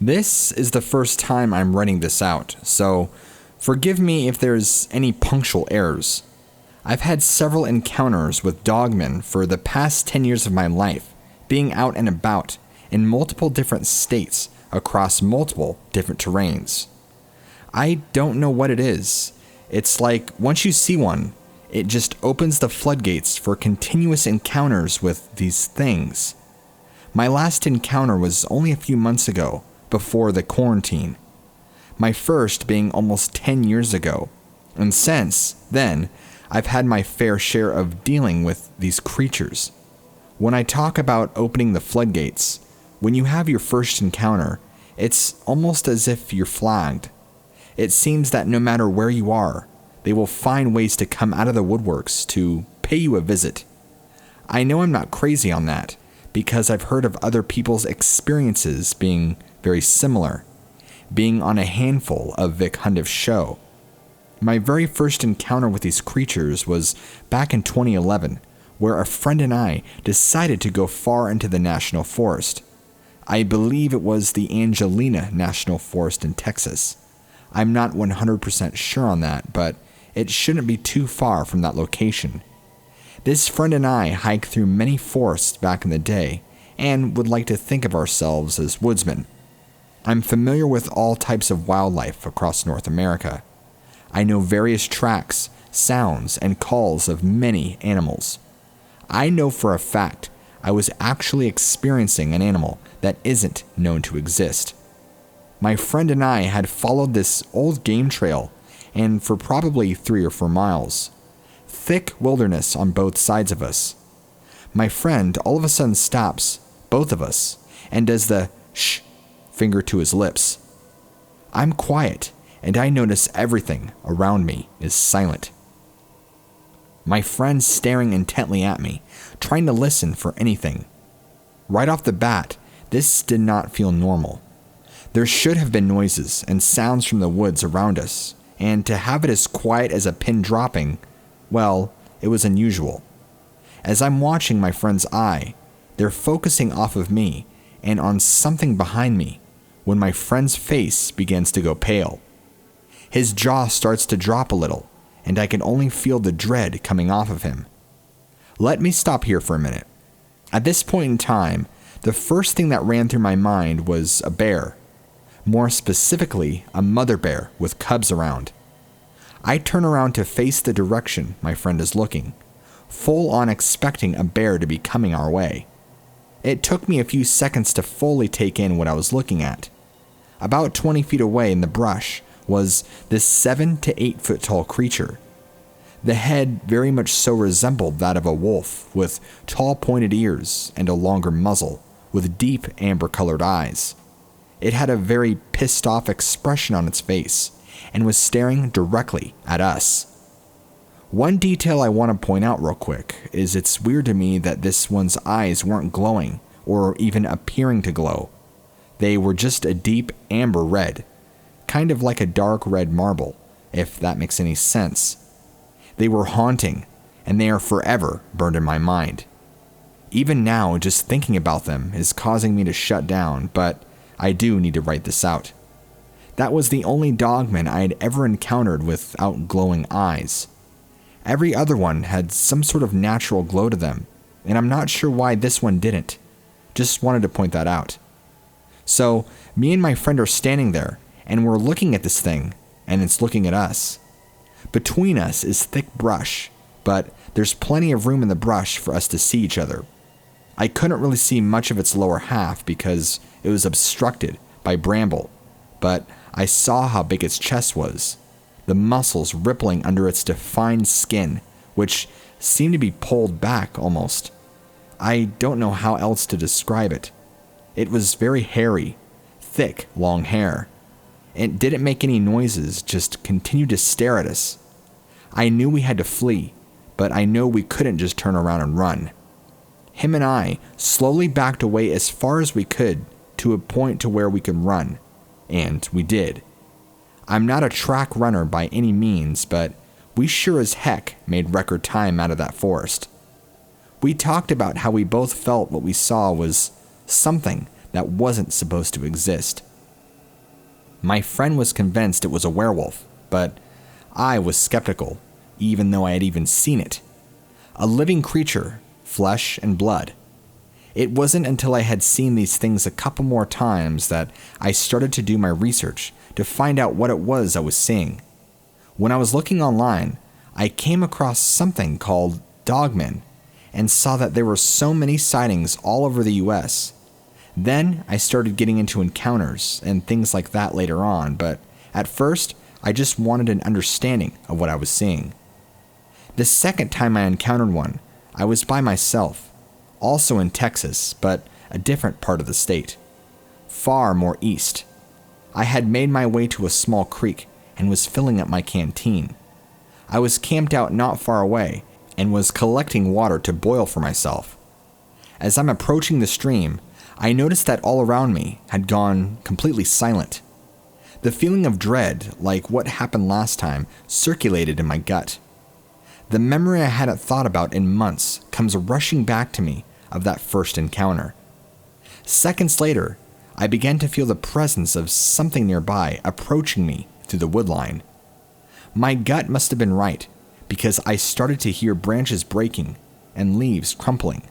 This is the first time I'm writing this out, so forgive me if there's any punctual errors. I've had several encounters with Dogman for the past 10 years of my life, being out and about in multiple different states across multiple different terrains. I don't know what it is. It's like once you see one, it just opens the floodgates for continuous encounters with these things. My last encounter was only a few months ago, before the quarantine. My first being almost 10 years ago, and since then, I've had my fair share of dealing with these creatures. When I talk about opening the floodgates, when you have your first encounter, it's almost as if you're flagged. It seems that no matter where you are, they will find ways to come out of the woodworks to pay you a visit. I know I'm not crazy on that, because I've heard of other people's experiences being very similar, being on a handful of Vic Hundif's show. My very first encounter with these creatures was back in 2011, where a friend and I decided to go far into the national forest. I believe it was the Angelina National Forest in Texas. I'm not 100% sure on that, but it shouldn't be too far from that location. This friend and I hiked through many forests back in the day, and would like to think of ourselves as woodsmen. I'm familiar with all types of wildlife across North America. I know various tracks, sounds, and calls of many animals. I know for a fact I was actually experiencing an animal that isn't known to exist. My friend and I had followed this old game trail, and for probably 3 or 4 miles. Thick wilderness on both sides of us. My friend all of a sudden stops, both of us, and does the shh finger to his lips. I'm quiet, and I notice everything around me is silent. My friend staring intently at me, trying to listen for anything. Right off the bat, this did not feel normal. There should have been noises and sounds from the woods around us, and to have it as quiet as a pin dropping, well, it was unusual. As I'm watching my friend's eye, they're focusing off of me and on something behind me, when my friend's face begins to go pale. His jaw starts to drop a little, and I can only feel the dread coming off of him. Let me stop here for a minute. At this point in time, the first thing that ran through my mind was a bear. More specifically, a mother bear with cubs around. I turn around to face the direction my friend is looking, full on expecting a bear to be coming our way. It took me a few seconds to fully take in what I was looking at. About 20 feet away in the brush was this 7 to 8 foot tall creature. The head very much so resembled that of a wolf, with tall pointed ears and a longer muzzle, with deep amber colored eyes. It had a very pissed off expression on its face, and was staring directly at us. One detail I want to point out real quick is it's weird to me that this one's eyes weren't glowing, or even appearing to glow. They were just a deep amber red, kind of like a dark red marble, if that makes any sense. They were haunting, and they are forever burned in my mind. Even now, just thinking about them is causing me to shut down, but I do need to write this out. That was the only Dogman I had ever encountered without glowing eyes. Every other one had some sort of natural glow to them, and I'm not sure why this one didn't. Just wanted to point that out. So, me and my friend are standing there, and we're looking at this thing, and it's looking at us. Between us is thick brush, but there's plenty of room in the brush for us to see each other. I couldn't really see much of its lower half because it was obstructed by bramble, but I saw how big its chest was, the muscles rippling under its defined skin, which seemed to be pulled back almost. I don't know how else to describe it. It was very hairy, thick, long hair. It didn't make any noises, just continued to stare at us. I knew we had to flee, but I know we couldn't just turn around and run. Him and I slowly backed away as far as we could to a point to where we could run, and we did. I'm not a track runner by any means, but we sure as heck made record time out of that forest. We talked about how we both felt what we saw was something that wasn't supposed to exist. My friend was convinced it was a werewolf, but I was skeptical, even though I had even seen it. A living creature, flesh and blood. It wasn't until I had seen these things a couple more times that I started to do my research to find out what it was I was seeing. When I was looking online, I came across something called Dogman and saw that there were so many sightings all over the U.S. Then I started getting into encounters and things like that later on, but at first I just wanted an understanding of what I was seeing. The second time I encountered one, I was by myself, also in Texas, but a different part of the state, far more east. I had made my way to a small creek and was filling up my canteen. I was camped out not far away and was collecting water to boil for myself. As I'm approaching the stream, I noticed that all around me had gone completely silent. The feeling of dread, like what happened last time, circulated in my gut. The memory I hadn't thought about in months comes rushing back to me of that first encounter. Seconds later, I began to feel the presence of something nearby approaching me through the woodline. My gut must have been right, because I started to hear branches breaking and leaves crumpling,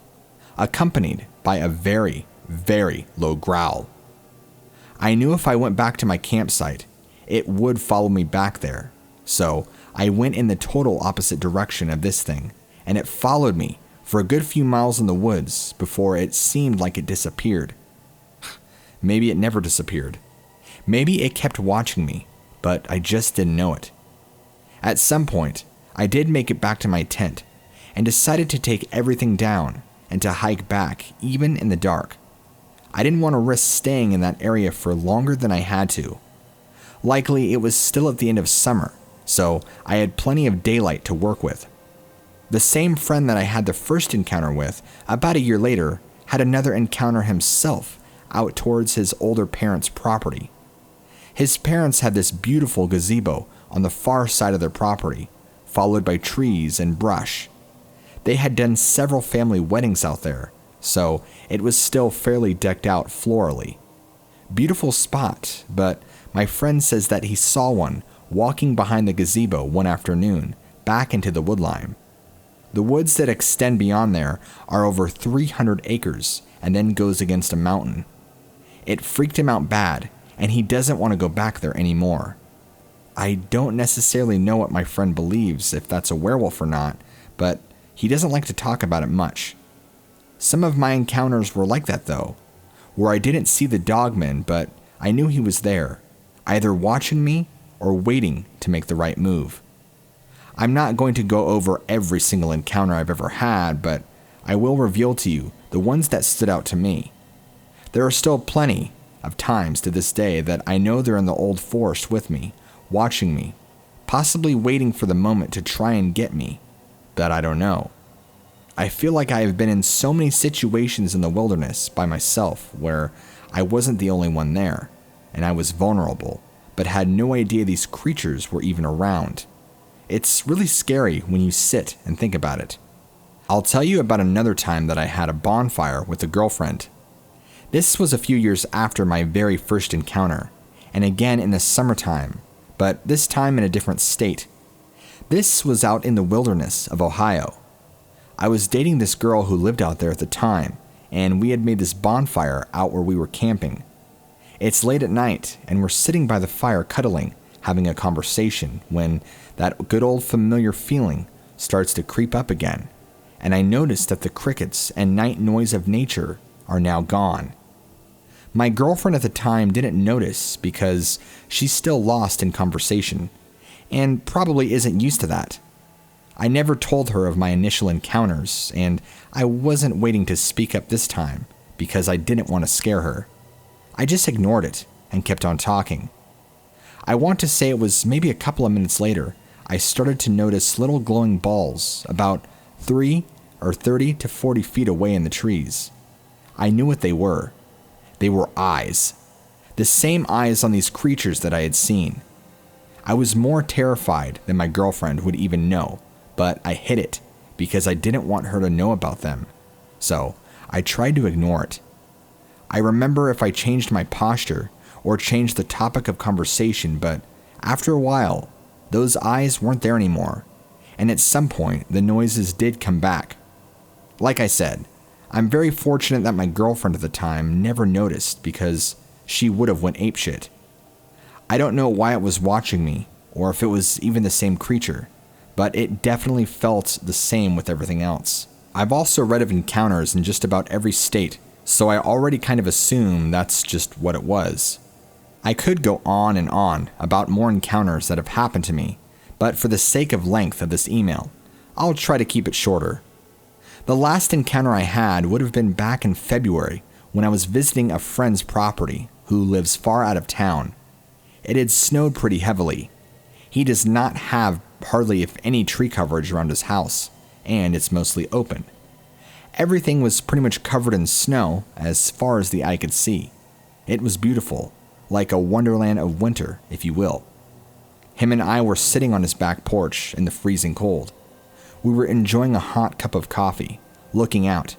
accompanied by a very, very low growl. I knew if I went back to my campsite, it would follow me back there, so I went in the total opposite direction of this thing, and it followed me for a good few miles in the woods before it seemed like it disappeared. Maybe it never disappeared. Maybe it kept watching me, but I just didn't know it. At some point, I did make it back to my tent and decided to take everything down and to hike back, even in the dark. I didn't want to risk staying in that area for longer than I had to. Likely it was still at the end of summer, so I had plenty of daylight to work with. The same friend that I had the first encounter with, about a year later, had another encounter himself out towards his older parents' property. His parents had this beautiful gazebo on the far side of their property, followed by trees and brush. They had done several family weddings out there, so it was still fairly decked out florally. Beautiful spot, but my friend says that he saw one walking behind the gazebo one afternoon, back into the woodline. The woods that extend beyond there are over 300 acres and then goes against a mountain. It freaked him out bad, and he doesn't want to go back there anymore. I don't necessarily know what my friend believes, if that's a werewolf or not, but he doesn't like to talk about it much. Some of my encounters were like that though, where I didn't see the Dogman, but I knew he was there, either watching me or waiting to make the right move. I'm not going to go over every single encounter I've ever had, but I will reveal to you the ones that stood out to me. There are still plenty of times to this day that I know they're in the old forest with me, watching me, possibly waiting for the moment to try and get me, that I don't know. I feel like I have been in so many situations in the wilderness by myself where I wasn't the only one there, and I was vulnerable, but had no idea these creatures were even around. It's really scary when you sit and think about it. I'll tell you about another time that I had a bonfire with a girlfriend. This was a few years after my very first encounter, and again in the summertime, but this time in a different state. This was out in the wilderness of Ohio. I was dating this girl who lived out there at the time, and we had made this bonfire out where we were camping. It's late at night, and we're sitting by the fire cuddling, having a conversation, when that good old familiar feeling starts to creep up again, and I notice that the crickets and night noise of nature are now gone. My girlfriend at the time didn't notice because she's still lost in conversation, and probably isn't used to that. I never told her of my initial encounters, and I wasn't waiting to speak up this time because I didn't want to scare her. I just ignored it and kept on talking. I want to say it was maybe a couple of minutes later, I started to notice little glowing balls about 30 to 40 feet away in the trees. I knew what they were. They were eyes. The same eyes on these creatures that I had seen. I was more terrified than my girlfriend would even know, but I hid it because I didn't want her to know about them. So I tried to ignore it. I remember if I changed my posture or change the topic of conversation, but after a while, those eyes weren't there anymore, and at some point, the noises did come back. Like I said, I'm very fortunate that my girlfriend at the time never noticed because she would have went apeshit. I don't know why it was watching me, or if it was even the same creature, but it definitely felt the same with everything else. I've also read of encounters in just about every state, so I already kind of assume that's just what it was. I could go on and on about more encounters that have happened to me, but for the sake of length of this email, I'll try to keep it shorter. The last encounter I had would have been back in February when I was visiting a friend's property who lives far out of town. It had snowed pretty heavily. He does not have hardly if any tree coverage around his house, and it's mostly open. Everything was pretty much covered in snow as far as the eye could see. It was beautiful, like a wonderland of winter, if you will. Him and I were sitting on his back porch in the freezing cold. We were enjoying a hot cup of coffee, looking out.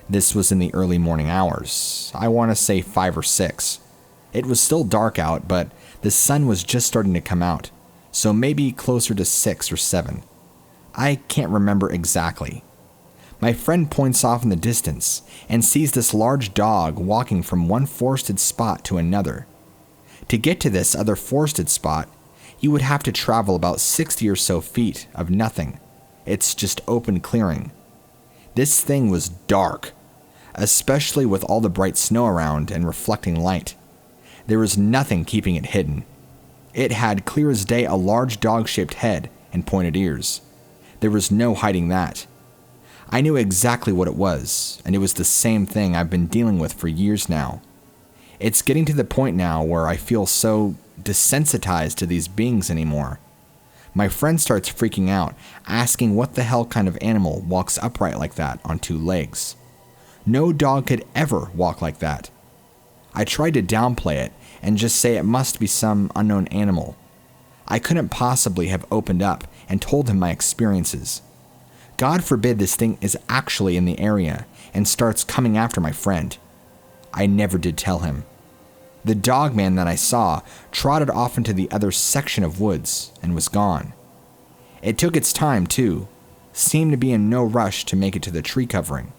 This was in the early morning hours, I want to say 5 or 6. It was still dark out, but the sun was just starting to come out, so maybe closer to 6 or 7. I can't remember exactly. My friend points off in the distance and sees this large dog walking from one forested spot to another. To get to this other forested spot, you would have to travel about 60 or so feet of nothing. It's just open clearing. This thing was dark, especially with all the bright snow around and reflecting light. There was nothing keeping it hidden. It had clear as day a large dog-shaped head and pointed ears. There was no hiding that. I knew exactly what it was, and it was the same thing I've been dealing with for years now. It's getting to the point now where I feel so desensitized to these beings anymore. My friend starts freaking out, asking what the hell kind of animal walks upright like that on 2 legs. No dog could ever walk like that. I tried to downplay it and just say it must be some unknown animal. I couldn't possibly have opened up and told him my experiences. God forbid this thing is actually in the area and starts coming after my friend. I never did tell him. The Dogman that I saw trotted off into the other section of woods and was gone. It took its time too, seemed to be in no rush to make it to the tree covering.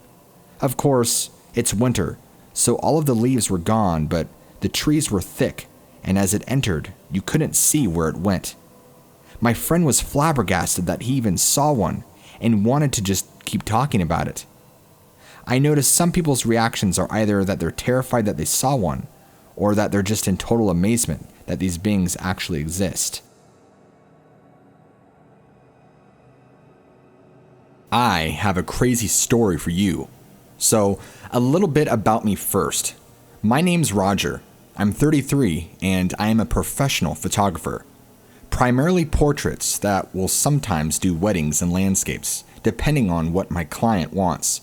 Of course, it's winter, so all of the leaves were gone, but the trees were thick, and as it entered, you couldn't see where it went. My friend was flabbergasted that he even saw one and wanted to just keep talking about it. I noticed some people's reactions are either that they're terrified that they saw one, or that they're just in total amazement that these beings actually exist. I have a crazy story for you. So, a little bit about me first. My name's Roger. I'm 33, and I am a professional photographer. Primarily portraits that will sometimes do weddings and landscapes, depending on what my client wants.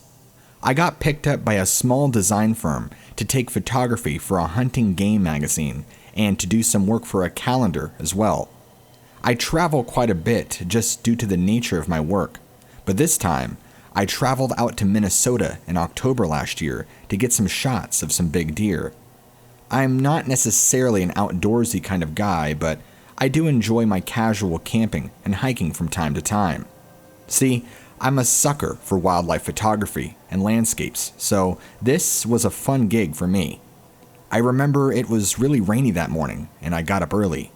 I got picked up by a small design firm to take photography for a hunting game magazine and to do some work for a calendar as well. I travel quite a bit just due to the nature of my work, but this time I traveled out to Minnesota in October last year to get some shots of some big deer. I'm not necessarily an outdoorsy kind of guy, but I do enjoy my casual camping and hiking from time to time. See, I'm a sucker for wildlife photography and landscapes, so this was a fun gig for me. I remember it was really rainy that morning, and I got up early.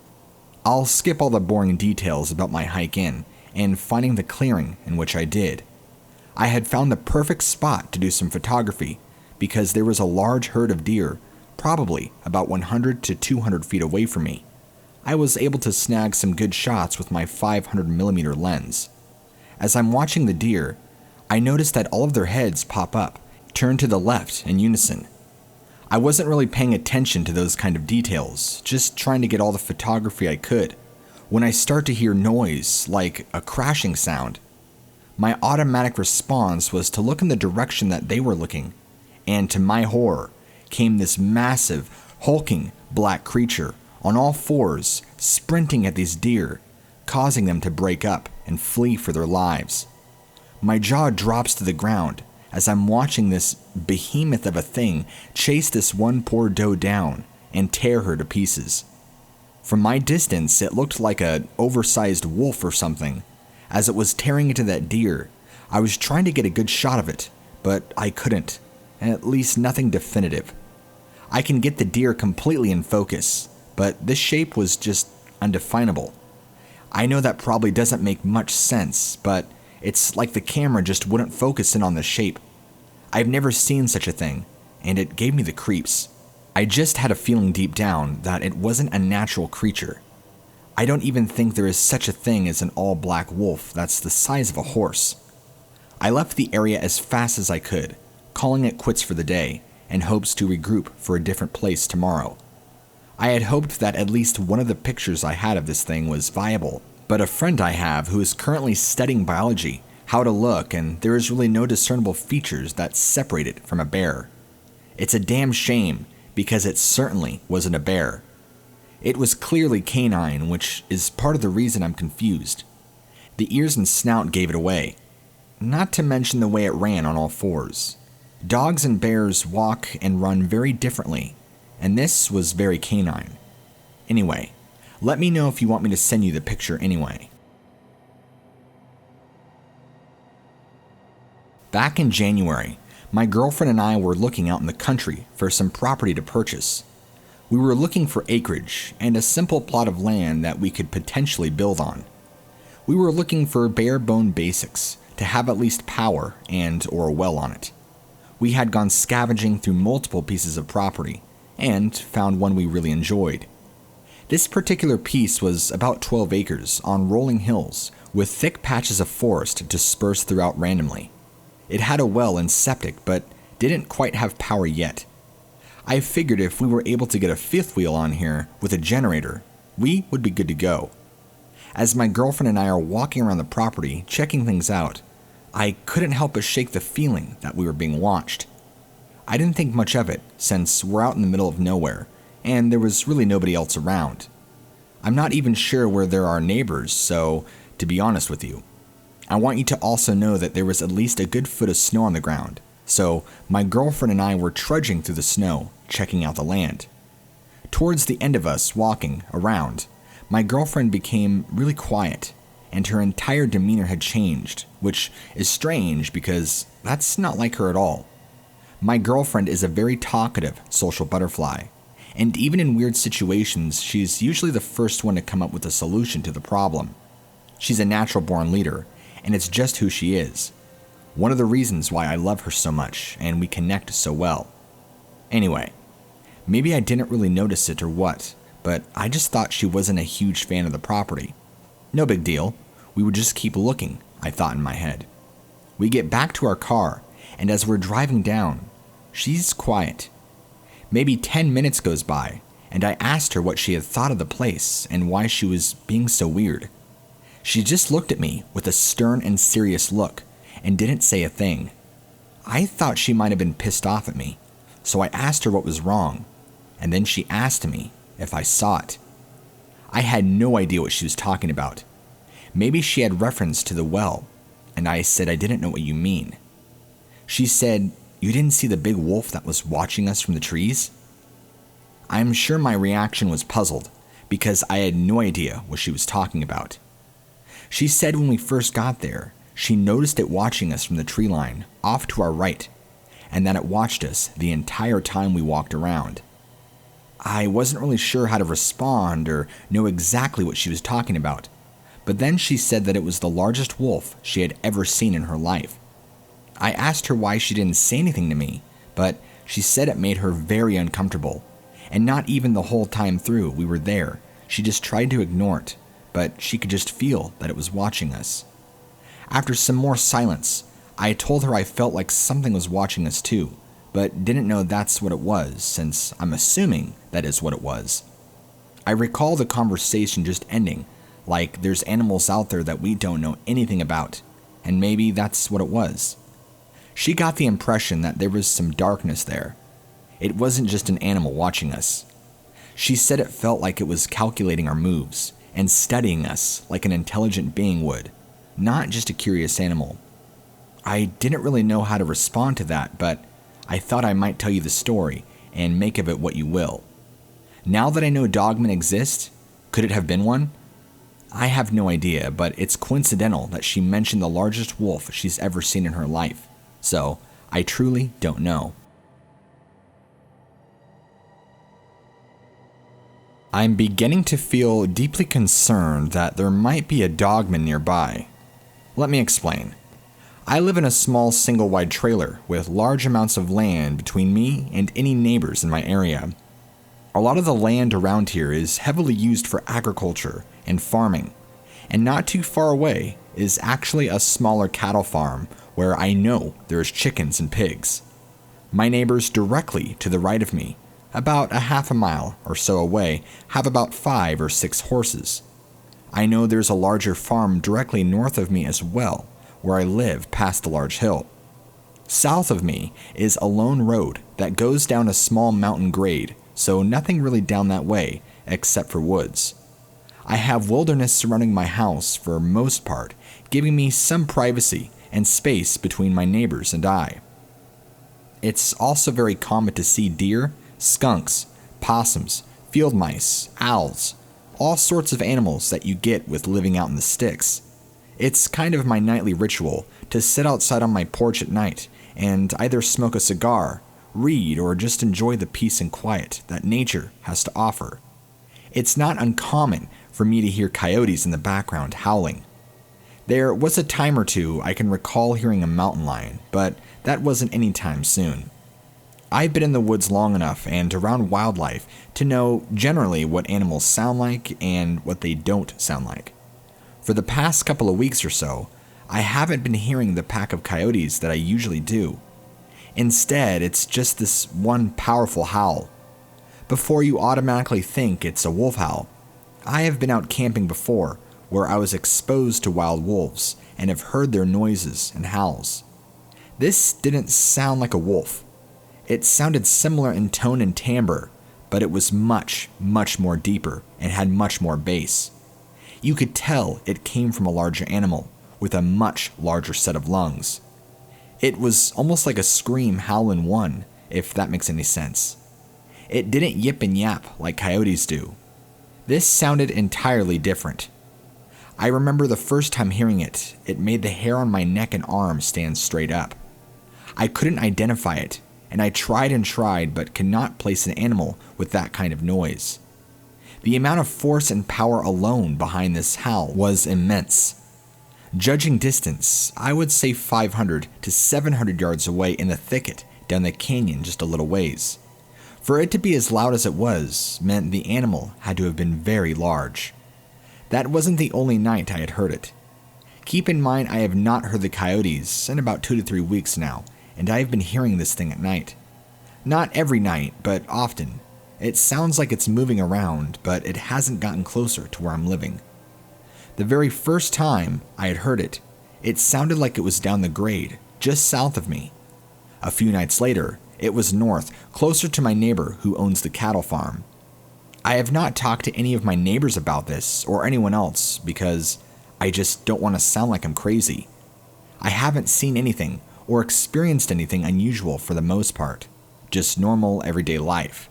I'll skip all the boring details about my hike in and finding the clearing in which I did. I had found the perfect spot to do some photography because there was a large herd of deer, probably about 100 to 200 feet away from me. I was able to snag some good shots with my 500mm lens. As I'm watching the deer, I noticed that all of their heads pop up, turn to the left in unison. I wasn't really paying attention to those kind of details, just trying to get all the photography I could, when I start to hear noise like a crashing sound. My automatic response was to look in the direction that they were looking, and to my horror came this massive, hulking black creature on all fours sprinting at these deer, causing them to break up and flee for their lives. My jaw drops to the ground as I'm watching this behemoth of a thing chase this one poor doe down and tear her to pieces. From my distance, it looked like an oversized wolf or something. As it was tearing into that deer, I was trying to get a good shot of it, but I couldn't, at least nothing definitive. I can get the deer completely in focus, but this shape was just undefinable. I know that probably doesn't make much sense, but it's like the camera just wouldn't focus in on the shape. I've never seen such a thing, and it gave me the creeps. I just had a feeling deep down that it wasn't a natural creature. I don't even think there is such a thing as an all-black wolf that's the size of a horse. I left the area as fast as I could, calling it quits for the day, in hopes to regroup for a different place tomorrow. I had hoped that at least one of the pictures I had of this thing was viable, but a friend I have who is currently studying biology, how to look, and there is really no discernible features that separate it from a bear. It's a damn shame, because it certainly wasn't a bear. It was clearly canine, which is part of the reason I'm confused. The ears and snout gave it away, not to mention the way it ran on all fours. Dogs and bears walk and run very differently, and this was very canine. Anyway, let me know if you want me to send you the picture anyway. Back in January, my girlfriend and I were looking out in the country for some property to purchase. We were looking for acreage and a simple plot of land that we could potentially build on. We were looking for bare bone basics, to have at least power and or a well on it. We had gone scavenging through multiple pieces of property and found one we really enjoyed. This particular piece was about 12 acres on rolling hills with thick patches of forest dispersed throughout randomly. It had a well and septic, but didn't quite have power yet. I figured if we were able to get a fifth wheel on here with a generator, we would be good to go. As my girlfriend and I are walking around the property, checking things out, I couldn't help but shake the feeling that we were being watched. I didn't think much of it, since we're out in the middle of nowhere, and there was really nobody else around. I'm not even sure where there are neighbors, so, to be honest with you, I want you to also know that there was at least a good foot of snow on the ground, so my girlfriend and I were trudging through the snow, checking out the land. Towards the end of us walking around, my girlfriend became really quiet, and her entire demeanor had changed, which is strange because that's not like her at all. My girlfriend is a very talkative social butterfly, and even in weird situations, she's usually the first one to come up with a solution to the problem. She's a natural-born leader, and it's just who she is. One of the reasons why I love her so much, and we connect so well. Anyway, maybe I didn't really notice it or what, but I just thought she wasn't a huge fan of the property. No big deal. We would just keep looking, I thought in my head. We get back to our car, and as we're driving down, she's quiet. Maybe 10 minutes goes by, and I asked her what she had thought of the place and why she was being so weird. She just looked at me with a stern and serious look and didn't say a thing. I thought she might have been pissed off at me, so I asked her what was wrong, and then she asked me if I saw it. I had no idea what she was talking about. Maybe she had reference to the well, and I said I didn't know what you mean. She said, "You didn't see the big wolf that was watching us from the trees?" I'm sure my reaction was puzzled, because I had no idea what she was talking about. She said when we first got there, she noticed it watching us from the tree line off to our right, and that it watched us the entire time we walked around. I wasn't really sure how to respond or know exactly what she was talking about, but then she said that it was the largest wolf she had ever seen in her life. I asked her why she didn't say anything to me, but she said it made her very uncomfortable, and not even the whole time through we were there. She just tried to ignore it, but she could just feel that it was watching us. After some more silence, I told her I felt like something was watching us too, but didn't know that's what it was, since I'm assuming that is what it was. I recall the conversation just ending, like there's animals out there that we don't know anything about, and maybe that's what it was. She got the impression that there was some darkness there. It wasn't just an animal watching us. She said it felt like it was calculating our moves and studying us like an intelligent being would, not just a curious animal. I didn't really know how to respond to that, but I thought I might tell you the story and make of it what you will. Now that I know Dogman exists, could it have been one? I have no idea, but it's coincidental that she mentioned the largest wolf she's ever seen in her life, so I truly don't know. I'm beginning to feel deeply concerned that there might be a Dogman nearby. Let me explain. I live in a small single-wide trailer with large amounts of land between me and any neighbors in my area. A lot of the land around here is heavily used for agriculture and farming, and not too far away is actually a smaller cattle farm where I know there's chickens and pigs. My neighbors directly to the right of me, about a half a mile or so away, have about 5 or 6 horses. I know there's a larger farm directly north of me as well, where I live past a large hill. South of me is a lone road that goes down a small mountain grade, so nothing really down that way except for woods. I have wilderness surrounding my house for most part, giving me some privacy and space between my neighbors and I. It's also very common to see deer, skunks, possums, field mice, owls, all sorts of animals that you get with living out in the sticks. It's kind of my nightly ritual to sit outside on my porch at night and either smoke a cigar, read, or just enjoy the peace and quiet that nature has to offer. It's not uncommon for me to hear coyotes in the background howling. There was a time or two I can recall hearing a mountain lion, but that wasn't any time soon. I've been in the woods long enough and around wildlife to know generally what animals sound like and what they don't sound like. For the past couple of weeks or so, I haven't been hearing the pack of coyotes that I usually do. Instead, it's just this one powerful howl. Before you automatically think it's a wolf howl, I have been out camping before where I was exposed to wild wolves and have heard their noises and howls. This didn't sound like a wolf. It sounded similar in tone and timbre, but it was much, much more deeper and had much more bass. You could tell it came from a larger animal with a much larger set of lungs. It was almost like a scream howl in one, if that makes any sense. It didn't yip and yap like coyotes do. This sounded entirely different. I remember the first time hearing it, it made the hair on my neck and arms stand straight up. I couldn't identify it, and I tried and tried but could not place an animal with that kind of noise. The amount of force and power alone behind this howl was immense. Judging distance, I would say 500 to 700 yards away in the thicket down the canyon just a little ways. For it to be as loud as it was meant the animal had to have been very large. That wasn't the only night I had heard it. Keep in mind I have not heard the coyotes in about 2 to 3 weeks now, and I have been hearing this thing at night. Not every night, but often. It sounds like it's moving around, but it hasn't gotten closer to where I'm living. The very first time I had heard it, it sounded like it was down the grade, just south of me. A few nights later, it was north, closer to my neighbor who owns the cattle farm. I have not talked to any of my neighbors about this or anyone else because I just don't want to sound like I'm crazy. I haven't seen anything or experienced anything unusual for the most part, just normal everyday life.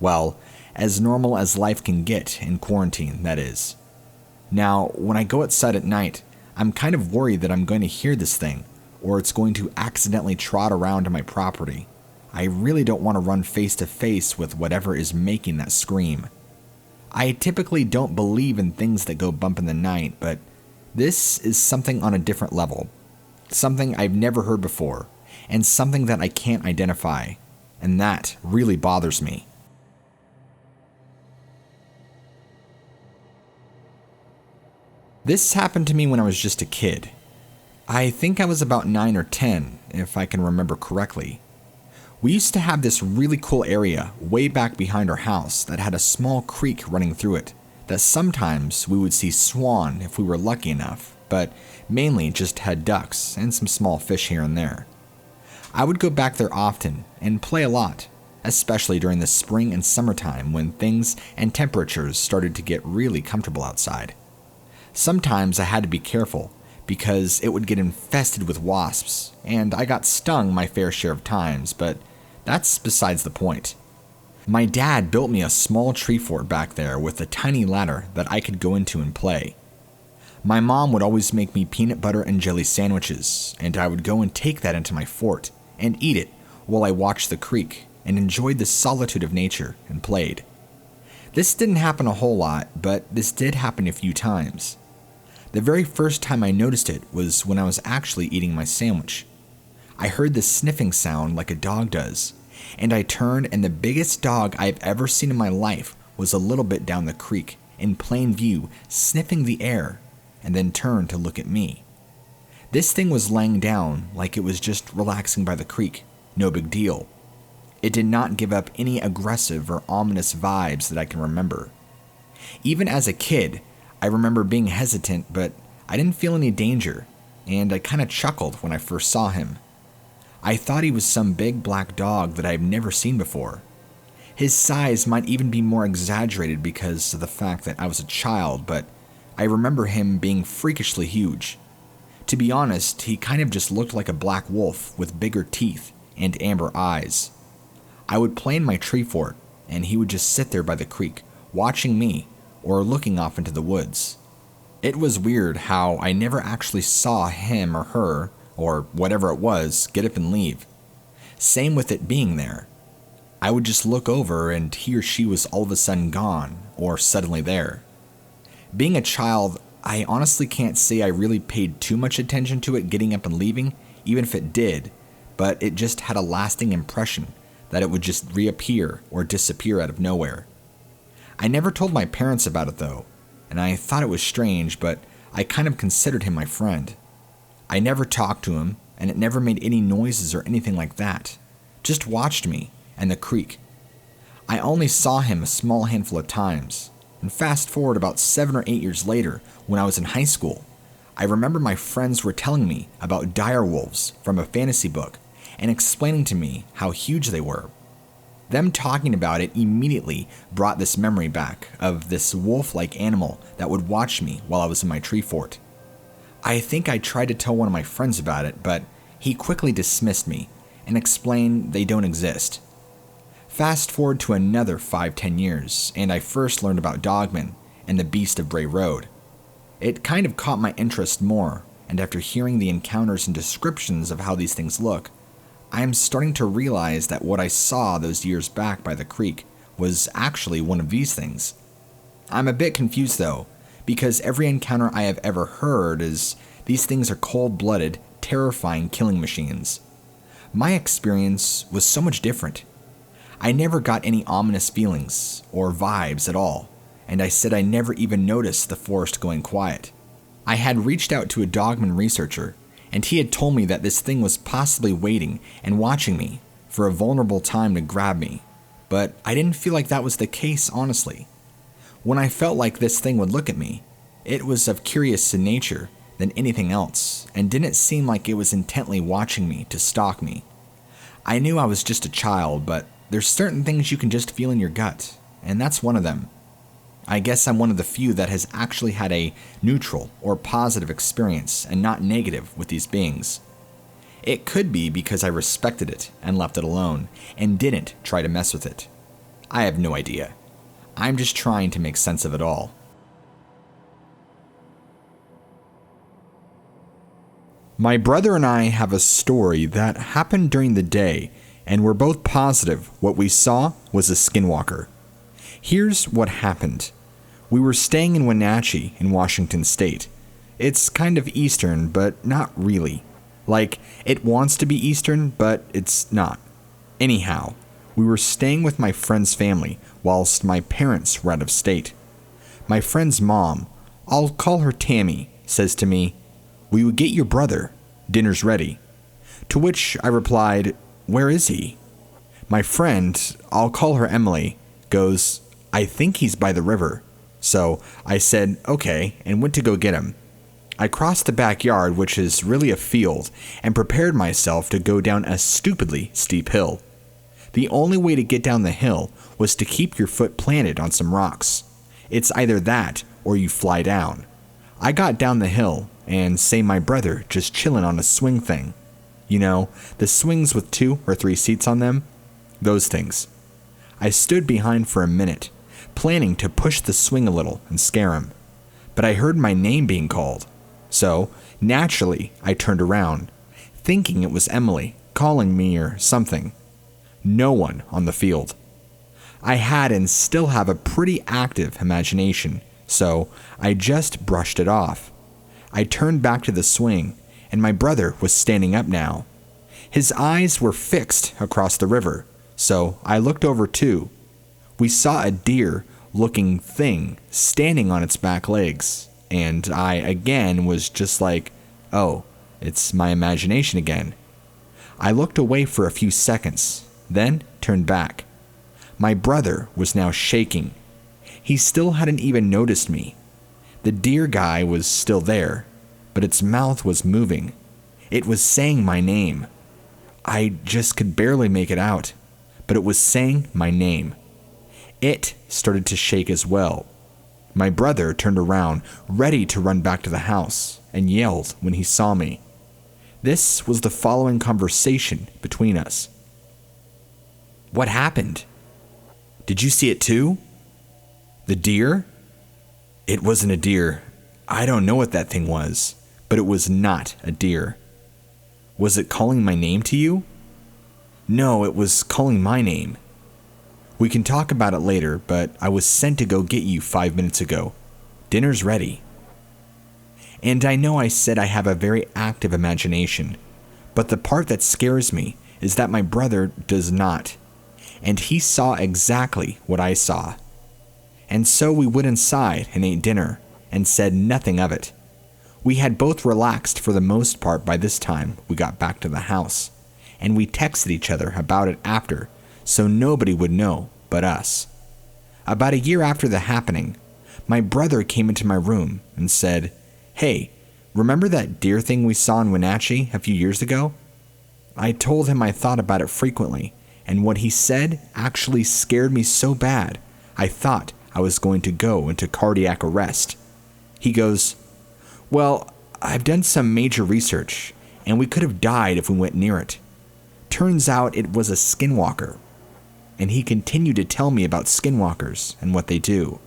Well, as normal as life can get in quarantine, that is. Now, when I go outside at night, I'm kind of worried that I'm going to hear this thing, or it's going to accidentally trot around on my property. I really don't want to run face to face with whatever is making that scream. I typically don't believe in things that go bump in the night, but this is something on a different level. Something I've never heard before, and something that I can't identify, and that really bothers me. This happened to me when I was just a kid. I think I was about 9 or 10, if I can remember correctly. We used to have this really cool area way back behind our house that had a small creek running through it, that sometimes we would see swan if we were lucky enough, but mainly just had ducks and some small fish here and there. I would go back there often and play a lot, especially during the spring and summertime when things and temperatures started to get really comfortable outside. Sometimes I had to be careful because it would get infested with wasps, and I got stung my fair share of times, but that's besides the point. My dad built me a small tree fort back there with a tiny ladder that I could go into and play. My mom would always make me peanut butter and jelly sandwiches, and I would go and take that into my fort and eat it while I watched the creek and enjoyed the solitude of nature and played. This didn't happen a whole lot, but this did happen a few times. The very first time I noticed it was when I was actually eating my sandwich. I heard the sniffing sound like a dog does, and I turned, and the biggest dog I've ever seen in my life was a little bit down the creek, in plain view, sniffing the air, and then turned to look at me. This thing was laying down like it was just relaxing by the creek, no big deal. It did not give up any aggressive or ominous vibes that I can remember. Even as a kid, I remember being hesitant, but I didn't feel any danger, and I kind of chuckled when I first saw him. I thought he was some big black dog that I had never seen before. His size might even be more exaggerated because of the fact that I was a child, but I remember him being freakishly huge. To be honest, he kind of just looked like a black wolf with bigger teeth and amber eyes. I would play in my tree fort, and he would just sit there by the creek, watching me or looking off into the woods. It was weird how I never actually saw him or her, or whatever it was, get up and leave. Same with it being there. I would just look over and he or she was all of a sudden gone, or suddenly there. Being a child, I honestly can't say I really paid too much attention to it getting up and leaving, even if it did, but it just had a lasting impression that it would just reappear or disappear out of nowhere. I never told my parents about it though, and I thought it was strange, but I kind of considered him my friend. I never talked to him, and it never made any noises or anything like that. Just watched me and the creek. I only saw him a small handful of times, and fast forward about 7 or 8 years later, when I was in high school, I remember my friends were telling me about direwolves from a fantasy book and explaining to me how huge they were. Them talking about it immediately brought this memory back of this wolf-like animal that would watch me while I was in my tree fort. I think I tried to tell one of my friends about it, but he quickly dismissed me and explained they don't exist. Fast forward to another 5-10 years, and I first learned about Dogman and the Beast of Bray Road. It kind of caught my interest more, and after hearing the encounters and descriptions of how these things look, I am starting to realize that what I saw those years back by the creek was actually one of these things. I'm a bit confused though, because every encounter I have ever heard is these things are cold-blooded, terrifying killing machines. My experience was so much different. I never got any ominous feelings or vibes at all, and I said I never even noticed the forest going quiet. I had reached out to a Dogman researcher, and he had told me that this thing was possibly waiting and watching me for a vulnerable time to grab me, but I didn't feel like that was the case, honestly. When I felt like this thing would look at me, it was of curious in nature than anything else, and didn't seem like it was intently watching me to stalk me. I knew I was just a child, but there's certain things you can just feel in your gut, and that's one of them. I guess I'm one of the few that has actually had a neutral or positive experience and not negative with these beings. It could be because I respected it and left it alone, and didn't try to mess with it. I have no idea. I'm just trying to make sense of it all. My brother and I have a story that happened during the day, and we're both positive what we saw was a skinwalker. Here's what happened. We were staying in Wenatchee in Washington State. It's kind of eastern, but not really. Like, it wants to be eastern, but it's not. Anyhow, we were staying with my friend's family whilst my parents were out of state. My friend's mom, I'll call her Tammy, says to me, "We will get your brother. Dinner's ready." To which I replied, "Where is he?" My friend, I'll call her Emily, goes, "I think he's by the river." So I said, okay, and went to go get him. I crossed the backyard, which is really a field, and prepared myself to go down a stupidly steep hill. The only way to get down the hill was to keep your foot planted on some rocks. It's either that or you fly down. I got down the hill, and say my brother just chilling on a swing thing. You know, the swings with 2 or 3 seats on them? Those things. I stood behind for a minute, planning to push the swing a little and scare him. But I heard my name being called. So, naturally, I turned around, thinking it was Emily calling me or something. No one on the field. I had and still have a pretty active imagination, so I just brushed it off. I turned back to the swing, and my brother was standing up now. His eyes were fixed across the river, so I looked over too. We saw a deer-looking thing standing on its back legs, and I again was just like, oh, it's my imagination again. I looked away for a few seconds, then turned back. My brother was now shaking. He still hadn't even noticed me. The deer guy was still there, but its mouth was moving. It was saying my name. I just could barely make it out, but it was saying my name. It started to shake as well. My brother turned around, ready to run back to the house, and yelled when he saw me. This was the following conversation between us. What happened? Did you see it too? The deer? It wasn't a deer. I don't know what that thing was, but it was not a deer. Was it calling my name to you? No, it was calling my name. We can talk about it later, but I was sent to go get you 5 minutes ago. Dinner's ready. And I know I said I have a very active imagination, but the part that scares me is that my brother does not, and he saw exactly what I saw. And so we went inside and ate dinner, and said nothing of it. We had both relaxed for the most part by this time we got back to the house, and we texted each other about it after, so nobody would know but us. About a year after the happening, my brother came into my room and said, "Hey, remember that deer thing we saw in Wenatchee a few years ago?" I told him I thought about it frequently, and what he said actually scared me so bad, I thought I was going to go into cardiac arrest. He goes, "Well, I've done some major research, and we could have died if we went near it. Turns out it was a skinwalker." And he continued to tell me about skinwalkers and what they do.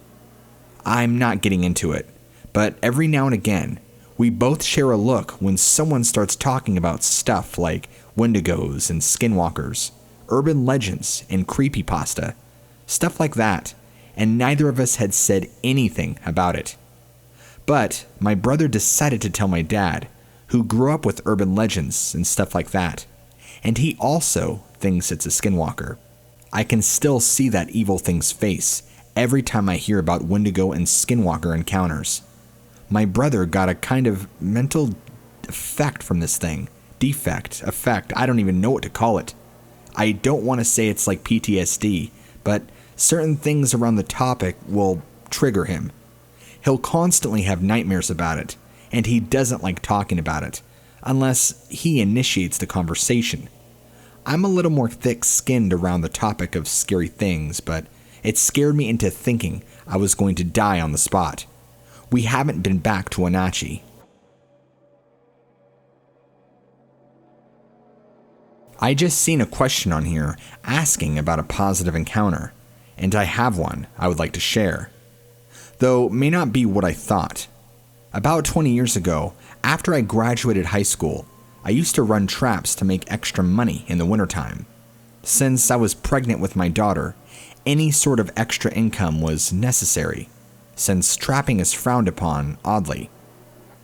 I'm not getting into it, but every now and again, we both share a look when someone starts talking about stuff like Wendigos and skinwalkers, urban legends and creepypasta, stuff like that, and neither of us had said anything about it. But my brother decided to tell my dad, who grew up with urban legends and stuff like that, and he also thinks it's a skinwalker. I can still see that evil thing's face every time I hear about Wendigo and skinwalker encounters. My brother got a kind of mental effect from this thing. Effect, I don't even know what to call it. I don't want to say it's like PTSD, but certain things around the topic will trigger him. He'll constantly have nightmares about it, and he doesn't like talking about it, unless he initiates the conversation. I'm a little more thick-skinned around the topic of scary things, but it scared me into thinking I was going to die on the spot. We haven't been back to Wenatchee. I just seen a question on here asking about a positive encounter, and I have one I would like to share. Though may not be what I thought. About 20 years ago, after I graduated high school, I used to run traps to make extra money in the wintertime. Since I was pregnant with my daughter, any sort of extra income was necessary, since trapping is frowned upon, oddly.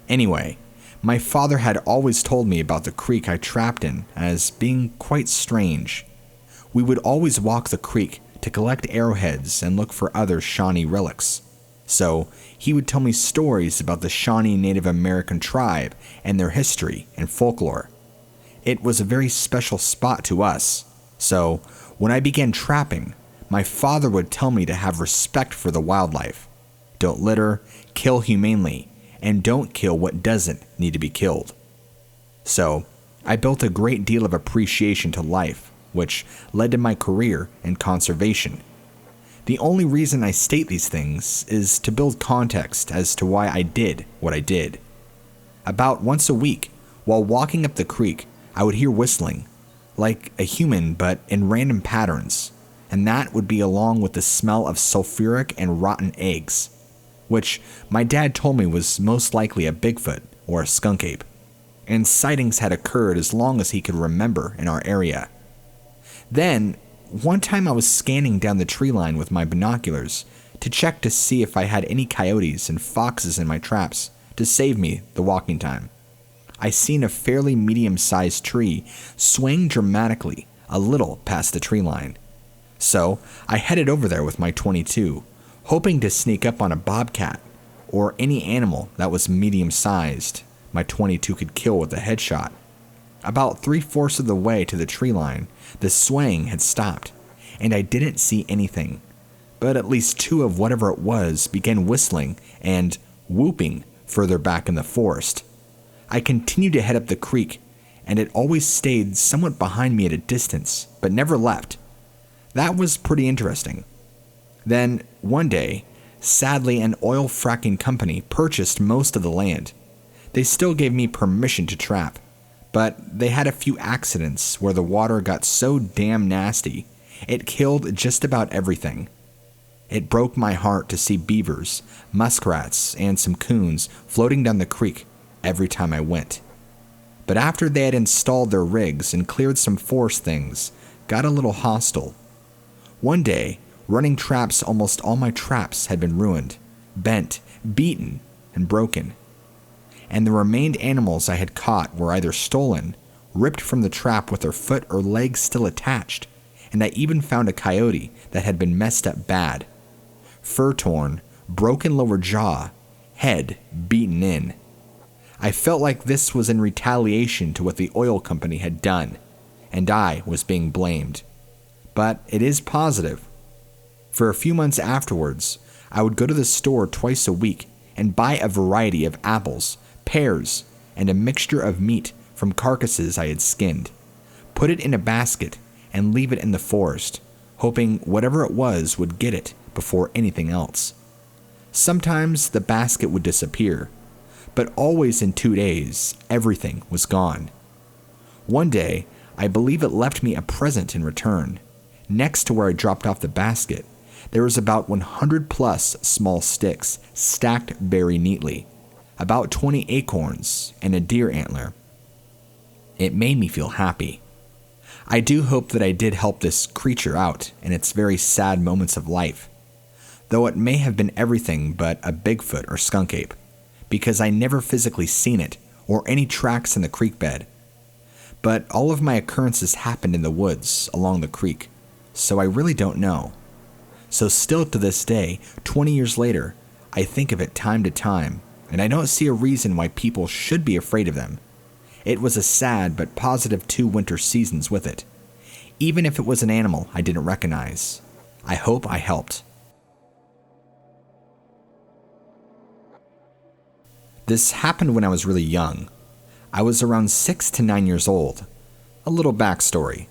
Anyway, my father had always told me about the creek I trapped in as being quite strange. We would always walk the creek to collect arrowheads and look for other Shawnee relics. So he would tell me stories about the Shawnee Native American tribe and their history and folklore. It was a very special spot to us, so when I began trapping, my father would tell me to have respect for the wildlife. Don't litter, kill humanely, and don't kill what doesn't need to be killed. So I built a great deal of appreciation to life, which led to my career in conservation. The only reason I state these things is to build context as to why I did what I did. About once a week, while walking up the creek, I would hear whistling, like a human but in random patterns, and that would be along with the smell of sulfuric and rotten eggs, which my dad told me was most likely a Bigfoot or a skunk ape, and sightings had occurred as long as he could remember in our area. Then, one time I was scanning down the tree line with my binoculars to check to see if I had any coyotes and foxes in my traps to save me the walking time. I seen a fairly medium-sized tree swing dramatically a little past the tree line. So I headed over there with my .22, hoping to sneak up on a bobcat or any animal that was medium-sized my .22 could kill with a headshot. About 3/4 of the way to the tree line, the swaying had stopped, and I didn't see anything, but at least two of whatever it was began whistling and whooping further back in the forest. I continued to head up the creek, and it always stayed somewhat behind me at a distance, but never left. That was pretty interesting. Then, one day, sadly, an oil fracking company purchased most of the land. They still gave me permission to trap, but they had a few accidents where the water got so damn nasty, it killed just about everything. It broke my heart to see beavers, muskrats, and some coons floating down the creek every time I went. But after they had installed their rigs and cleared some forest things, got a little hostile. One day, running traps, almost all my traps had been ruined, bent, beaten, and broken. And the remained animals I had caught were either stolen, ripped from the trap with their foot or legs still attached, and I even found a coyote that had been messed up bad. Fur torn, broken lower jaw, head beaten in. I felt like this was in retaliation to what the oil company had done, and I was being blamed. But it is positive. For a few months afterwards, I would go to the store twice a week and buy a variety of apples, pears, and a mixture of meat from carcasses I had skinned, put it in a basket, and leave it in the forest, hoping whatever it was would get it before anything else. Sometimes the basket would disappear, but always in 2 days, everything was gone. One day, I believe it left me a present in return. Next to where I dropped off the basket, there was about 100 plus small sticks stacked very neatly, about 20 acorns, and a deer antler. It made me feel happy. I do hope that I did help this creature out in its very sad moments of life, though it may have been everything but a Bigfoot or skunk ape, because I never physically seen it or any tracks in the creek bed. But all of my occurrences happened in the woods along the creek, so I really don't know. So still to this day, 20 years later, I think of it time to time, and I don't see a reason why people should be afraid of them. It was a sad but positive 2 winter seasons with it, even if it was an animal I didn't recognize. I hope I helped. This happened when I was really young. I was around 6 to 9 years old. A little backstory.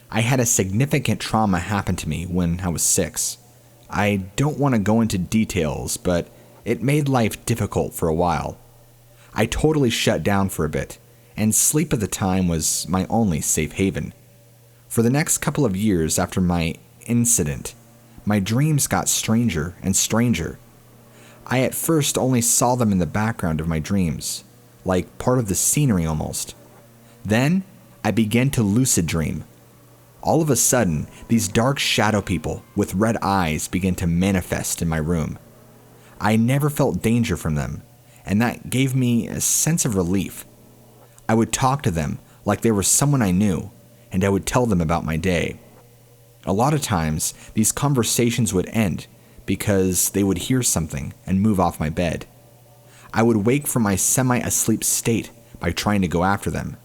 I had a significant trauma happen to me when I was 6. I don't want to go into details, but it made life difficult for a while. I totally shut down for a bit, and sleep at the time was my only safe haven. For the next couple of years after my incident, my dreams got stranger and stranger. I at first only saw them in the background of my dreams, like part of the scenery almost. Then, I began to lucid dream. All of a sudden, these dark shadow people with red eyes began to manifest in my room. I never felt danger from them, and that gave me a sense of relief. I would talk to them like they were someone I knew, and I would tell them about my day. A lot of times, these conversations would end because they would hear something and move off my bed. I would wake from my semi-asleep state by trying to go after them.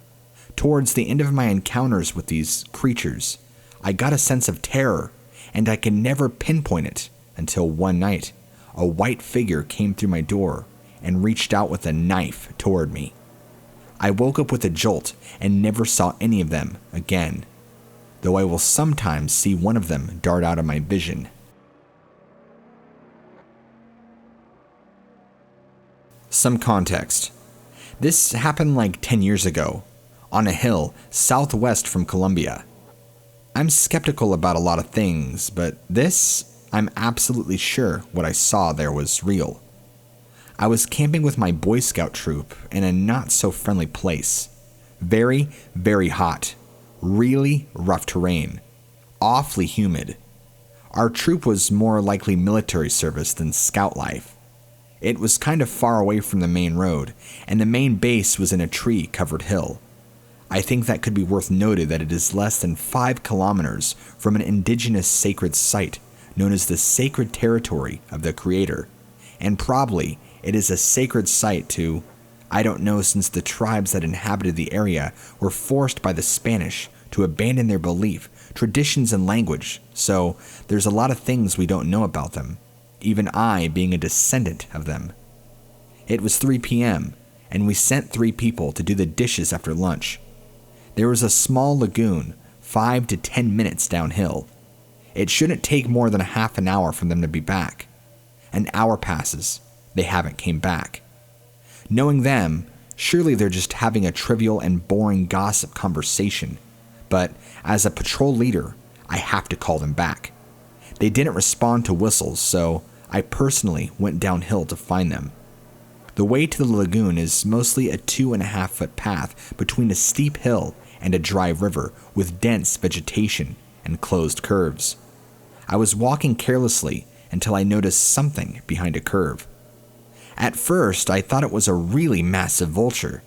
Towards the end of my encounters with these creatures, I got a sense of terror, and I could never pinpoint it until one night, a white figure came through my door and reached out with a knife toward me. I woke up with a jolt and never saw any of them again, though I will sometimes see one of them dart out of my vision. Some context. This happened like 10 years ago, on a hill southwest from Columbia. I'm skeptical about a lot of things, but this, I'm absolutely sure what I saw there was real. I was camping with my Boy Scout troop in a not-so-friendly place. Very, very hot. Really rough terrain. Awfully humid. Our troop was more likely military service than scout life. It was kind of far away from the main road, and the main base was in a tree-covered hill. I think that could be worth noted that it is less than 5 kilometers from an indigenous sacred site known as the Sacred Territory of the Creator, and probably it is a sacred site to, I don't know, since the tribes that inhabited the area were forced by the Spanish to abandon their belief, traditions, and language, so there's a lot of things we don't know about them, even I being a descendant of them. It was 3 p.m., and we sent 3 people to do the dishes after lunch. There was a small lagoon, 5 to 10 minutes downhill. It shouldn't take more than a half an hour for them to be back. An hour passes. They haven't came back. Knowing them, surely they're just having a trivial and boring gossip conversation. But as a patrol leader, I have to call them back. They didn't respond to whistles, so I personally went downhill to find them. The way to the lagoon is mostly a 2.5-foot path between a steep hill and a dry river with dense vegetation and closed curves. I was walking carelessly until I noticed something behind a curve. At first, I thought it was a really massive vulture,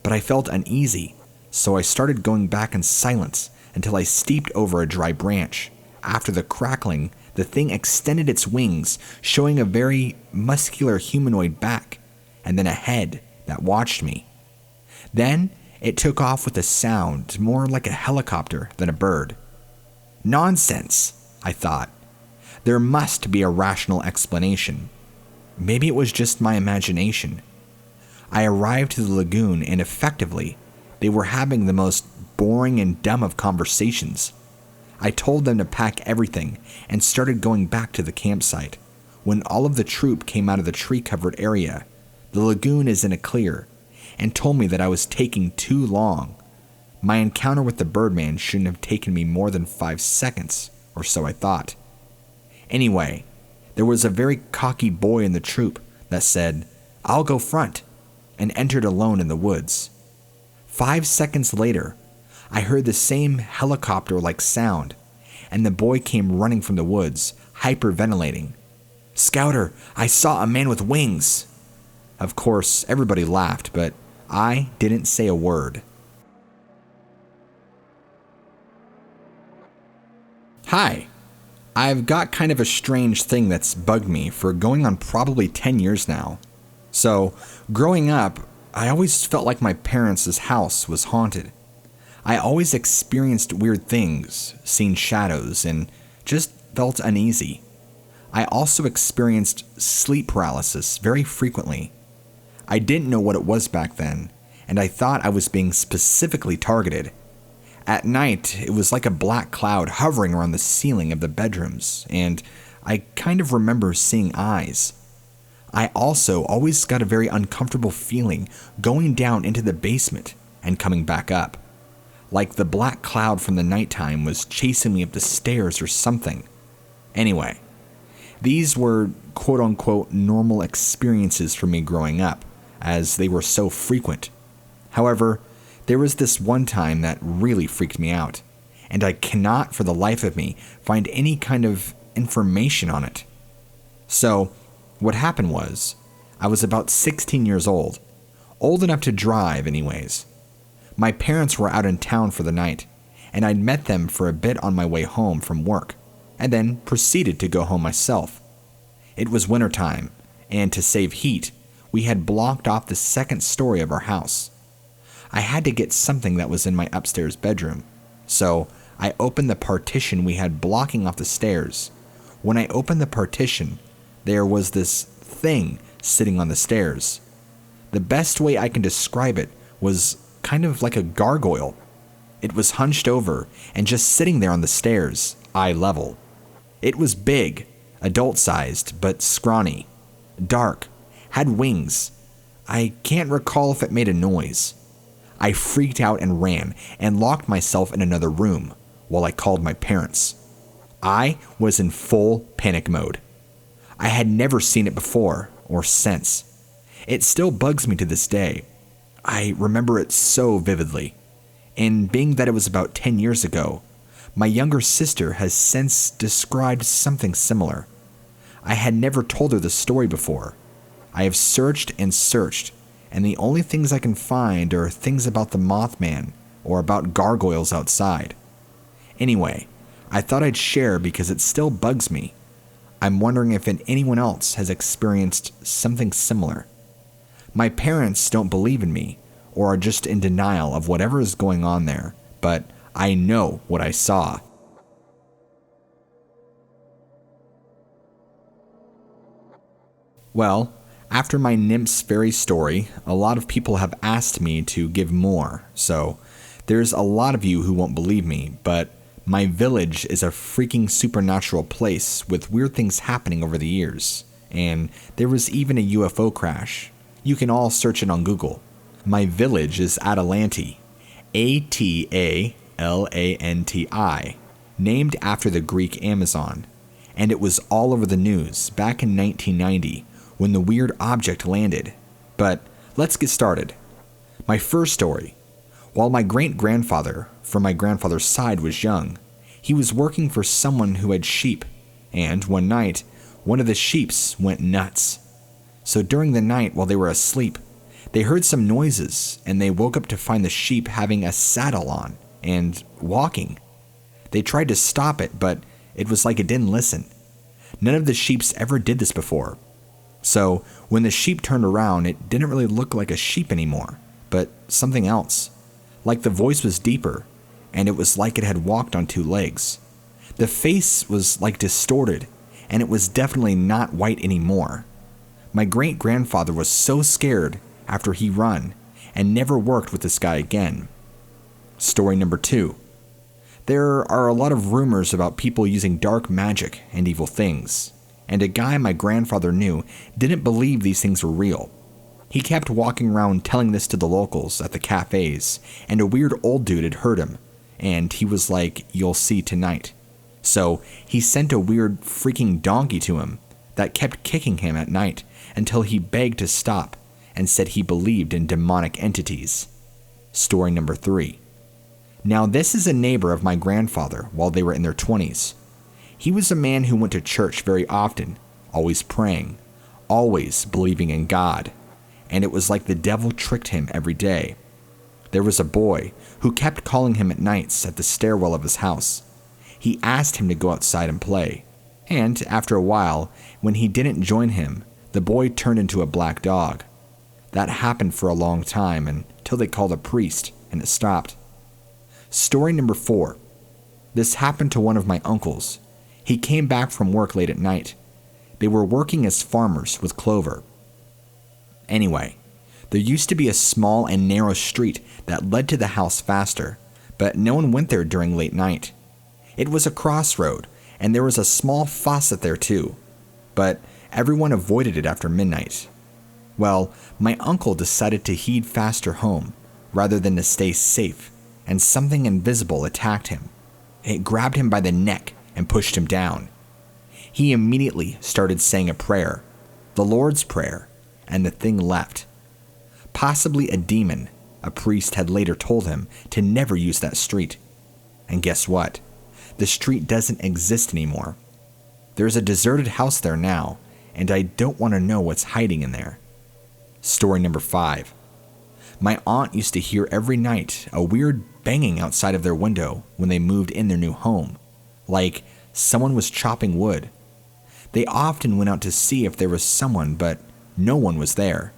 but I felt uneasy, so I started going back in silence until I stepped over a dry branch. After the crackling, the thing extended its wings, showing a very muscular humanoid back, and then a head that watched me. Then, it took off with a sound more like a helicopter than a bird. Nonsense, I thought. There must be a rational explanation. Maybe it was just my imagination. I arrived to the lagoon and effectively, they were having the most boring and dumb of conversations. I told them to pack everything and started going back to the campsite. When all of the troop came out of the tree-covered area, the lagoon is in a clear, and told me that I was taking too long. My encounter with the Birdman shouldn't have taken me more than 5 seconds, or so I thought. Anyway, there was a very cocky boy in the troop that said, "I'll go front," and entered alone in the woods. 5 seconds later, I heard the same helicopter-like sound, and the boy came running from the woods, hyperventilating. "Scouter, I saw a man with wings." Of course, everybody laughed, but I didn't say a word. Hi. I've got kind of a strange thing that's bugged me for going on probably 10 years now. So, growing up, I always felt like my parents' house was haunted. I always experienced weird things, seen shadows, and just felt uneasy. I also experienced sleep paralysis very frequently. I didn't know what it was back then, and I thought I was being specifically targeted. At night, it was like a black cloud hovering around the ceiling of the bedrooms, and I kind of remember seeing eyes. I also always got a very uncomfortable feeling going down into the basement and coming back up. Like the black cloud from the nighttime was chasing me up the stairs or something. Anyway, these were quote-unquote normal experiences for me growing up, as they were so frequent. However, there was this one time that really freaked me out, and I cannot for the life of me find any kind of information on it. So, what happened was, I was about 16 years old enough to drive anyways. My parents were out in town for the night, and I'd met them for a bit on my way home from work, and then proceeded to go home myself. It was wintertime, and to save heat, we had blocked off the second story of our house. I had to get something that was in my upstairs bedroom, so I opened the partition we had blocking off the stairs. When I opened the partition, there was this thing sitting on the stairs. The best way I can describe it was kind of like a gargoyle. It was hunched over and just sitting there on the stairs, eye level. It was big, adult-sized, but scrawny, dark, had wings. I can't recall if it made a noise. I freaked out and ran and locked myself in another room, while I called my parents. I was in full panic mode. I had never seen it before or since. It still bugs me to this day. I remember it so vividly. And being that it was about 10 years ago, my younger sister has since described something similar. I had never told her the story before. I have searched and searched, and the only things I can find are things about the Mothman or about gargoyles outside. Anyway, I thought I'd share because it still bugs me. I'm wondering if anyone else has experienced something similar. My parents don't believe in me or are just in denial of whatever is going on there, but I know what I saw. Well, after my Nymphs Fairy story, a lot of people have asked me to give more, so there's a lot of you who won't believe me, but my village is a freaking supernatural place with weird things happening over the years, and there was even a UFO crash. You can all search it on Google. My village is Atalanti, Atalanti, named after the Greek Amazon, and it was all over the news back in 1990 when the weird object landed. But let's get started. My first story. While my great-grandfather from my grandfather's side was young, he was working for someone who had sheep, and one night, one of the sheeps went nuts. So during the night while they were asleep, they heard some noises, and they woke up to find the sheep having a saddle on and walking. They tried to stop it, but it was like it didn't listen. None of the sheeps ever did this before. So when the sheep turned around, it didn't really look like a sheep anymore, but something else. Like the voice was deeper, and it was like it had walked on two legs. The face was like distorted, and it was definitely not white anymore. My great-grandfather was so scared after he run and never worked with this guy again. Story number 2. There are a lot of rumors about people using dark magic and evil things, and a guy my grandfather knew didn't believe these things were real. He kept walking around telling this to the locals at the cafes, and a weird old dude had heard him, and he was like, "You'll see tonight." So he sent a weird freaking donkey to him that kept kicking him at night until he begged to stop and said he believed in demonic entities. Story number 3. Now this is a neighbor of my grandfather while they were in their 20s. He was a man who went to church very often, always praying, always believing in God, and it was like the devil tricked him every day. There was a boy who kept calling him at nights at the stairwell of his house. He asked him to go outside and play, and after a while, when he didn't join him, the boy turned into a black dog. That happened for a long time until they called a priest, and it stopped. Story number 4. This happened to one of my uncles. He came back from work late at night. They were working as farmers with clover. Anyway, there used to be a small and narrow street that led to the house faster, but no one went there during late night. It was a crossroad, and there was a small faucet there too, but everyone avoided it after midnight. Well, my uncle decided to head faster home, rather than to stay safe, and something invisible attacked him. It grabbed him by the neck and pushed him down. He immediately started saying a prayer, the Lord's Prayer, and the thing left. Possibly a demon, a priest had later told him to never use that street. And guess what? The street doesn't exist anymore. There's a deserted house there now, and I don't want to know what's hiding in there. Story number 5. My aunt used to hear every night a weird banging outside of their window when they moved in their new home, like someone was chopping wood. They often went out to see if there was someone, but no one was there,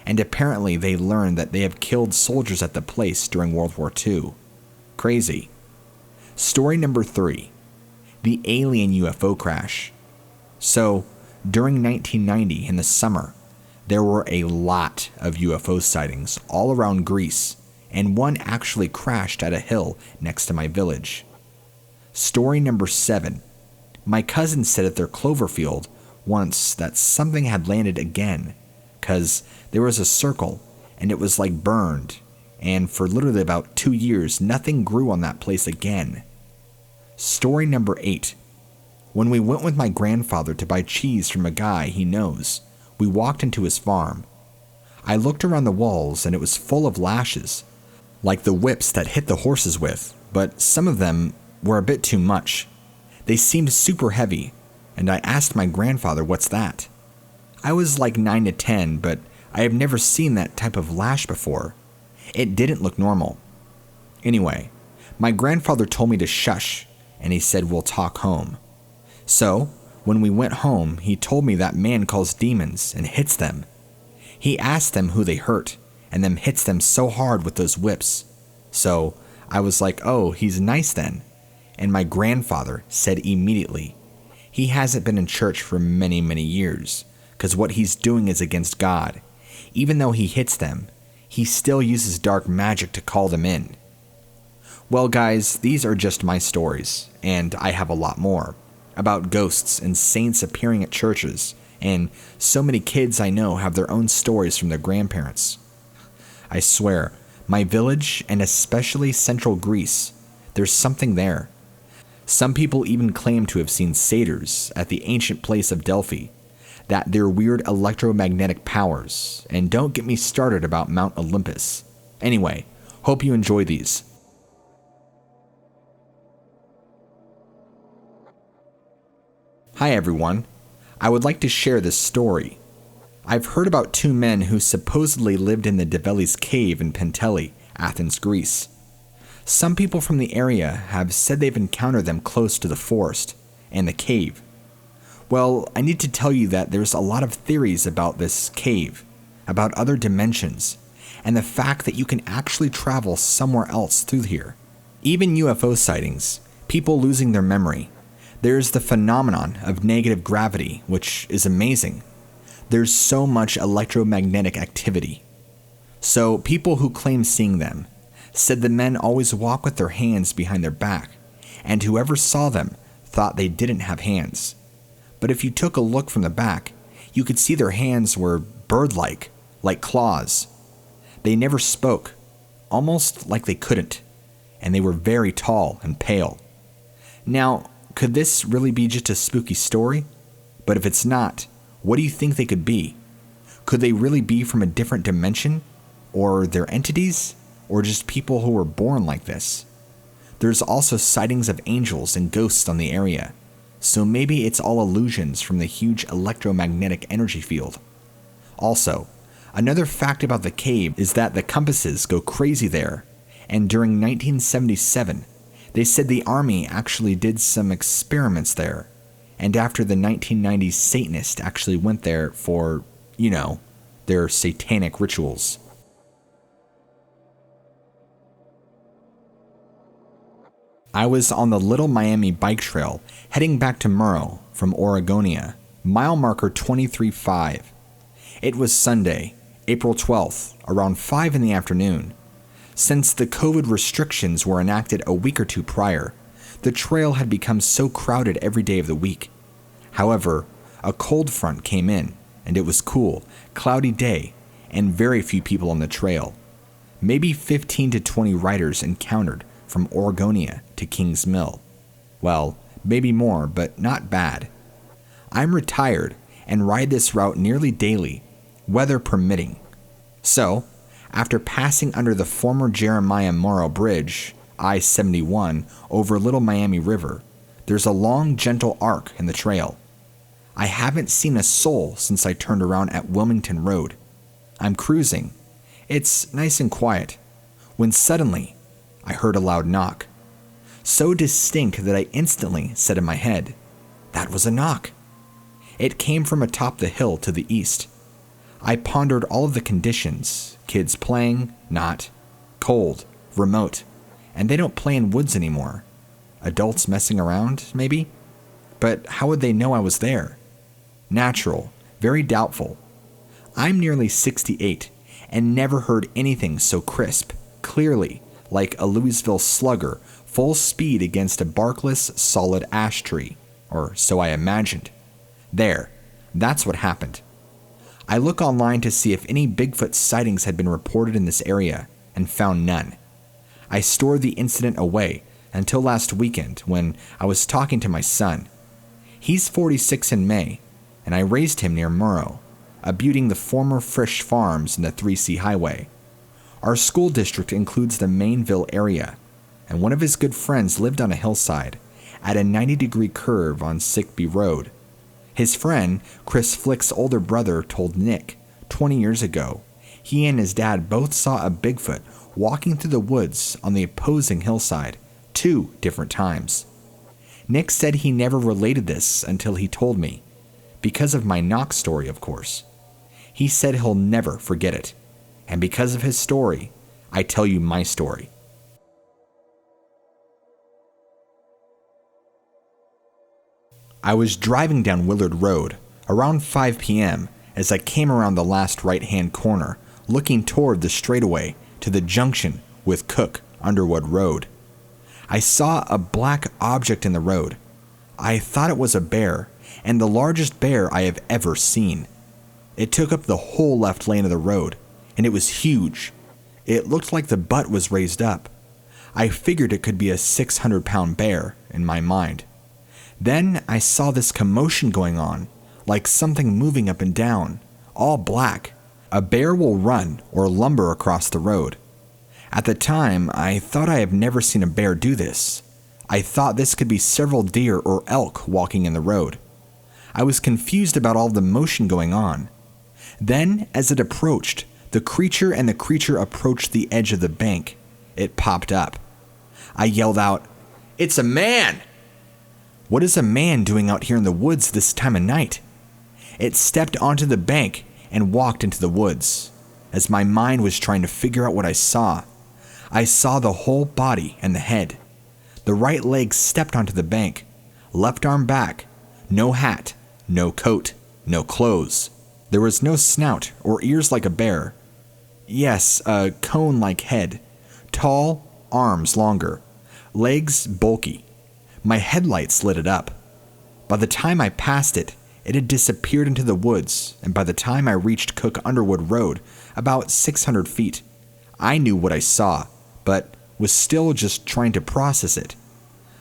and apparently they learned that they have killed soldiers at the place during World War II. Crazy. Story number 3. The alien UFO crash. So, during 1990 in the summer, there were a lot of UFO sightings all around Greece, and one actually crashed at a hill next to my village. Story number 7. My cousin said at their clover field once that something had landed again, because there was a circle, and it was like burned, and for literally about 2 years, nothing grew on that place again. Story number 8. When we went with my grandfather to buy cheese from a guy he knows, we walked into his farm. I looked around the walls and it was full of lashes, like the whips that hit the horses with, but some of them were a bit too much. They seemed super heavy, and I asked my grandfather, "What's that?" I was like 9 to 10, but I have never seen that type of lash before. It didn't look normal. Anyway, my grandfather told me to shush, and he said we'll talk home. So, when we went home, he told me that man calls demons and hits them. He asked them who they hurt, and then hits them so hard with those whips. So, I was like, oh, he's nice then. And my grandfather said immediately, he hasn't been in church for many, many years, because what he's doing is against God. Even though he hits them, he still uses dark magic to call them in. Well guys, these are just my stories, and I have a lot more, about ghosts and saints appearing at churches, and so many kids I know have their own stories from their grandparents. I swear, my village, and especially central Greece, there's something there. Some people even claim to have seen satyrs at the ancient place of Delphi, that they're weird electromagnetic powers, and don't get me started about Mount Olympus. Anyway, hope you enjoy these. Hi everyone, I would like to share this story. I've heard about 2 men who supposedly lived in the Develi's cave in Penteli, Athens, Greece. Some people from the area have said they've encountered them close to the forest and the cave. Well, I need to tell you that there's a lot of theories about this cave, about other dimensions, and the fact that you can actually travel somewhere else through here. Even UFO sightings, people losing their memory. There's the phenomenon of negative gravity, which is amazing. There's so much electromagnetic activity. So people who claim seeing them said the men always walk with their hands behind their back, and whoever saw them thought they didn't have hands. But if you took a look from the back, you could see their hands were bird-like, like claws. They never spoke, almost like they couldn't, and they were very tall and pale. Now, could this really be just a spooky story? But if it's not, what do you think they could be? Could they really be from a different dimension? Or they're entities? Or just people who were born like this? There's also sightings of angels and ghosts on the area, so maybe it's all illusions from the huge electromagnetic energy field. Also, another fact about the cave is that the compasses go crazy there, and during 1977, they said the army actually did some experiments there, and after the 1990s Satanists actually went there for, their satanic rituals. I was on the Little Miami bike trail heading back to Murrow from Oregonia, mile marker 23.5. It was Sunday, April 12th, around 5 in the afternoon. Since the COVID restrictions were enacted a week or 2 prior, the trail had become so crowded every day of the week. However, a cold front came in, and it was cool, cloudy day, and very few people on the trail. Maybe 15 to 20 riders encountered from Oregonia to Kings Mill. Well, maybe more, but not bad. I'm retired and ride this route nearly daily, weather permitting. So, after passing under the former Jeremiah Morrow Bridge, I-71, over Little Miami River, there's a long, gentle arc in the trail. I haven't seen a soul since I turned around at Wilmington Road. I'm cruising. It's nice and quiet, when suddenly, I heard a loud knock. So distinct that I instantly said in my head, that was a knock. It came from atop the hill to the east. I pondered all of the conditions, kids playing, not, cold, remote, and they don't play in woods anymore. Adults messing around, maybe? But how would they know I was there? Natural, very doubtful. I'm nearly 68 and never heard anything so crisp, clearly, like a Louisville slugger full speed against a barkless, solid ash tree, or so I imagined. There, that's what happened. I look online to see if any Bigfoot sightings had been reported in this area, and found none. I stored the incident away until last weekend when I was talking to my son. He's 46 in May, and I raised him near Murrow, abutting the former Frisch Farms in the 3C Highway. Our school district includes the Mainville area, and one of his good friends lived on a hillside at a 90-degree curve on Sickby Road. His friend, Chris Flick's older brother, told Nick 20 years ago he and his dad both saw a Bigfoot walking through the woods on the opposing hillside 2 different times. Nick said he never related this until he told me, because of my knock story, of course. He said he'll never forget it, and because of his story, I tell you my story. I was driving down Willard Road around 5 p.m. as I came around the last right-hand corner, looking toward the straightaway to the junction with Cook Underwood Road. I saw a black object in the road. I thought it was a bear, and the largest bear I have ever seen. It took up the whole left lane of the road, and it was huge. It looked like the butt was raised up. I figured it could be a 600-pound bear in my mind. Then I saw this commotion going on, like something moving up and down, all black. A bear will run or lumber across the road. At the time, I thought I have never seen a bear do this. I thought this could be several deer or elk walking in the road. I was confused about all the motion going on. Then, as it approached, the creature approached the edge of the bank. It popped up. I yelled out, "It's a man!" What is a man doing out here in the woods this time of night? It stepped onto the bank and walked into the woods. As my mind was trying to figure out what I saw the whole body and the head. The right leg stepped onto the bank, left arm back, no hat, no coat, no clothes. There was no snout or ears like a bear. Yes, a cone-like head, tall, arms longer, legs bulky. My headlights lit it up. By the time I passed it, it had disappeared into the woods, and by the time I reached Cook Underwood Road, about 600 feet, I knew what I saw, but was still just trying to process it.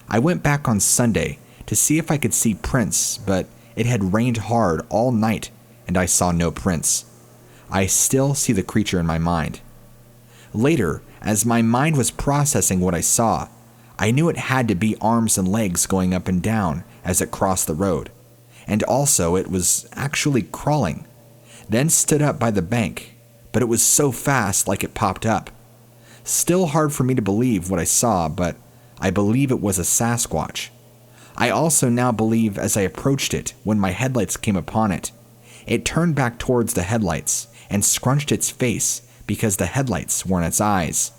I went back on Sunday to see if I could see prints, but it had rained hard all night, and I saw no prints. I still see the creature in my mind. Later, as my mind was processing what I saw, I knew it had to be arms and legs going up and down as it crossed the road, and also it was actually crawling, then stood up by the bank, but it was so fast like it popped up. Still hard for me to believe what I saw, but I believe it was a Sasquatch. I also now believe as I approached it, when my headlights came upon it, it turned back towards the headlights and scrunched its face because the headlights were in its eyes,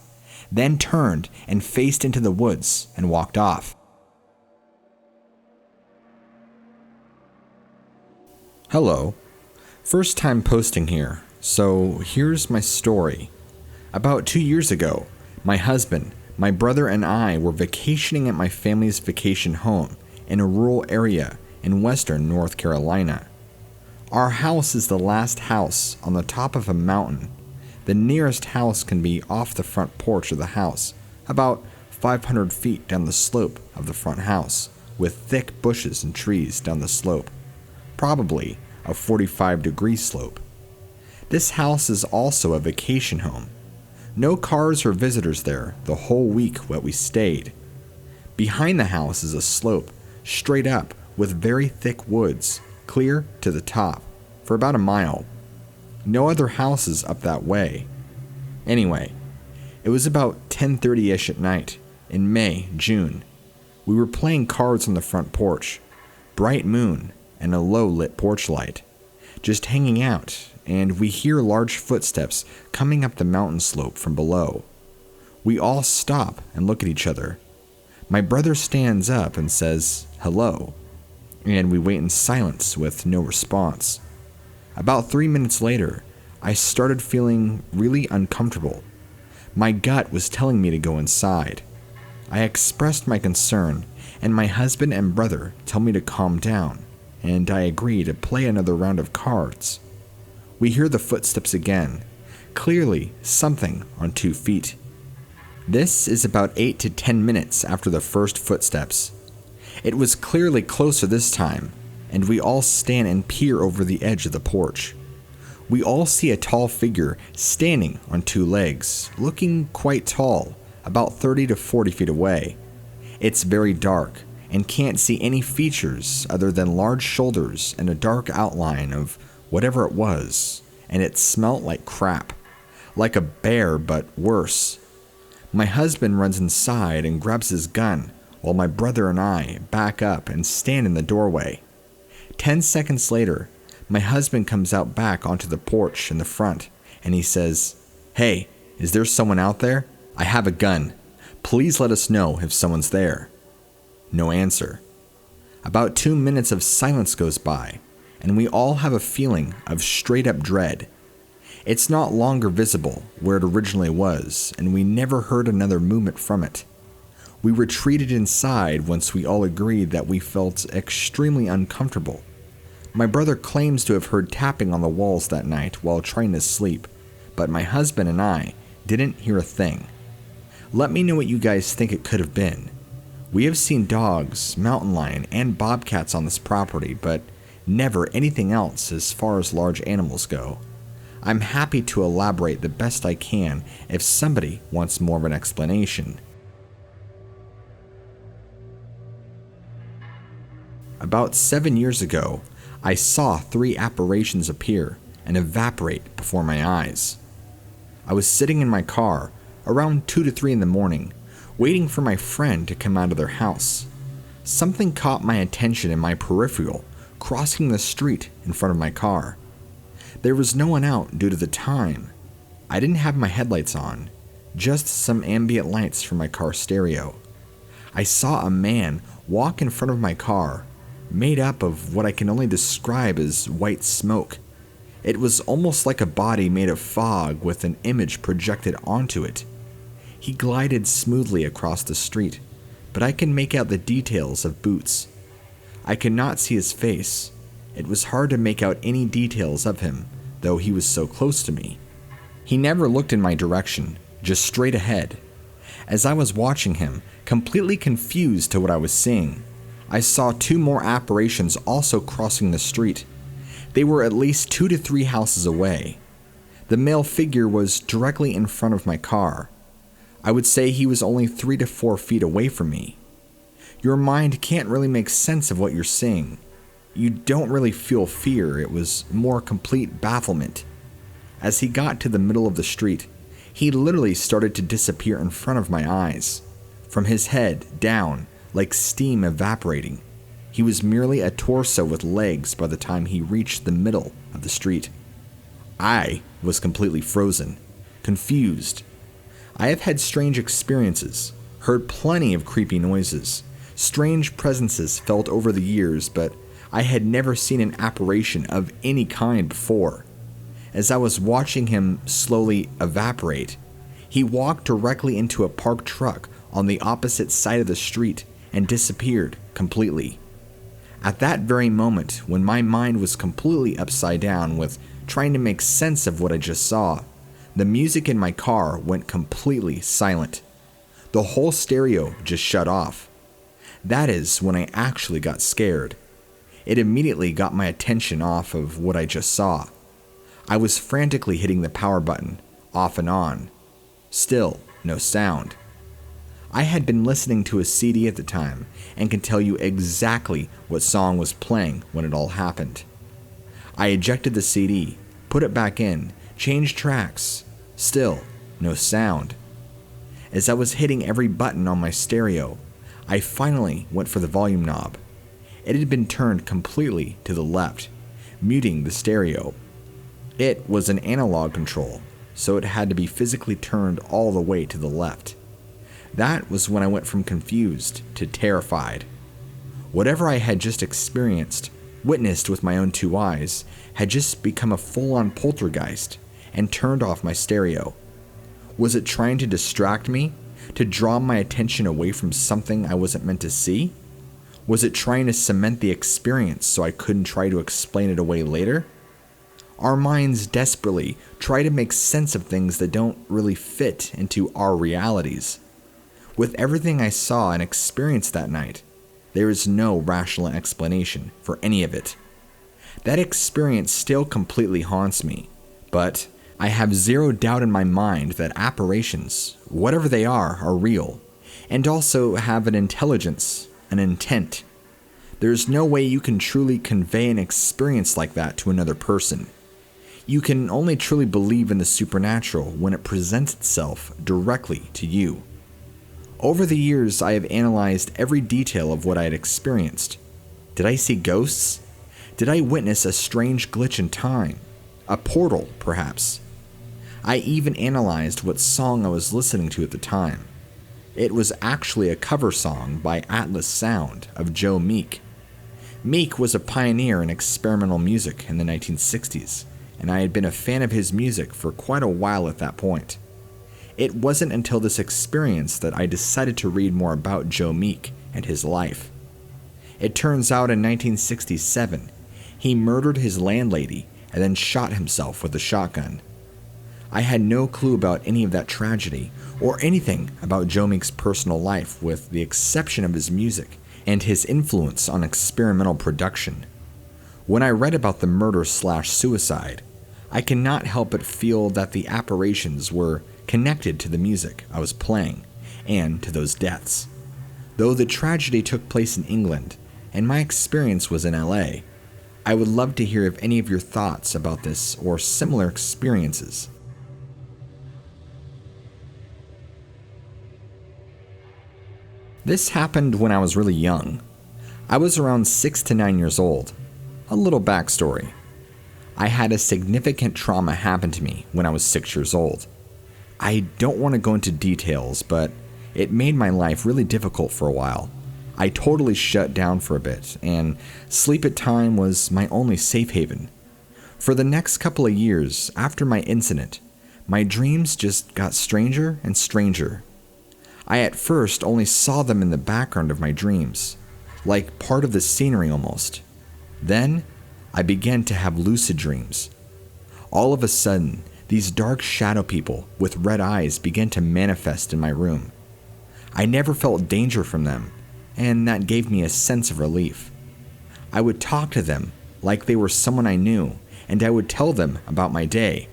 then turned and faced into the woods and walked off. Hello. First time posting here, so here's my story. About 2 years ago, my husband, my brother, and I were vacationing at my family's vacation home in a rural area in western North Carolina. Our house is the last house on the top of a mountain. The nearest house can be off the front porch of the house, about 500 feet down the slope of the front house, with thick bushes and trees down the slope, probably a 45-degree slope. This house is also a vacation home. No cars or visitors there the whole week that we stayed. Behind the house is a slope, straight up, with very thick woods, clear to the top, for about a mile. No other houses up that way. Anyway, it was about 10:30-ish at night, in May, June. We were playing cards on the front porch, bright moon and a low-lit porch light, just hanging out, and we hear large footsteps coming up the mountain slope from below. We all stop and look at each other. My brother stands up and says, "Hello," and we wait in silence with no response. About 3 minutes later, I started feeling really uncomfortable. My gut was telling me to go inside. I expressed my concern, and my husband and brother tell me to calm down, and I agree to play another round of cards. We hear the footsteps again, clearly something on 2 feet. This is about 8 to 10 minutes after the first footsteps. It was clearly closer this time, and we all stand and peer over the edge of the porch. We all see a tall figure standing on two legs, looking quite tall, about 30 to 40 feet away. It's very dark, and can't see any features other than large shoulders and a dark outline of whatever it was, and it smelt like crap. Like a bear, but worse. My husband runs inside and grabs his gun, while my brother and I back up and stand in the doorway. 10 seconds later, my husband comes out back onto the porch in the front, and he says, "Hey, is there someone out there? I have a gun. Please let us know if someone's there." No answer. About 2 minutes of silence goes by, and we all have a feeling of straight-up dread. It's not longer visible where it originally was, and we never heard another movement from it. We retreated inside once we all agreed that we felt extremely uncomfortable. My brother claims to have heard tapping on the walls that night while trying to sleep, but my husband and I didn't hear a thing. Let me know what you guys think it could have been. We have seen dogs, mountain lion, and bobcats on this property, but never anything else as far as large animals go. I'm happy to elaborate the best I can if somebody wants more of an explanation. About 7 years ago, I saw 3 apparitions appear and evaporate before my eyes. I was sitting in my car around 2 to 3 in the morning, waiting for my friend to come out of their house. Something caught my attention in my peripheral, crossing the street in front of my car. There was no one out due to the time. I didn't have my headlights on, just some ambient lights from my car stereo. I saw a man walk in front of my car, made up of what I can only describe as white smoke. It was almost like a body made of fog with an image projected onto it. He glided smoothly across the street, but I can make out the details of boots. I could not see his face. It was hard to make out any details of him, though he was so close to me. He never looked in my direction, just straight ahead. As I was watching him, completely confused to what I was seeing, I saw 2 more apparitions also crossing the street. They were at least 2 to 3 houses away. The male figure was directly in front of my car. I would say he was only 3 to 4 feet away from me. Your mind can't really make sense of what you're seeing. You don't really feel fear, it was more complete bafflement. As he got to the middle of the street, he literally started to disappear in front of my eyes. From his head down, like steam evaporating. He was merely a torso with legs by the time he reached the middle of the street. I was completely frozen, confused. I have had strange experiences, heard plenty of creepy noises, strange presences felt over the years, but I had never seen an apparition of any kind before. As I was watching him slowly evaporate, he walked directly into a parked truck on the opposite side of the street and disappeared completely. At that very moment, when my mind was completely upside down with trying to make sense of what I just saw, the music in my car went completely silent. The whole stereo just shut off. That is when I actually got scared. It immediately got my attention off of what I just saw. I was frantically hitting the power button, off and on. Still, no sound. I had been listening to a CD at the time and can tell you exactly what song was playing when it all happened. I ejected the CD, put it back in, changed tracks. Still, no sound. As I was hitting every button on my stereo, I finally went for the volume knob. It had been turned completely to the left, muting the stereo. It was an analog control, so it had to be physically turned all the way to the left. That was when I went from confused to terrified. Whatever I had just experienced, witnessed with my own 2 eyes, had just become a full-on poltergeist and turned off my stereo. Was it trying to distract me? To draw my attention away from something I wasn't meant to see? Was it trying to cement the experience so I couldn't try to explain it away later? Our minds desperately try to make sense of things that don't really fit into our realities. With everything I saw and experienced that night, there is no rational explanation for any of it. That experience still completely haunts me, but I have zero doubt in my mind that apparitions, whatever they are real, and also have an intelligence, an intent. There's no way you can truly convey an experience like that to another person. You can only truly believe in the supernatural when it presents itself directly to you. Over the years, I have analyzed every detail of what I had experienced. Did I see ghosts? Did I witness a strange glitch in time? A portal, perhaps? I even analyzed what song I was listening to at the time. It was actually a cover song by Atlas Sound of Joe Meek. Meek was a pioneer in experimental music in the 1960s, and I had been a fan of his music for quite a while at that point. It wasn't until this experience that I decided to read more about Joe Meek and his life. It turns out in 1967, he murdered his landlady and then shot himself with a shotgun. I had no clue about any of that tragedy or anything about Joe Meek's personal life with the exception of his music and his influence on experimental production. When I read about the murder/suicide, I cannot help but feel that the apparitions were connected to the music I was playing and to those deaths. Though the tragedy took place in England and my experience was in LA, I would love to hear if any of your thoughts about this or similar experiences. This happened when I was really young. I was around 6 to 9 years old. A little backstory. I had a significant trauma happen to me when I was 6 years old. I don't want to go into details, but it made my life really difficult for a while. I totally shut down for a bit, and sleep at time was my only safe haven. For the next couple of years after my incident, my dreams just got stranger and stranger. I at first only saw them in the background of my dreams, like part of the scenery almost. Then, I began to have lucid dreams. All of a sudden, these dark shadow people with red eyes began to manifest in my room. I never felt danger from them, and that gave me a sense of relief. I would talk to them like they were someone I knew, and I would tell them about my day.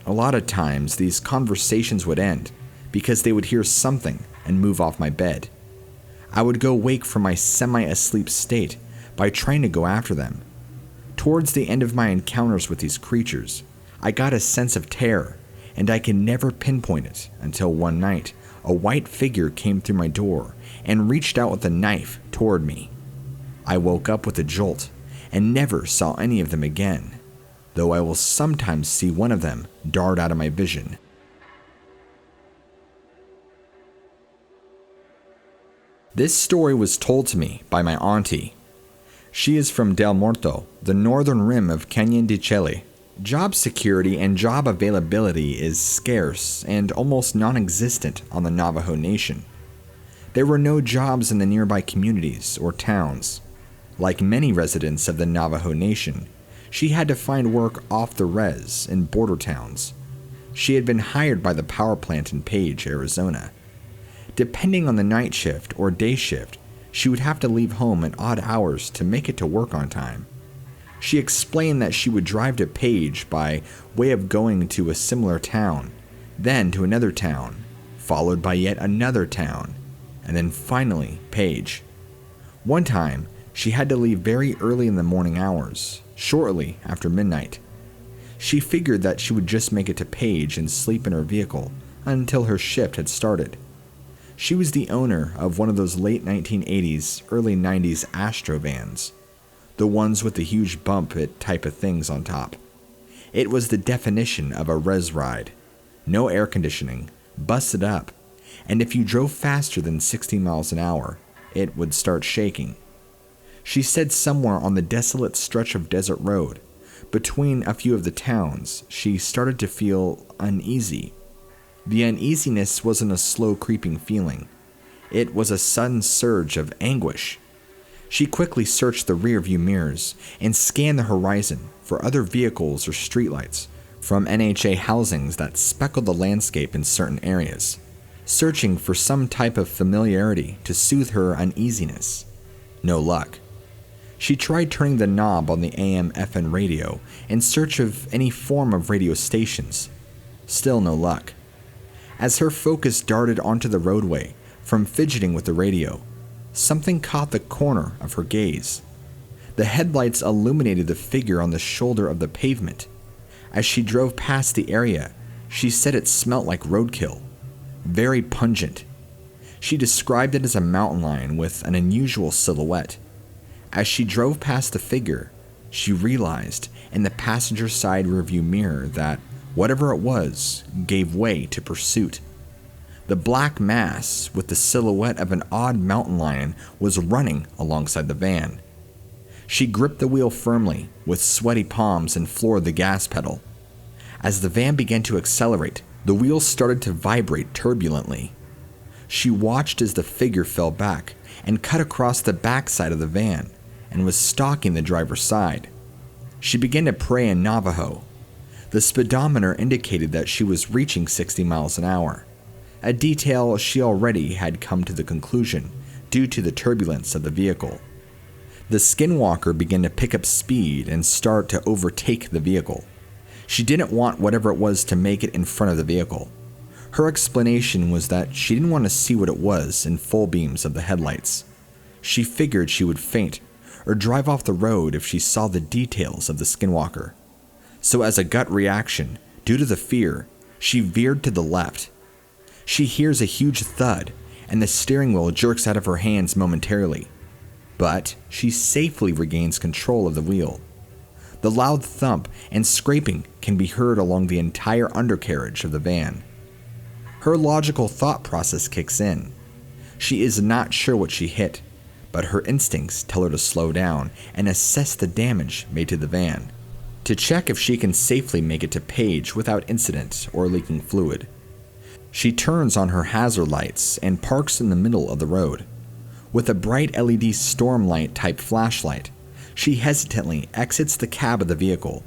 A lot of times, these conversations would end because they would hear something and move off my bed. I would go wake from my semi-asleep state by trying to go after them. Towards the end of my encounters with these creatures, I got a sense of terror, and I could never pinpoint it until one night, a white figure came through my door and reached out with a knife toward me. I woke up with a jolt and never saw any of them again, though I will sometimes see one of them dart out of my vision. This story was told to me by my auntie. She is from Del Morto, the northern rim of Canyon de Chelly. Job security and job availability is scarce and almost non-existent on the Navajo Nation. There were no jobs in the nearby communities or towns. Like many residents of the Navajo Nation, she had to find work off the res in border towns. She had been hired by the power plant in Page, Arizona. Depending on the night shift or day shift, she would have to leave home at odd hours to make it to work on time. She explained that she would drive to Page by way of going to a similar town, then to another town, followed by yet another town, and then finally Page. One time, she had to leave very early in the morning hours, shortly after midnight. She figured that she would just make it to Page and sleep in her vehicle until her shift had started. She was the owner of one of those late 1980s, early 90s Astro vans, the ones with the huge bump it type of things on top. It was the definition of a res ride. No air conditioning, busted up, and if you drove faster than 60 miles an hour, it would start shaking. She said somewhere on the desolate stretch of desert road, between a few of the towns, she started to feel uneasy. The uneasiness wasn't a slow creeping feeling. It was a sudden surge of anguish. She quickly searched the rearview mirrors and scanned the horizon for other vehicles or streetlights from NHA housings that speckled the landscape in certain areas, searching for some type of familiarity to soothe her uneasiness. No luck. She tried turning the knob on the AM/FM radio in search of any form of radio stations. Still no luck. As her focus darted onto the roadway from fidgeting with the radio, something caught the corner of her gaze. The headlights illuminated the figure on the shoulder of the pavement. As she drove past the area, she said it smelt like roadkill. Very pungent. She described it as a mountain lion with an unusual silhouette. As she drove past the figure, she realized in the passenger side rearview mirror that whatever it was gave way to pursuit. The black mass with the silhouette of an odd mountain lion was running alongside the van. She gripped the wheel firmly with sweaty palms and floored the gas pedal. As the van began to accelerate, the wheels started to vibrate turbulently. She watched as the figure fell back and cut across the backside of the van and was stalking the driver's side. She began to pray in Navajo. The speedometer indicated that she was reaching 60 miles an hour, a detail she already had come to the conclusion due to the turbulence of the vehicle. The Skinwalker began to pick up speed and start to overtake the vehicle. She didn't want whatever it was to make it in front of the vehicle. Her explanation was that she didn't want to see what it was in full beams of the headlights. She figured she would faint or drive off the road if she saw the details of the Skinwalker. So as a gut reaction, due to the fear, she veered to the left. She hears a huge thud, and the steering wheel jerks out of her hands momentarily. But she safely regains control of the wheel. The loud thump and scraping can be heard along the entire undercarriage of the van. Her logical thought process kicks in. She is not sure what she hit, but her instincts tell her to slow down and assess the damage made to the van, to check if she can safely make it to Page without incident or leaking fluid. She turns on her hazard lights and parks in the middle of the road. With a bright LED stormlight type flashlight, she hesitantly exits the cab of the vehicle.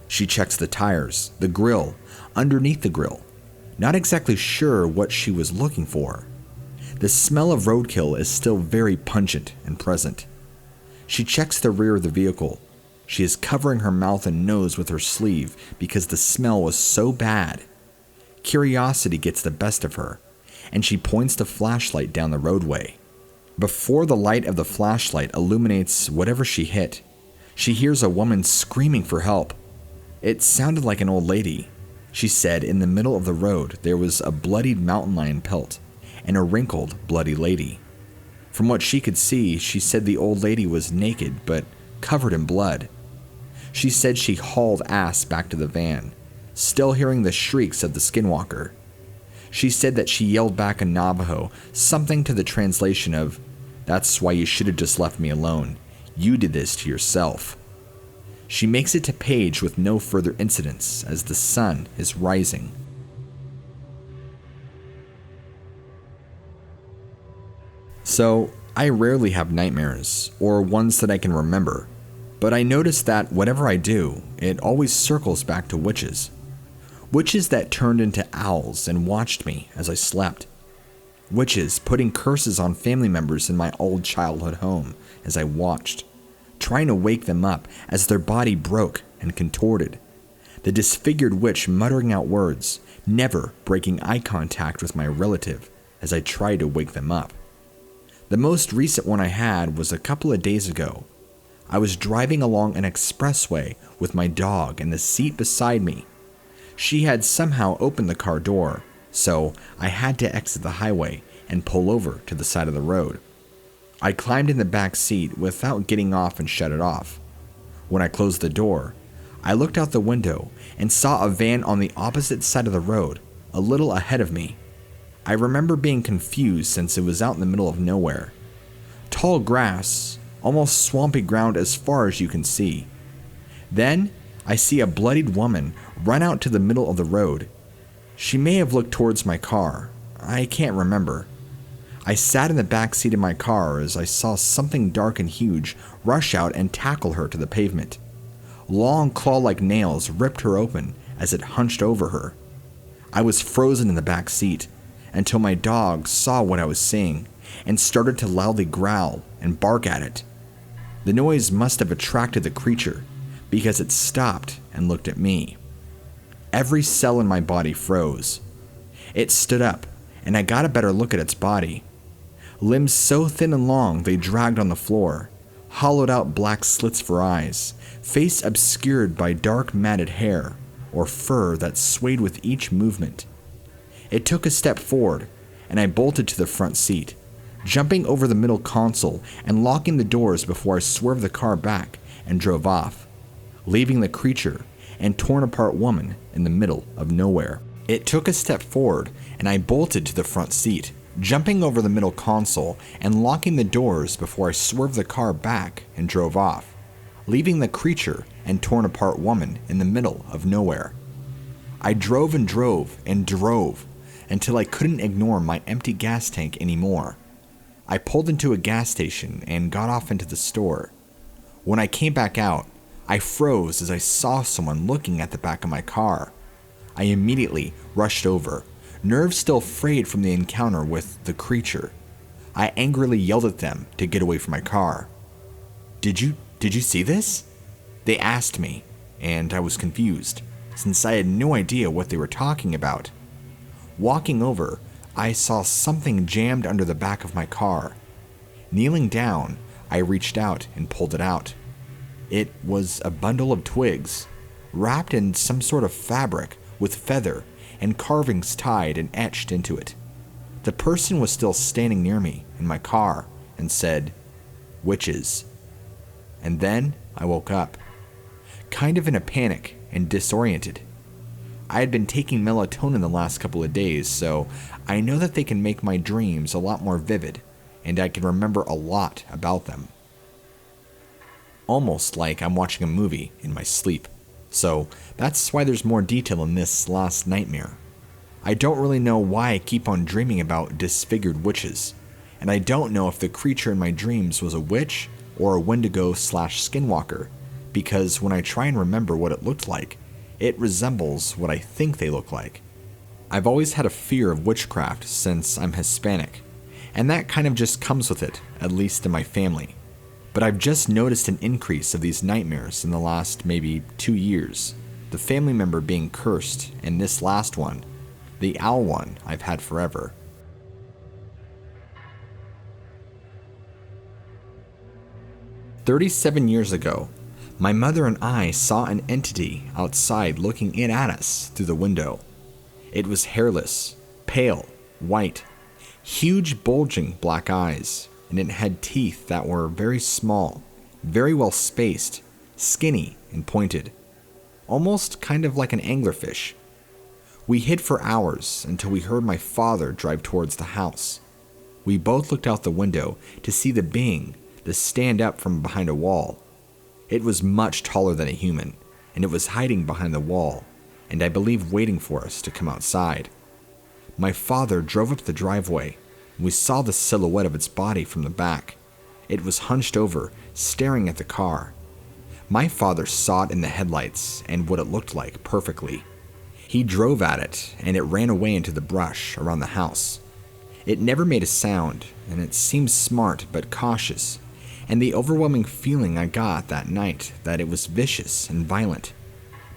She checks the tires, the grill, underneath the grill, not exactly sure what she was looking for. The smell of roadkill is still very pungent and present. She checks the rear of the vehicle. She is covering her mouth and nose with her sleeve because the smell was so bad. Curiosity gets the best of her, and she points the flashlight down the roadway. Before the light of the flashlight illuminates whatever she hit, she hears a woman screaming for help. It sounded like an old lady. She said in the middle of the road there was a bloodied mountain lion pelt and a wrinkled, bloody lady. From what she could see, she said the old lady was naked but covered in blood. She said she hauled ass back to the van, still hearing the shrieks of the Skinwalker. She said that she yelled back in Navajo something to the translation of, "That's why you should have just left me alone. You did this to yourself." She makes it to Page with no further incidents as the sun is rising. So, I rarely have nightmares, or ones that I can remember, but I notice that whatever I do, it always circles back to witches. Witches that turned into owls and watched me as I slept. Witches putting curses on family members in my old childhood home as I watched, trying to wake them up as their body broke and contorted. The disfigured witch muttering out words, never breaking eye contact with my relative as I tried to wake them up. The most recent one I had was a couple of days ago. I was driving along an expressway with my dog in the seat beside me. She had somehow opened the car door, so I had to exit the highway and pull over to the side of the road. I climbed in the back seat without getting off and shut it off. When I closed the door, I looked out the window and saw a van on the opposite side of the road, a little ahead of me. I remember being confused since it was out in the middle of nowhere. Tall grass, almost swampy ground as far as you can see. Then, I see a bloodied woman run out to the middle of the road. She may have looked towards my car. I can't remember. I sat in the back seat of my car as I saw something dark and huge rush out and tackle her to the pavement. Long claw-like nails ripped her open as it hunched over her. I was frozen in the back seat until my dog saw what I was seeing and started to loudly growl and bark at it. The noise must have attracted the creature because it stopped and looked at me. Every cell in my body froze. It stood up, and I got a better look at its body. Limbs so thin and long they dragged on the floor, hollowed out black slits for eyes, face obscured by dark matted hair or fur that swayed with each movement. It took a step forward, and I bolted to the front seat, jumping over the middle console and locking the doors before I swerved the car back and drove off, leaving the creature and torn apart woman in the middle of nowhere. It took a step forward, and I bolted to the front seat, jumping over the middle console and locking the doors before I swerved the car back and drove off, leaving the creature and torn apart woman in the middle of nowhere. I drove and drove and drove until I couldn't ignore my empty gas tank anymore. I pulled into a gas station and got off into the store. When I came back out, I froze as I saw someone looking at the back of my car. I immediately rushed over, nerves still frayed from the encounter with the creature. I angrily yelled at them to get away from my car. Did you see this?" They asked me, and I was confused, since I had no idea what they were talking about. Walking over, I saw something jammed under the back of my car. Kneeling down, I reached out and pulled it out. It was a bundle of twigs, wrapped in some sort of fabric with feather and carvings tied and etched into it. The person was still standing near me in my car and said, "Witches." And then I woke up, kind of in a panic and disoriented. I had been taking melatonin the last couple of days, so I know that they can make my dreams a lot more vivid, and I can remember a lot about them. Almost like I'm watching a movie in my sleep. So that's why there's more detail in this last nightmare. I don't really know why I keep on dreaming about disfigured witches, and I don't know if the creature in my dreams was a witch or a Wendigo/Skinwalker, because when I try and remember what it looked like, it resembles what I think they look like. I've always had a fear of witchcraft since I'm Hispanic, and that kind of just comes with it, at least in my family. But I've just noticed an increase of these nightmares in the last maybe 2 years, the family member being cursed, and this last one, the owl one, I've had forever. "37 years ago, my mother and I saw an entity outside looking in at us through the window. It was hairless, pale, white, huge bulging black eyes, and it had teeth that were very small, very well spaced, skinny and pointed, almost kind of like an anglerfish. We hid for hours until we heard my father drive towards the house. We both looked out the window to see the being to stand up from behind a wall. It was much taller than a human, and it was hiding behind the wall, and I believe waiting for us to come outside. My father drove up the driveway. We saw the silhouette of its body from the back. It was hunched over, staring at the car. My father saw it in the headlights and what it looked like perfectly. He drove at it, and it ran away into the brush around the house. It never made a sound, and it seemed smart but cautious, and the overwhelming feeling I got that night that it was vicious and violent.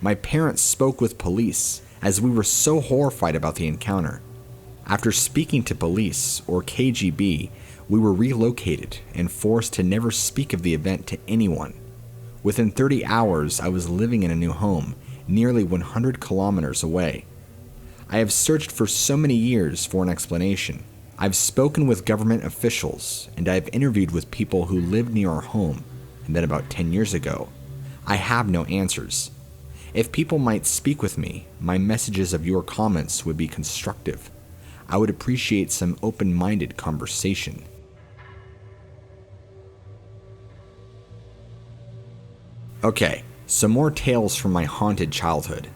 My parents spoke with police as we were so horrified about the encounter. After speaking to police, or KGB, we were relocated and forced to never speak of the event to anyone. Within 30 hours, I was living in a new home, nearly 100 kilometers away. I have searched for so many years for an explanation. I've spoken with government officials, and I've interviewed with people who lived near our home, and then about 10 years ago. I have no answers. If people might speak with me, my messages of your comments would be constructive. I would appreciate some open-minded conversation. Okay, some more tales from my haunted childhood.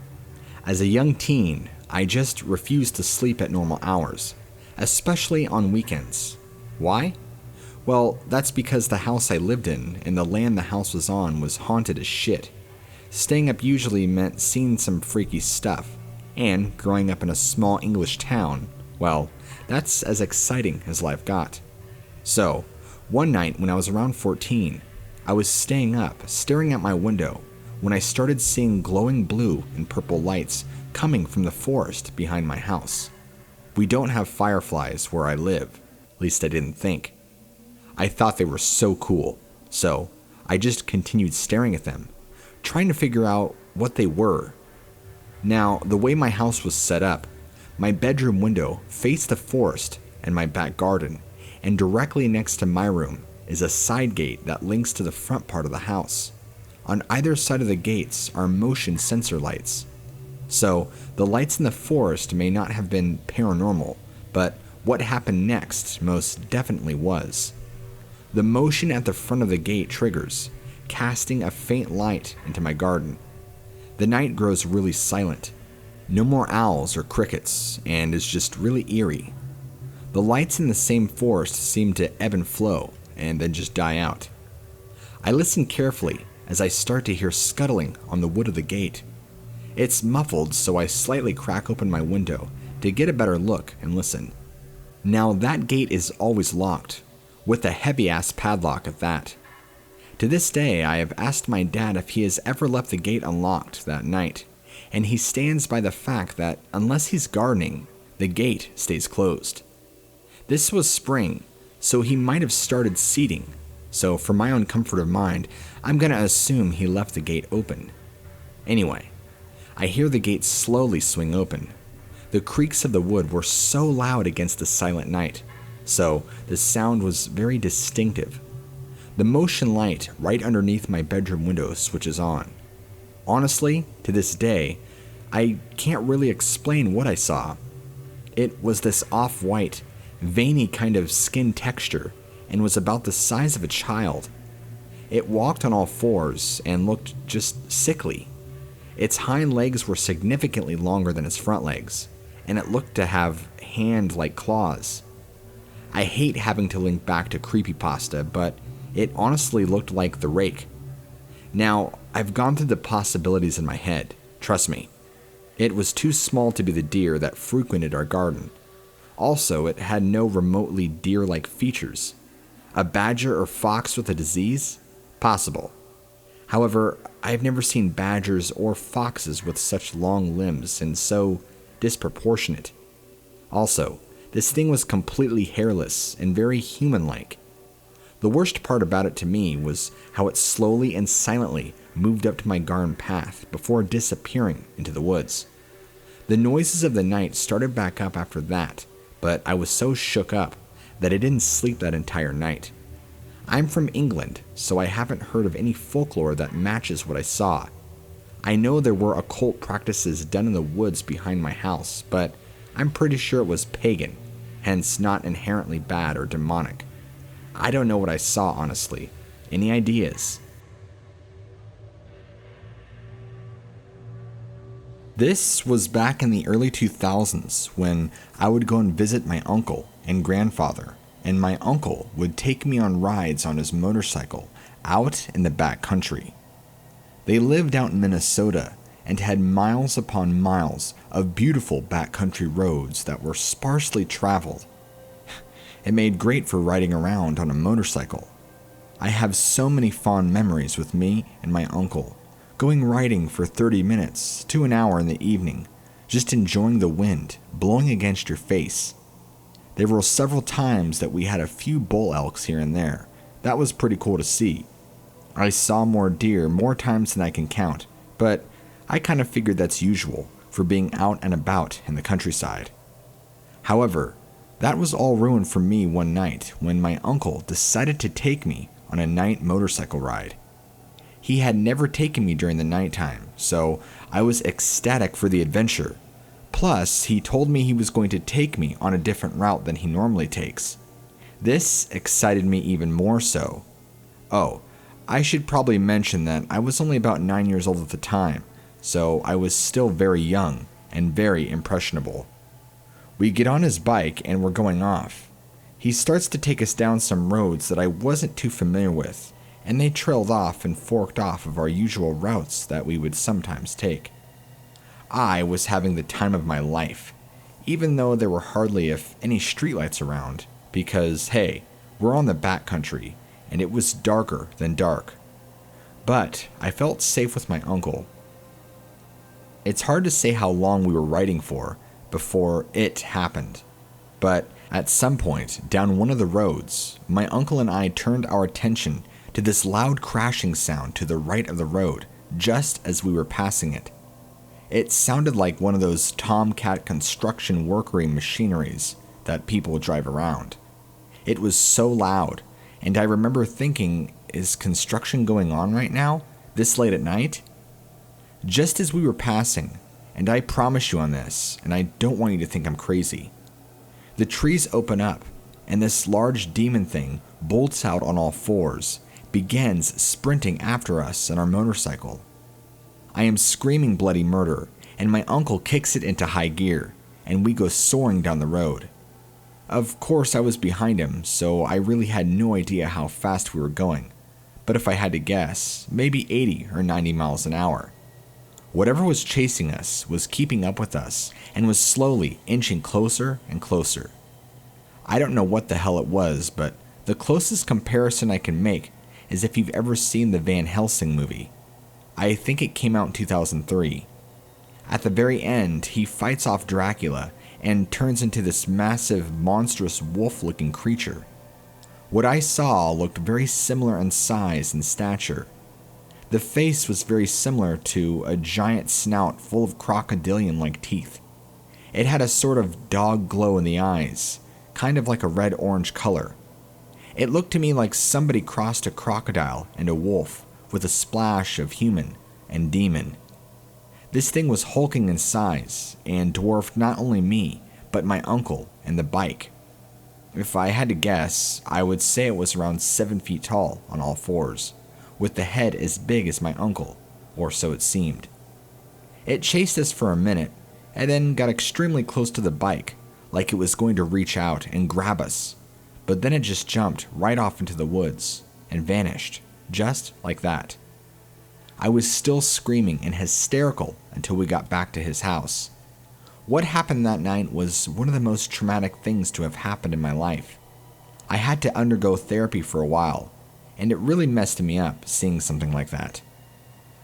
As a young teen, I just refused to sleep at normal hours. especially on weekends. Why? Well, that's because the house I lived in and the land the house was on was haunted as shit. Staying up usually meant seeing some freaky stuff, and growing up in a small English town, well, that's as exciting as life got. So, one night when I was around 14, I was staying up, staring out my window, when I started seeing glowing blue and purple lights coming from the forest behind my house. We don't have fireflies where I live, at least I didn't think. I thought they were so cool, so I just continued staring at them, trying to figure out what they were. Now, the way my house was set up, my bedroom window faced the forest and my back garden, and directly next to my room is a side gate that links to the front part of the house. On either side of the gates are motion sensor lights. So, the lights in the forest may not have been paranormal, but what happened next most definitely was. The motion at the front of the gate triggers, casting a faint light into my garden. The night grows really silent. No more owls or crickets, and is just really eerie. The lights in the same forest seem to ebb and flow, and then just die out. I listen carefully as I start to hear scuttling on the wood of the gate. It's muffled, so I slightly crack open my window to get a better look and listen. Now that gate is always locked, with a heavy-ass padlock at that. To this day, I have asked my dad if he has ever left the gate unlocked that night, and he stands by the fact that unless he's gardening, the gate stays closed. This was spring, so he might have started seeding, so for my own comfort of mind, I'm gonna assume he left the gate open. Anyway, I hear the gate slowly swing open. The creaks of the wood were so loud against the silent night, so the sound was very distinctive. The motion light right underneath my bedroom window switches on. Honestly, to this day, I can't really explain what I saw. It was this off-white, veiny kind of skin texture and was about the size of a child. It walked on all fours and looked just sickly. Its hind legs were significantly longer than its front legs, and it looked to have hand-like claws. I hate having to link back to creepypasta, but it honestly looked like the Rake. Now, I've gone through the possibilities in my head, trust me. It was too small to be the deer that frequented our garden. Also, it had no remotely deer-like features. A badger or fox with a disease? Possible. However, I've never seen badgers or foxes with such long limbs and so disproportionate. Also, this thing was completely hairless and very human-like. The worst part about it to me was how it slowly and silently moved up to my garden path before disappearing into the woods. The noises of the night started back up after that, but I was so shook up that I didn't sleep that entire night. I'm from England, so I haven't heard of any folklore that matches what I saw. I know there were occult practices done in the woods behind my house, but I'm pretty sure it was pagan, hence not inherently bad or demonic. I don't know what I saw, honestly. Any ideas? This was back in the early 2000s when I would go and visit my uncle and grandfather, and my uncle would take me on rides on his motorcycle out in the back country. They lived out in Minnesota and had miles upon miles of beautiful backcountry roads that were sparsely traveled. It made great for riding around on a motorcycle. I have so many fond memories with me and my uncle, going riding for 30 minutes to an hour in the evening, just enjoying the wind blowing against your face. There were several times that we had a few bull elks here and there. That was pretty cool to see. I saw more deer more times than I can count, but I kind of figured that's usual for being out and about in the countryside. However, that was all ruined for me one night when my uncle decided to take me on a night motorcycle ride. He had never taken me during the nighttime, so I was ecstatic for the adventure. Plus, he told me he was going to take me on a different route than he normally takes. This excited me even more so. Oh, I should probably mention that I was only about 9 years old at the time, so I was still very young and very impressionable. We get on his bike and we're going off. He starts to take us down some roads that I wasn't too familiar with, and they trailed off and forked off of our usual routes that we would sometimes take. I was having the time of my life, even though there were hardly if any streetlights around, because hey, we're on the backcountry, and it was darker than dark. But I felt safe with my uncle. It's hard to say how long we were riding for before it happened, but at some point down one of the roads, my uncle and I turned our attention to this loud crashing sound to the right of the road, just as we were passing it. It sounded like one of those Tomcat construction workery machineries that people drive around. It was so loud, and I remember thinking, is construction going on right now, this late at night? Just as we were passing, and I promise you on this, and I don't want you to think I'm crazy, the trees open up, and this large demon thing bolts out on all fours, begins sprinting after us on our motorcycle. I am screaming bloody murder, and my uncle kicks it into high gear, and we go soaring down the road. Of course, I was behind him, so I really had no idea how fast we were going, but if I had to guess, maybe 80 or 90 miles an hour. Whatever was chasing us was keeping up with us and was slowly inching closer and closer. I don't know what the hell it was, but the closest comparison I can make is if you've ever seen the Van Helsing movie. I think it came out in 2003. At the very end, he fights off Dracula and turns into this massive, monstrous wolf-looking creature. What I saw looked very similar in size and stature. The face was very similar to a giant snout full of crocodilian-like teeth. It had a sort of dog glow in the eyes, kind of like a red-orange color. It looked to me like somebody crossed a crocodile and a wolf with a splash of human and demon. This thing was hulking in size and dwarfed not only me, but my uncle and the bike. If I had to guess, I would say it was around 7 feet tall on all fours, with the head as big as my uncle, or so it seemed. It chased us for a minute, and then got extremely close to the bike, like it was going to reach out and grab us, but then it just jumped right off into the woods and vanished, just like that. I was still screaming and hysterical until we got back to his house. What happened that night was one of the most traumatic things to have happened in my life. I had to undergo therapy for a while, and it really messed me up seeing something like that.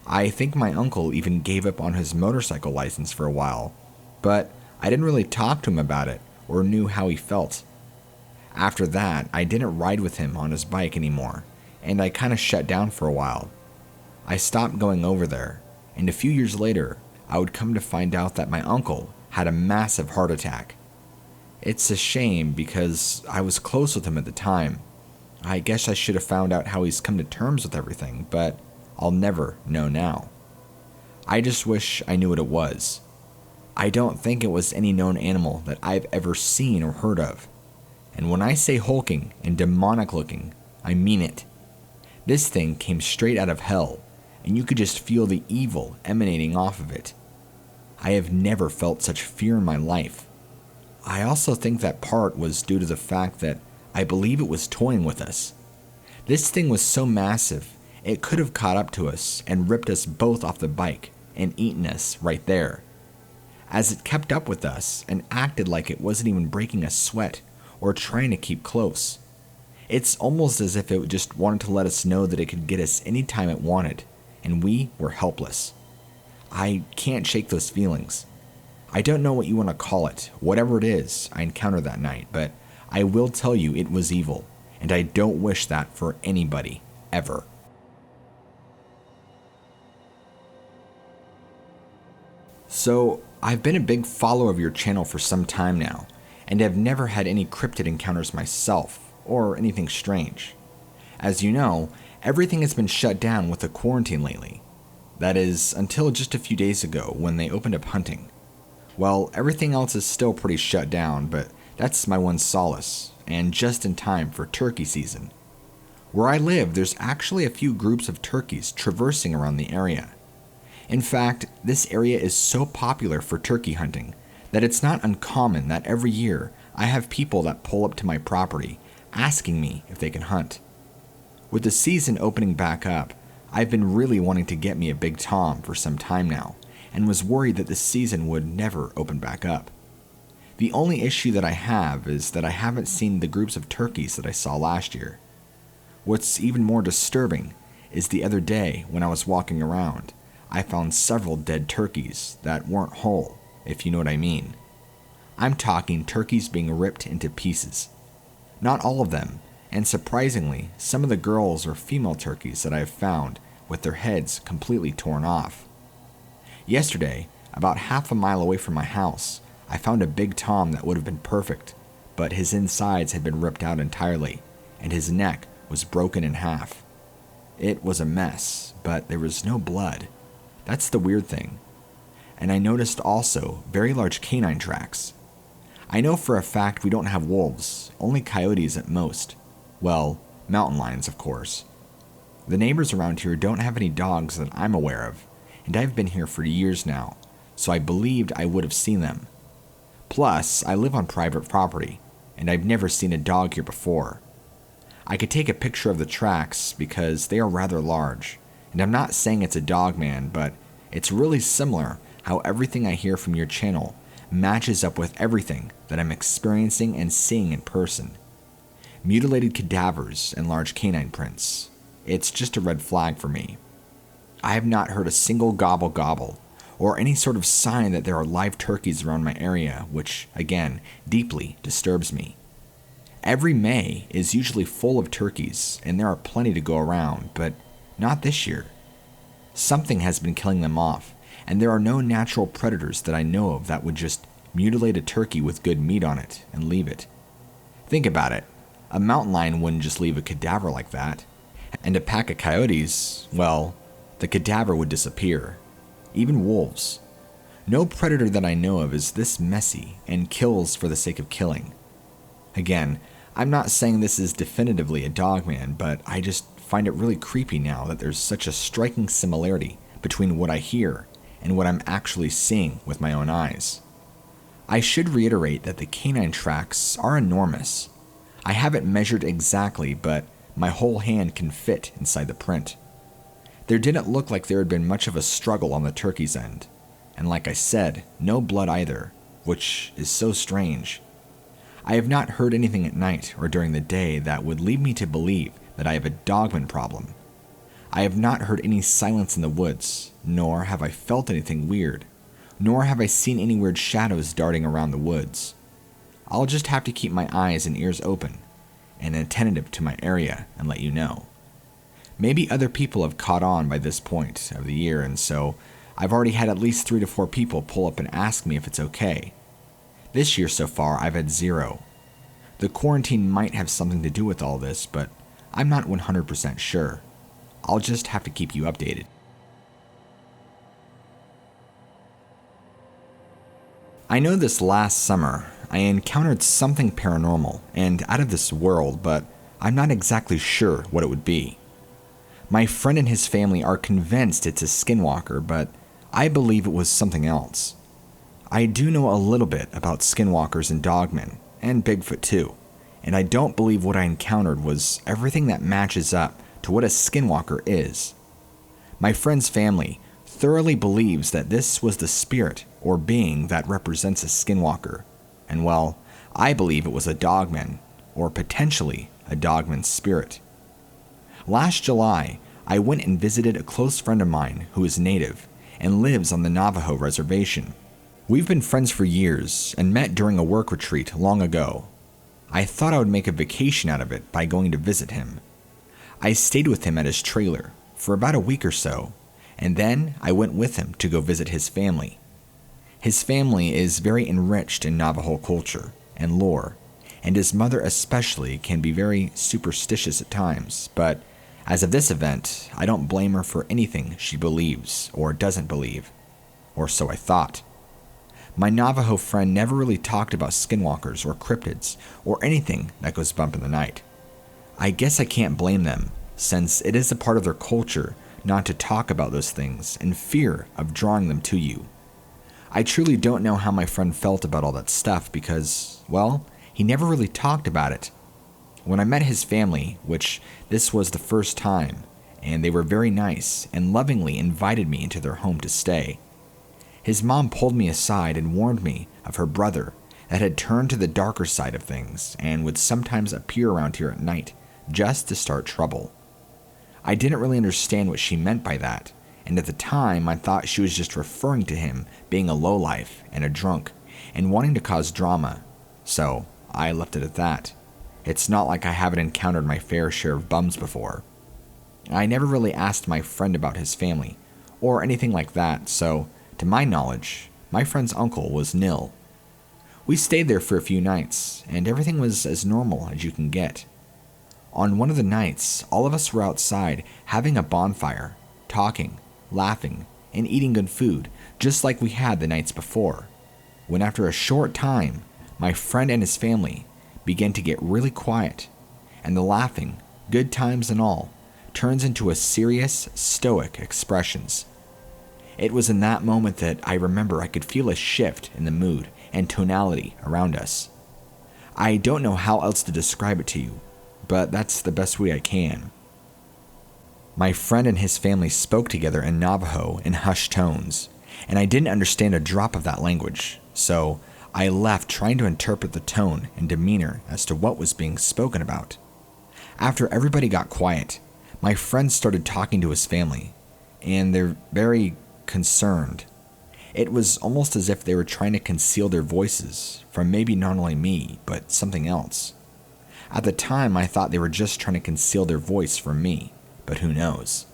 I think my uncle even gave up on his motorcycle license for a while, but I didn't really talk to him about it or knew how he felt. After that, I didn't ride with him on his bike anymore, and I kind of shut down for a while. I stopped going over there, and a few years later, I would come to find out that my uncle had a massive heart attack. It's a shame because I was close with him at the time. I guess I should have found out how he's come to terms with everything, but I'll never know now. I just wish I knew what it was. I don't think it was any known animal that I've ever seen or heard of. And when I say hulking and demonic looking, I mean it. This thing came straight out of hell, and you could just feel the evil emanating off of it. I have never felt such fear in my life. I also think that part was due to the fact that I believe it was toying with us. This thing was so massive, it could have caught up to us and ripped us both off the bike and eaten us right there. As it kept up with us and acted like it wasn't even breaking a sweat or trying to keep close. It's almost as if it just wanted to let us know that it could get us anytime it wanted, and we were helpless. I can't shake those feelings. I don't know what you want to call it, whatever it is I encountered that night, but I will tell you it was evil, and I don't wish that for anybody, ever. So, I've been a big follower of your channel for some time now, and have never had any cryptid encounters myself, or anything strange. As you know, everything has been shut down with the quarantine lately. That is, until just a few days ago when they opened up hunting. Well, everything else is still pretty shut down, but that's my one solace, and just in time for turkey season. Where I live, there's actually a few groups of turkeys traversing around the area. In fact, this area is so popular for turkey hunting that it's not uncommon that every year I have people that pull up to my property asking me if they can hunt. With the season opening back up, I've been really wanting to get me a big tom for some time now, and was worried that the season would never open back up. The only issue that I have is that I haven't seen the groups of turkeys that I saw last year. What's even more disturbing is the other day when I was walking around, I found several dead turkeys that weren't whole, if you know what I mean. I'm talking turkeys being ripped into pieces. Not all of them, and surprisingly, some of the girls or female turkeys that I have found with their heads completely torn off. Yesterday, about half a mile away from my house, I found a big tom that would have been perfect, but his insides had been ripped out entirely, and his neck was broken in half. It was a mess, but there was no blood. That's the weird thing. And I noticed also very large canine tracks. I know for a fact we don't have wolves, only coyotes at most. Well, mountain lions, of course. The neighbors around here don't have any dogs that I'm aware of, and I've been here for years now, so I believed I would have seen them. Plus, I live on private property, and I've never seen a dog here before. I could take a picture of the tracks because they are rather large, and I'm not saying it's a Dogman, but it's really similar how everything I hear from your channel matches up with everything that I'm experiencing and seeing in person. Mutilated cadavers and large canine prints. It's just a red flag for me. I have not heard a single gobble gobble, or any sort of sign that there are live turkeys around my area, which, again, deeply disturbs me. Every May is usually full of turkeys, and there are plenty to go around, but not this year. Something has been killing them off, and there are no natural predators that I know of that would just mutilate a turkey with good meat on it and leave it. Think about it. A mountain lion wouldn't just leave a cadaver like that. And a pack of coyotes, well, the cadaver would disappear. Even wolves. No predator that I know of is this messy and kills for the sake of killing. Again, I'm not saying this is definitively a Dogman, but I just find it really creepy now that there's such a striking similarity between what I hear and what I'm actually seeing with my own eyes. I should reiterate that the canine tracks are enormous. I haven't measured exactly, but my whole hand can fit inside the print. There didn't look like there had been much of a struggle on the turkey's end, and like I said, no blood either, which is so strange. I have not heard anything at night or during the day that would lead me to believe that I have a Dogman problem. I have not heard any silence in the woods, nor have I felt anything weird, nor have I seen any weird shadows darting around the woods. I'll just have to keep my eyes and ears open and attentive to my area and let you know. Maybe other people have caught on by this point of the year, and so I've already had at least 3 to 4 people pull up and ask me if it's okay. This year so far, I've had 0. The quarantine might have something to do with all this, but I'm not 100% sure. I'll just have to keep you updated. I know this last summer, I encountered something paranormal and out of this world, but I'm not exactly sure what it would be. My friend and his family are convinced it's a skinwalker, but I believe it was something else. I do know a little bit about skinwalkers and dogmen, and Bigfoot too, and I don't believe what I encountered was everything that matches up to what a skinwalker is. My friend's family thoroughly believes that this was the spirit or being that represents a skinwalker, and well, I believe it was a dogman, or potentially a dogman's spirit. Last July, I went and visited a close friend of mine who is native and lives on the Navajo reservation. We've been friends for years and met during a work retreat long ago. I thought I would make a vacation out of it by going to visit him. I stayed with him at his trailer for about a week or so, and then I went with him to go visit his family. His family is very enriched in Navajo culture and lore, and his mother especially can be very superstitious at times, but as of this event, I don't blame her for anything she believes or doesn't believe, or so I thought. My Navajo friend never really talked about skinwalkers or cryptids or anything that goes bump in the night. I guess I can't blame them, since it is a part of their culture not to talk about those things in fear of drawing them to you. I truly don't know how my friend felt about all that stuff because, well, he never really talked about it. When I met his family, which this was the first time, and they were very nice and lovingly invited me into their home to stay. His mom pulled me aside and warned me of her brother that had turned to the darker side of things and would sometimes appear around here at night just to start trouble. I didn't really understand what she meant by that, and at the time I thought she was just referring to him being a lowlife and a drunk and wanting to cause drama, so I left it at that. It's not like I haven't encountered my fair share of bums before. I never really asked my friend about his family or anything like that, so to my knowledge, my friend's uncle was nil. We stayed there for a few nights, and everything was as normal as you can get. On one of the nights, all of us were outside having a bonfire, talking, laughing, and eating good food, just like we had the nights before, when after a short time, my friend and his family began to get really quiet, and the laughing, good times and all, turns into a serious, stoic expressions. It was in that moment that I remember I could feel a shift in the mood and tonality around us. I don't know how else to describe it to you, but that's the best way I can. My friend and his family spoke together in Navajo in hushed tones, and I didn't understand a drop of that language, so I left trying to interpret the tone and demeanor as to what was being spoken about. After everybody got quiet, my friend started talking to his family, and they're very concerned. It was almost as if they were trying to conceal their voices from maybe not only me, but something else. At the time, I thought they were just trying to conceal their voice from me, but who knows.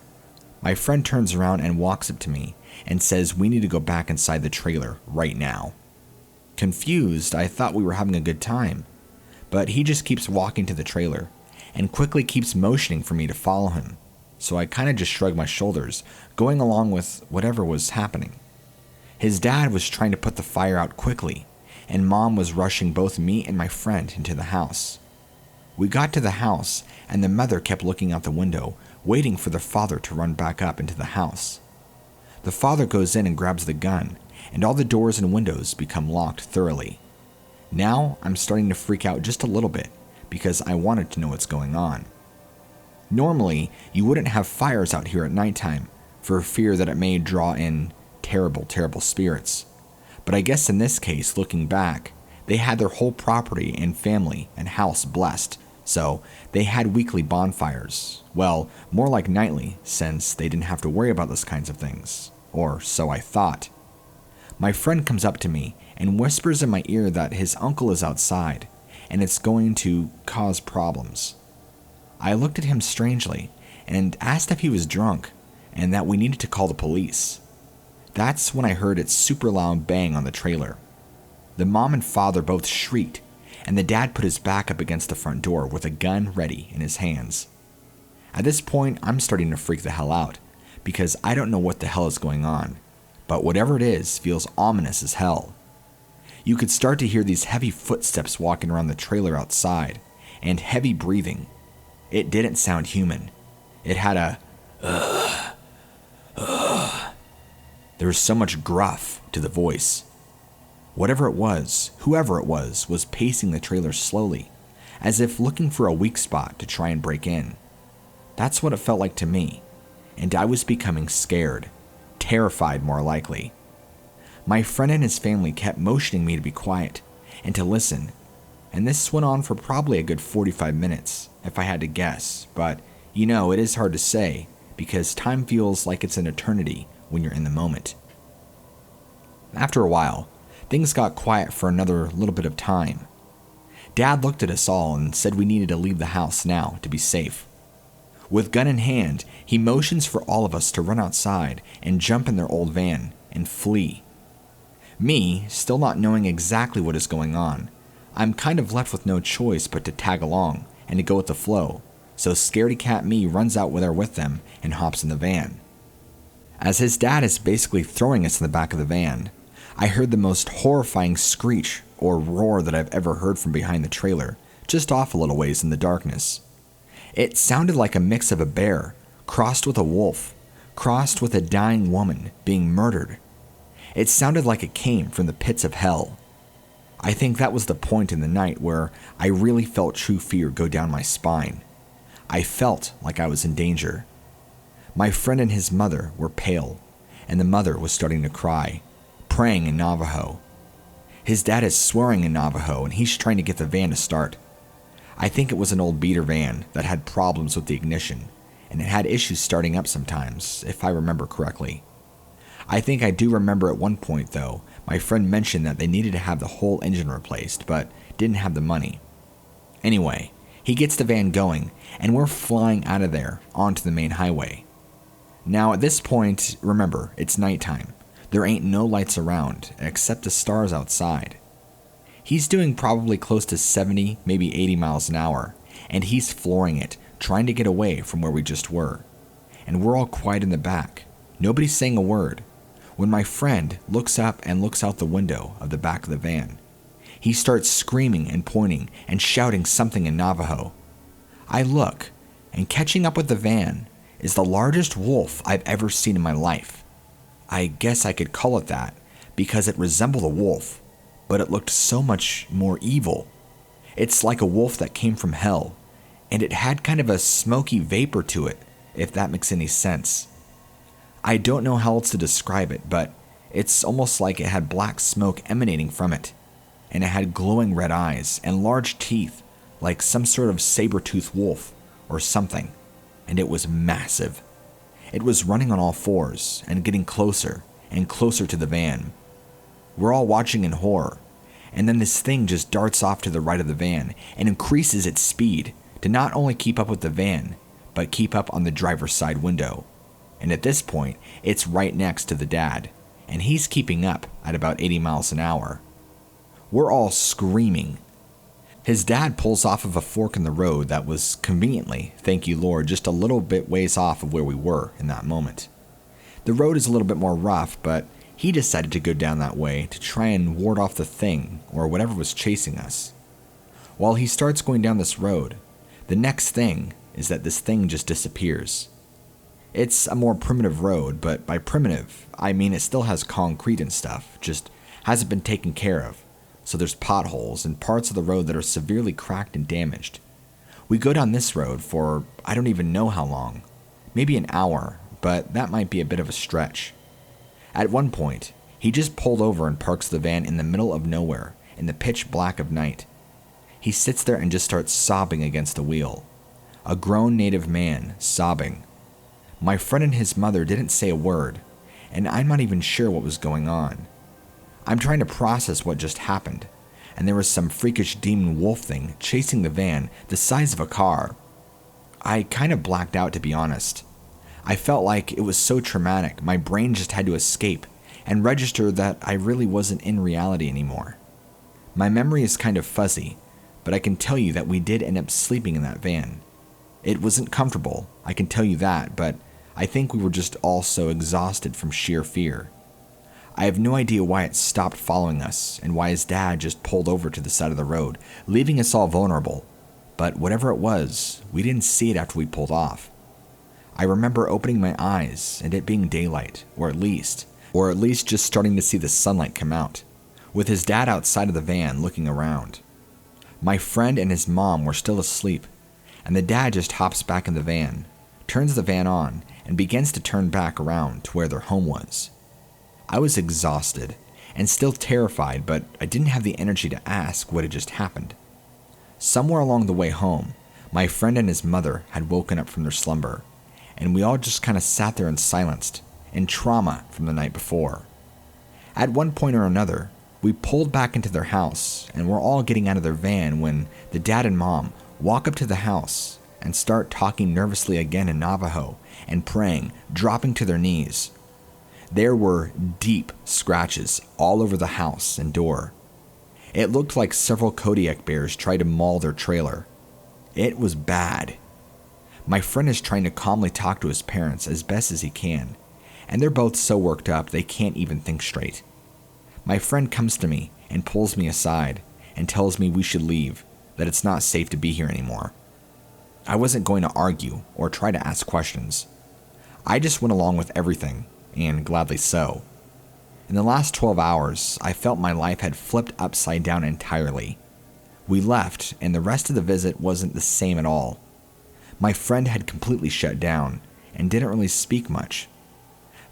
My friend turns around and walks up to me and says we need to go back inside the trailer right now. Confused, I thought we were having a good time, but he just keeps walking to the trailer and quickly keeps motioning for me to follow him, so I kind of just shrugged my shoulders, going along with whatever was happening. His dad was trying to put the fire out quickly, and Mom was rushing both me and my friend into the house. We got to the house, and the mother kept looking out the window, waiting for the father to run back up into the house. The father goes in and grabs the gun, and all the doors and windows become locked thoroughly. Now I'm starting to freak out just a little bit, because I wanted to know what's going on. Normally, you wouldn't have fires out here at nighttime, for fear that it may draw in terrible, terrible spirits. But I guess in this case, looking back, they had their whole property and family and house blessed, so they had weekly bonfires. Well, more like nightly, since they didn't have to worry about those kinds of things. Or so I thought. My friend comes up to me and whispers in my ear that his uncle is outside, and it's going to cause problems. I looked at him strangely and asked if he was drunk and that we needed to call the police. That's when I heard its super loud bang on the trailer. The mom and father both shrieked, and the dad put his back up against the front door with a gun ready in his hands. At this point, I'm starting to freak the hell out, because I don't know what the hell is going on, but whatever it is feels ominous as hell. You could start to hear these heavy footsteps walking around the trailer outside, and heavy breathing. It didn't sound human. It had a There was so much gruff to the voice. Whatever it was, whoever it was pacing the trailer slowly, as if looking for a weak spot to try and break in. That's what it felt like to me, and I was becoming scared, terrified more likely. My friend and his family kept motioning me to be quiet and to listen, and this went on for probably a good 45 minutes, if I had to guess, but it is hard to say, because time feels like it's an eternity when you're in the moment. After a while, things got quiet for another little bit of time. Dad looked at us all and said we needed to leave the house now to be safe. With gun in hand, he motions for all of us to run outside and jump in their old van and flee. Me, still not knowing exactly what is going on, I'm kind of left with no choice but to tag along and to go with the flow, so scaredy cat me runs out with them and hops in the van. As his dad is basically throwing us in the back of the van, I heard the most horrifying screech or roar that I've ever heard from behind the trailer, just off a little ways in the darkness. It sounded like a mix of a bear, crossed with a wolf, crossed with a dying woman being murdered. It sounded like it came from the pits of hell. I think that was the point in the night where I really felt true fear go down my spine. I felt like I was in danger. My friend and his mother were pale, and the mother was starting to cry, praying in Navajo. His dad is swearing in Navajo, and he's trying to get the van to start. I think it was an old beater van that had problems with the ignition, and it had issues starting up sometimes, if I remember correctly. I think I do remember at one point, though, my friend mentioned that they needed to have the whole engine replaced, but didn't have the money. Anyway, he gets the van going, and we're flying out of there onto the main highway. Now at this point, remember, it's nighttime. There ain't no lights around, except the stars outside. He's doing probably close to 70, maybe 80 miles an hour, and he's flooring it, trying to get away from where we just were. And we're all quiet in the back. Nobody's saying a word. When my friend looks up and looks out the window of the back of the van, he starts screaming and pointing and shouting something in Navajo. I look, and catching up with the van is the largest wolf I've ever seen in my life. I guess I could call it that because it resembled a wolf, but it looked so much more evil. It's like a wolf that came from hell, and it had kind of a smoky vapor to it, if that makes any sense. I don't know how else to describe it, but it's almost like it had black smoke emanating from it, and it had glowing red eyes and large teeth, like some sort of saber-toothed wolf or something, and it was massive. It was running on all fours and getting closer and closer to the van. We're all watching in horror, and then this thing just darts off to the right of the van and increases its speed to not only keep up with the van, but keep up on the driver's side window. And at this point, it's right next to the dad, and he's keeping up at about 80 miles an hour. We're all screaming. His dad pulls off of a fork in the road that was conveniently, thank you Lord, just a little bit ways off of where we were in that moment. The road is a little bit more rough, but he decided to go down that way to try and ward off the thing or whatever was chasing us. While he starts going down this road, the next thing is that this thing just disappears. It's a more primitive road, but by primitive, I mean it still has concrete and stuff, just hasn't been taken care of. So there's potholes and parts of the road that are severely cracked and damaged. We go down this road for I don't even know how long, maybe an hour, but that might be a bit of a stretch. At one point, he just pulled over and parks the van in the middle of nowhere in the pitch black of night. He sits there and just starts sobbing against the wheel. A grown native man sobbing. My friend and his mother didn't say a word, and I'm not even sure what was going on. I'm trying to process what just happened, and there was some freakish demon wolf thing chasing the van the size of a car. I kind of blacked out, to be honest. I felt like it was so traumatic, my brain just had to escape and register that I really wasn't in reality anymore. My memory is kind of fuzzy, but I can tell you that we did end up sleeping in that van. It wasn't comfortable, I can tell you that, but I think we were just all so exhausted from sheer fear. I have no idea why it stopped following us and why his dad just pulled over to the side of the road, leaving us all vulnerable. But whatever it was, we didn't see it after we pulled off. I remember opening my eyes and it being daylight, or at least just starting to see the sunlight come out, with his dad outside of the van looking around. My friend and his mom were still asleep, and the dad just hops back in the van, turns the van on, and begins to turn back around to where their home was. I was exhausted and still terrified, but I didn't have the energy to ask what had just happened. Somewhere along the way home, my friend and his mother had woken up from their slumber, and we all just kind of sat there in silence, in trauma from the night before. At one point or another, we pulled back into their house and were all getting out of their van when the dad and mom walk up to the house and start talking nervously again in Navajo and praying, dropping to their knees. There were deep scratches all over the house and door. It looked like several Kodiak bears tried to maul their trailer. It was bad. My friend is trying to calmly talk to his parents as best as he can, and they're both so worked up they can't even think straight. My friend comes to me and pulls me aside and tells me we should leave, that it's not safe to be here anymore. I wasn't going to argue or try to ask questions. I just went along with everything, and gladly so. In the last 12 hours, I felt my life had flipped upside down entirely. We left, and the rest of the visit wasn't the same at all. My friend had completely shut down and didn't really speak much.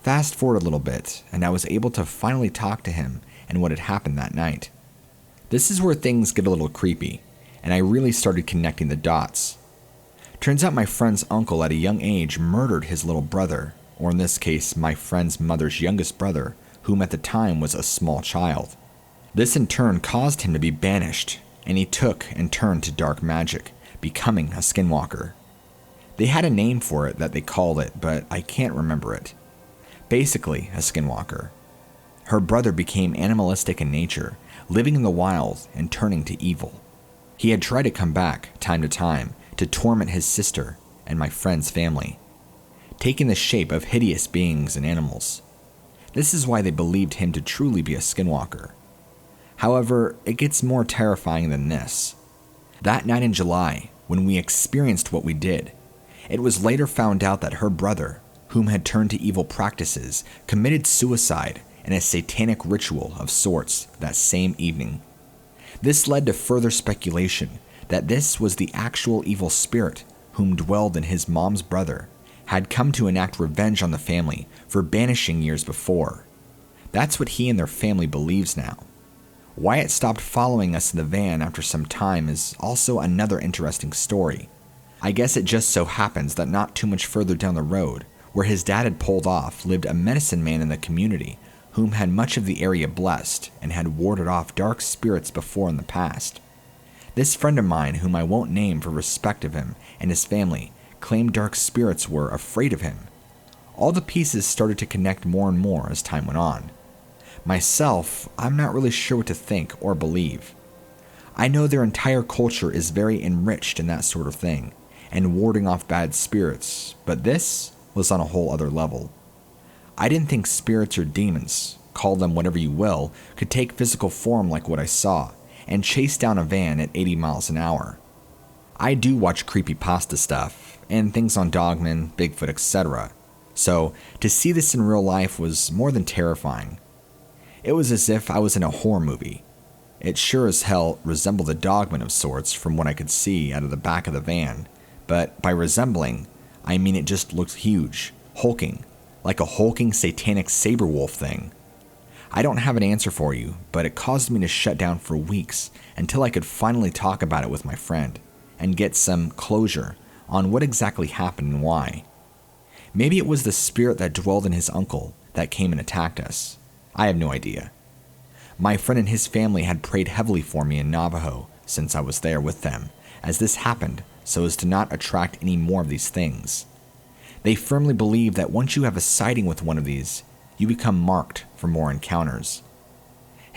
Fast forward a little bit, and I was able to finally talk to him and what had happened that night. This is where things get a little creepy, and I really started connecting the dots. Turns out my friend's uncle at a young age murdered his little brother, or in this case, my friend's mother's youngest brother, whom at the time was a small child. This in turn caused him to be banished, and he took and turned to dark magic, becoming a skinwalker. They had a name for it that they called it, but I can't remember it. Basically, a skinwalker. Her brother became animalistic in nature, living in the wild and turning to evil. He had tried to come back, time to time, to torment his sister and my friend's family, taking the shape of hideous beings and animals. This is why they believed him to truly be a skinwalker. However, it gets more terrifying than this. That night in July, when we experienced what we did, it was later found out that her brother, whom had turned to evil practices, committed suicide in a satanic ritual of sorts that same evening. This led to further speculation that this was the actual evil spirit whom dwelled in his mom's brother, had come to enact revenge on the family for banishing years before. That's what he and their family believes now. Why it stopped following us in the van after some time is also another interesting story. I guess it just so happens that not too much further down the road, where his dad had pulled off, lived a medicine man in the community whom had much of the area blessed and had warded off dark spirits before in the past. This friend of mine, whom I won't name for respect of him and his family, claimed dark spirits were afraid of him. All the pieces started to connect more and more as time went on. Myself, I'm not really sure what to think or believe. I know their entire culture is very enriched in that sort of thing, and warding off bad spirits, but this was on a whole other level. I didn't think spirits or demons, call them whatever you will, could take physical form like what I saw, and chase down a van at 80 miles an hour. I do watch creepypasta stuff, and things on Dogman, Bigfoot, etc., so to see this in real life was more than terrifying. It was as if I was in a horror movie. It sure as hell resembled a Dogman of sorts from what I could see out of the back of the van, but by resembling, I mean it just looked huge, hulking, like a hulking satanic saber wolf thing. I don't have an answer for you, but it caused me to shut down for weeks until I could finally talk about it with my friend and get some closure on what exactly happened and why. Maybe it was the spirit that dwelled in his uncle that came and attacked us. I have no idea. My friend and his family had prayed heavily for me in Navajo since I was there with them, as this happened so as to not attract any more of these things. They firmly believe that once you have a sighting with one of these, you become marked for more encounters.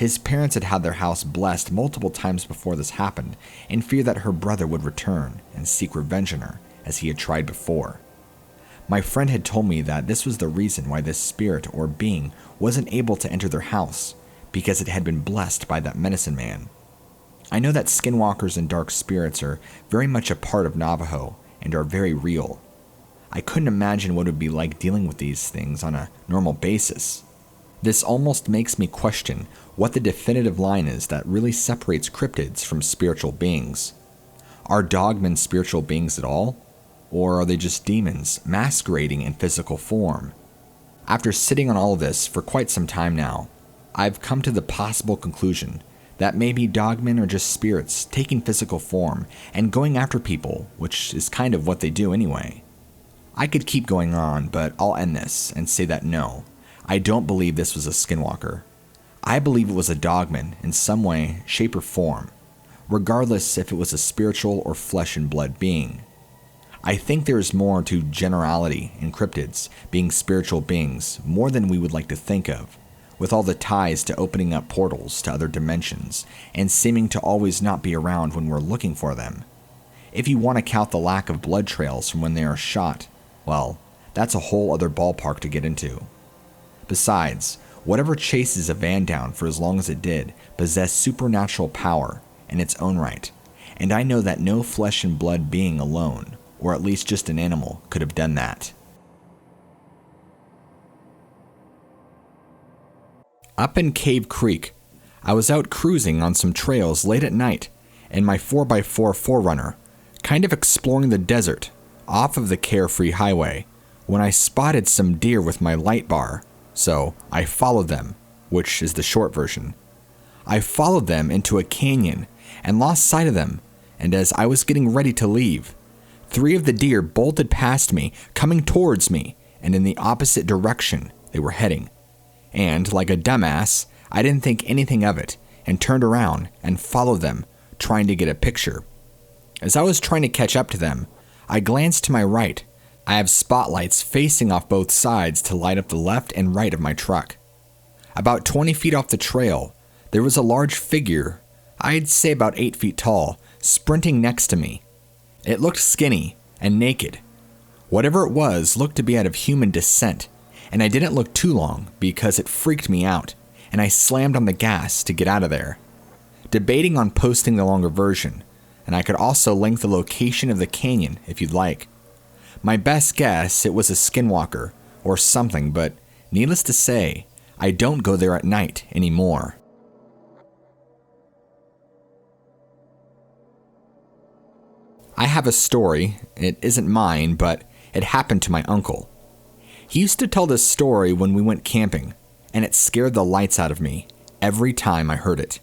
His parents had had their house blessed multiple times before this happened, in fear that her brother would return and seek revenge on her, as he had tried before. My friend had told me that this was the reason why this spirit or being wasn't able to enter their house, because it had been blessed by that medicine man. I know that skinwalkers and dark spirits are very much a part of Navajo and are very real. I couldn't imagine what it would be like dealing with these things on a normal basis. This almost makes me question what the definitive line is that really separates cryptids from spiritual beings. Are dogmen spiritual beings at all? Or are they just demons masquerading in physical form? After sitting on all of this for quite some time now, I've come to the possible conclusion that maybe dogmen are just spirits taking physical form and going after people, which is kind of what they do anyway. I could keep going on, but I'll end this and say that no, I don't believe this was a skinwalker. I believe it was a dogman in some way, shape, or form, regardless if it was a spiritual or flesh and blood being. I think there is more to generality in cryptids being spiritual beings more than we would like to think of, with all the ties to opening up portals to other dimensions and seeming to always not be around when we're looking for them. If you want to count the lack of blood trails from when they are shot, well, that's a whole other ballpark to get into. Besides, whatever chases a van down for as long as it did possessed supernatural power in its own right, and I know that no flesh and blood being alone, or at least just an animal, could have done that. Up in Cave Creek, I was out cruising on some trails late at night in my 4x4 4Runner, kind of exploring the desert off of the Carefree Highway, when I spotted some deer with my light bar, so I followed them, which is the short version. I followed them into a canyon and lost sight of them, and as I was getting ready to leave, 3 of the deer bolted past me, coming towards me, and in the opposite direction they were heading. And, like a dumbass, I didn't think anything of it, and turned around and followed them, trying to get a picture. As I was trying to catch up to them, I glanced to my right. I have spotlights facing off both sides to light up the left and right of my truck. About 20 feet off the trail, there was a large figure, I'd say about 8 feet tall, sprinting next to me. It looked skinny and naked. Whatever it was looked to be out of human descent, and I didn't look too long because it freaked me out, and I slammed on the gas to get out of there. Debating on posting the longer version, and I could also link the location of the canyon if you'd like. My best guess, it was a skinwalker or something, but needless to say, I don't go there at night anymore. I have a story. It isn't mine, but it happened to my uncle. He used to tell this story when we went camping, and it scared the lights out of me every time I heard it.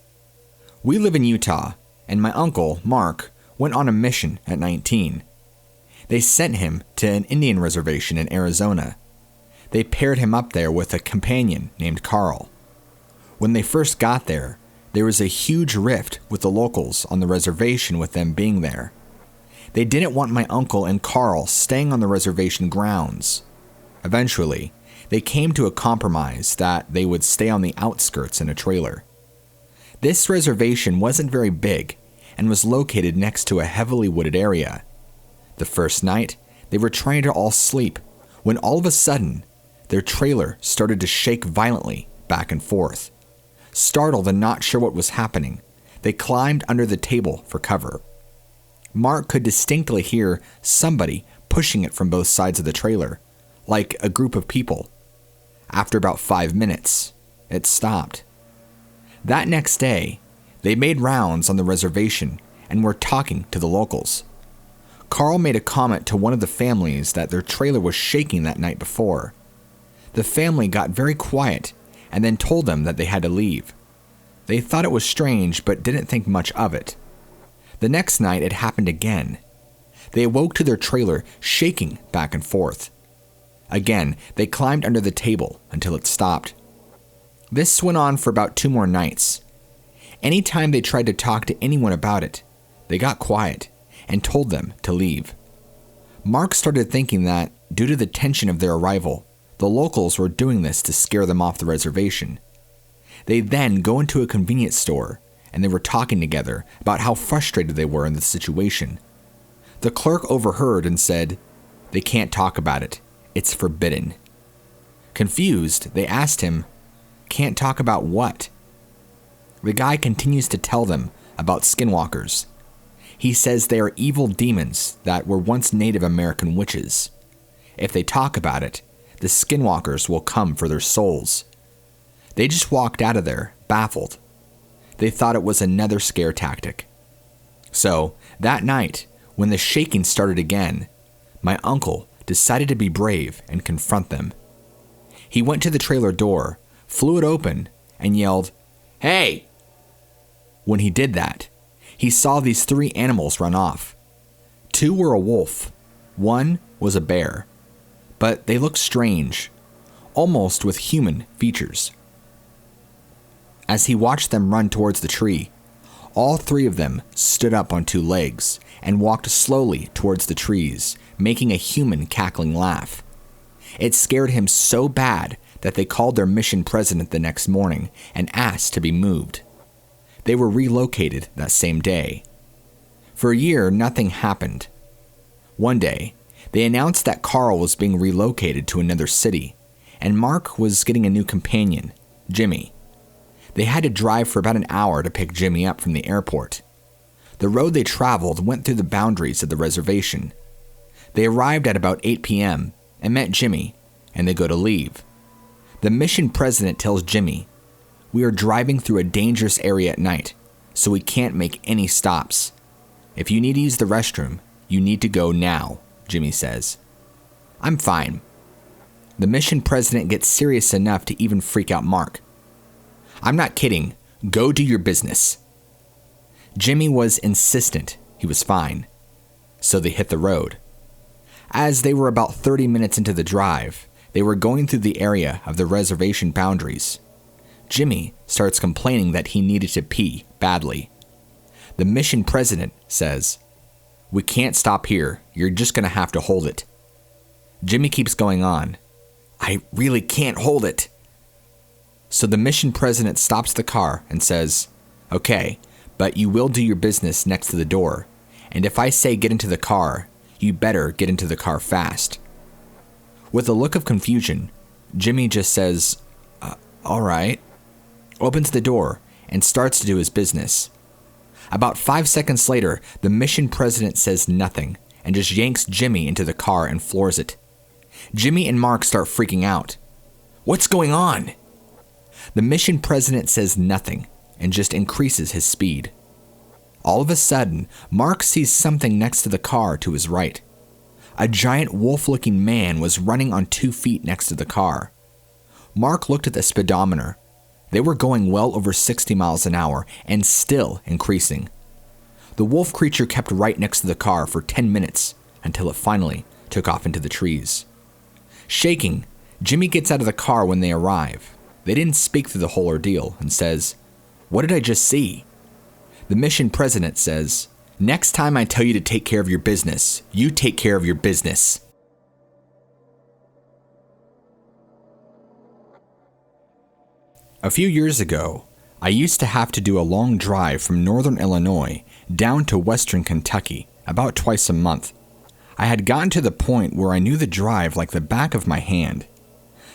We live in Utah, and my uncle, Mark, went on a mission at 19. They sent him to an Indian reservation in Arizona. They paired him up there with a companion named Carl. When they first got there was a huge rift with the locals on the reservation with them being there. They didn't want my uncle and Carl staying on the reservation grounds. Eventually, they came to a compromise that they would stay on the outskirts in a trailer. This reservation wasn't very big and was located next to a heavily wooded area. The first night, they were trying to all sleep when all of a sudden, their trailer started to shake violently back and forth. Startled and not sure what was happening, they climbed under the table for cover. Mark could distinctly hear somebody pushing it from both sides of the trailer, like a group of people. After about 5 minutes, it stopped. That next day, they made rounds on the reservation and were talking to the locals. Carl made a comment to one of the families that their trailer was shaking that night before. The family got very quiet and then told them that they had to leave. They thought it was strange but didn't think much of it. The next night it happened again. They awoke to their trailer shaking back and forth. Again, they climbed under the table until it stopped. This went on for about 2 more nights. Anytime they tried to talk to anyone about it, they got quiet and told them to leave. Mark started thinking that, due to the tension of their arrival, the locals were doing this to scare them off the reservation. They then go into a convenience store, and they were talking together about how frustrated they were in the situation. The clerk overheard and said, "They can't talk about it. It's forbidden." Confused, they asked him, "Can't talk about what?" The guy continues to tell them about skinwalkers. He says they are evil demons that were once Native American witches. If they talk about it, the skinwalkers will come for their souls. They just walked out of there, baffled. They thought it was another scare tactic. So, that night, when the shaking started again, my uncle decided to be brave and confront them. He went to the trailer door, flew it open, and yelled, "Hey!" When he did that, he saw these 3 animals run off. 2 were a wolf, 1 was a bear, but they looked strange, almost with human features. As he watched them run towards the tree, all 3 of them stood up on 2 legs and walked slowly towards the trees, making a human cackling laugh. It scared him so bad that they called their mission president the next morning and asked to be moved. They were relocated that same day. For a year, nothing happened. One day, they announced that Carl was being relocated to another city, and Mark was getting a new companion, Jimmy. They had to drive for about an hour to pick Jimmy up from the airport. The road they traveled went through the boundaries of the reservation. They arrived at about 8 p.m. and met Jimmy, and they go to leave. The mission president tells Jimmy, We are driving through a dangerous area at night, so we can't make any stops. If you need to use the restroom, you need to go now, Jimmy says. I'm fine. The mission president gets serious enough to even freak out Mark. I'm not kidding. Go do your business. Jimmy was insistent he was fine, so they hit the road. As they were about 30 minutes into the drive, they were going through the area of the reservation boundaries. Jimmy starts complaining that he needed to pee badly. The mission president says, "We can't stop here. You're just going to have to hold it." Jimmy keeps going on. "I really can't hold it." So the mission president stops the car and says, "Okay, but you will do your business next to the door. And if I say get into the car, you better get into the car fast." With a look of confusion, Jimmy just says, "All right," opens the door, and starts to do his business. About 5 seconds later, the mission president says nothing and just yanks Jimmy into the car and floors it. Jimmy and Mark start freaking out. "What's going on?" The mission president says nothing and just increases his speed. All of a sudden, Mark sees something next to the car to his right. A giant wolf-looking man was running on 2 feet next to the car. Mark looked at the speedometer. They were going well over 60 miles an hour and still increasing. The wolf creature kept right next to the car for 10 minutes until it finally took off into the trees. Shaking, Jimmy gets out of the car when they arrive. They didn't speak through the whole ordeal and says, "What did I just see?" The mission president says, "Next time I tell you to take care of your business, you take care of your business." A few years ago, I used to have to do a long drive from northern Illinois down to western Kentucky about twice a month. I had gotten to the point where I knew the drive like the back of my hand.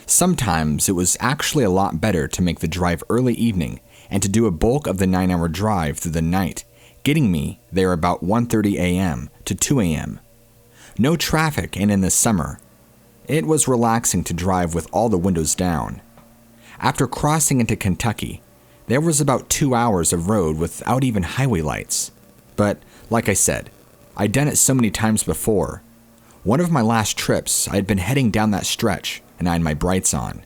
Sometimes it was actually a lot better to make the drive early evening and to do a bulk of the 9-hour drive through the night, getting me there about 1:30 a.m. to 2 a.m. No traffic, and in the summer, it was relaxing to drive with all the windows down. After crossing into Kentucky, there was about 2 hours of road without even highway lights. But, like I said, I'd done it so many times before. One of my last trips, I had been heading down that stretch, and I had my brights on.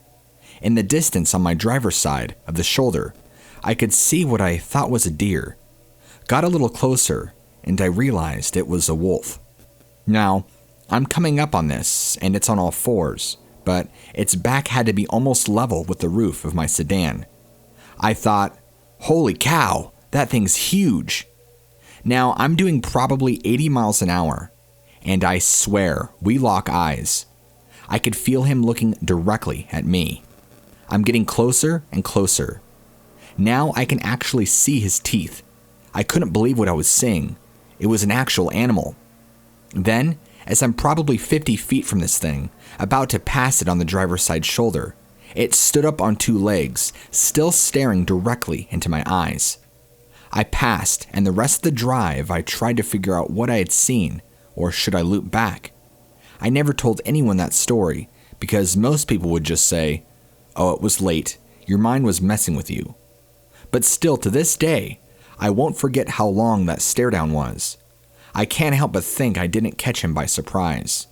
In the distance on my driver's side of the shoulder, I could see what I thought was a deer. Got a little closer, and I realized it was a wolf. Now, I'm coming up on this, and it's on all fours, but its back had to be almost level with the roof of my sedan. I thought, holy cow, that thing's huge. Now, I'm doing probably 80 miles an hour, and I swear we lock eyes. I could feel him looking directly at me. I'm getting closer and closer. Now I can actually see his teeth. I couldn't believe what I was seeing. It was an actual animal. Then, as I'm probably 50 feet from this thing, about to pass it on the driver's side shoulder, it stood up on 2 legs, still staring directly into my eyes. I passed, and the rest of the drive I tried to figure out what I had seen, or should I loop back? I never told anyone that story, because most people would just say, "Oh, it was late, your mind was messing with you." But still, to this day, I won't forget how long that stare down was. I can't help but think I didn't catch him by surprise.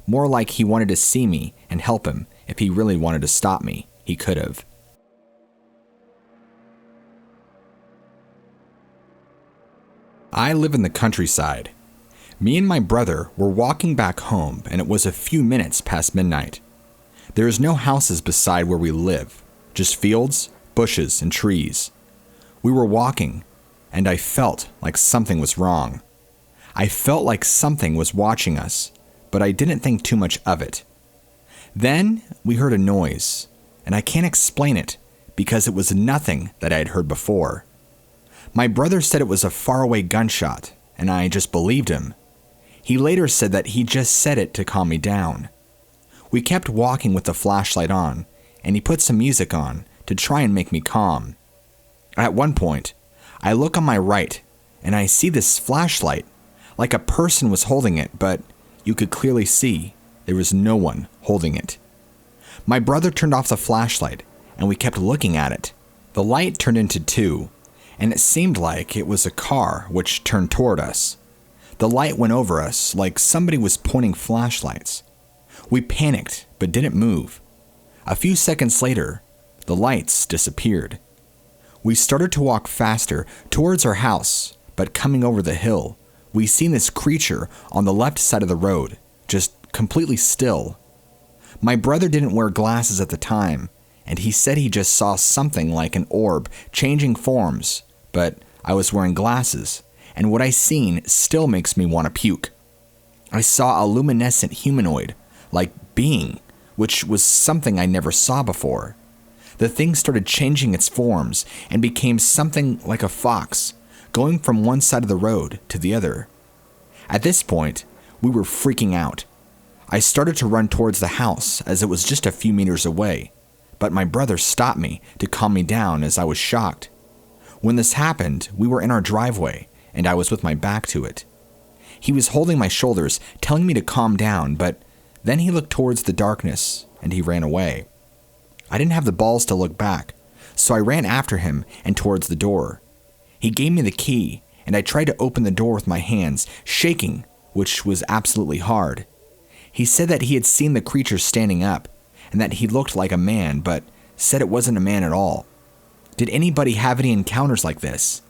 More like he wanted to see me and help him. If he really wanted to stop me, he could have. I live in the countryside. Me and my brother were walking back home, and it was a few minutes past midnight. There is no houses beside where we live, just fields, bushes, and trees. We were walking, and I felt like something was wrong. I felt like something was watching us, but I didn't think too much of it. Then we heard a noise, and I can't explain it because it was nothing that I had heard before. My brother said it was a faraway gunshot, and I just believed him. He later said that he just said it to calm me down. We kept walking with the flashlight on, and he put some music on to try and make me calm. At one point, I look on my right, and I see this flashlight, like a person was holding it, but you could clearly see there was no one holding it. My brother turned off the flashlight, and we kept looking at it, The light turned into two, and it seemed like it was a car which turned toward us. The light went over us like somebody was pointing flashlights. We panicked, but didn't move. A few seconds later, the lights disappeared. We started to walk faster towards our house, but coming over the hill, we seen this creature on the left side of the road, just completely still. My brother didn't wear glasses at the time, and he said he just saw something like an orb changing forms, but I was wearing glasses, and what I seen still makes me want to puke. I saw a luminescent humanoid, like being, which was something I never saw before. The thing started changing its forms and became something like a fox, going from one side of the road to the other. At this point, we were freaking out. I started to run towards the house as it was just a few meters away, but my brother stopped me to calm me down as I was shocked. When this happened, we were in our driveway, and I was with my back to it. He was holding my shoulders, telling me to calm down, but then he looked towards the darkness, and he ran away. I didn't have the balls to look back, so I ran after him and towards the door. He gave me the key, and I tried to open the door with my hands, shaking, which was absolutely hard. He said that he had seen the creature standing up, and that he looked like a man, but said it wasn't a man at all. Did anybody have any encounters like this?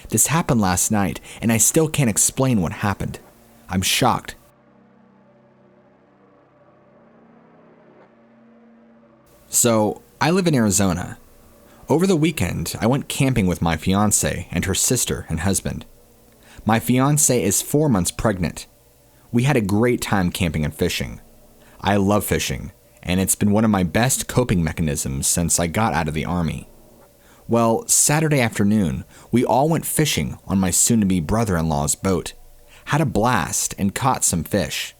This happened last night, and I still can't explain what happened. I'm shocked. So, I live in Arizona. Over the weekend, I went camping with my fiancée and her sister and husband. My fiancée is 4 months pregnant. We had a great time camping and fishing. I love fishing, and it's been one of my best coping mechanisms since I got out of the Army. Well, Saturday afternoon, we all went fishing on my soon-to-be brother-in-law's boat, had a blast and caught some fish,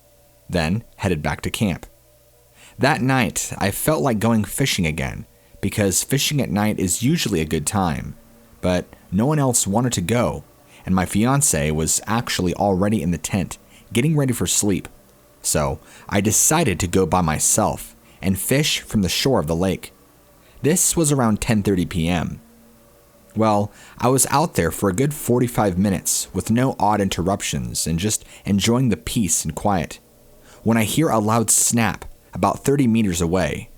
then headed back to camp. That night, I felt like going fishing again, because fishing at night is usually a good time, but no one else wanted to go, and my fiancée was actually already in the tent, getting ready for sleep. So I decided to go by myself and fish from the shore of the lake. This was around 10:30 p.m. Well, I was out there for a good 45 minutes with no odd interruptions and just enjoying the peace and quiet, when I hear a loud snap about 30 meters away.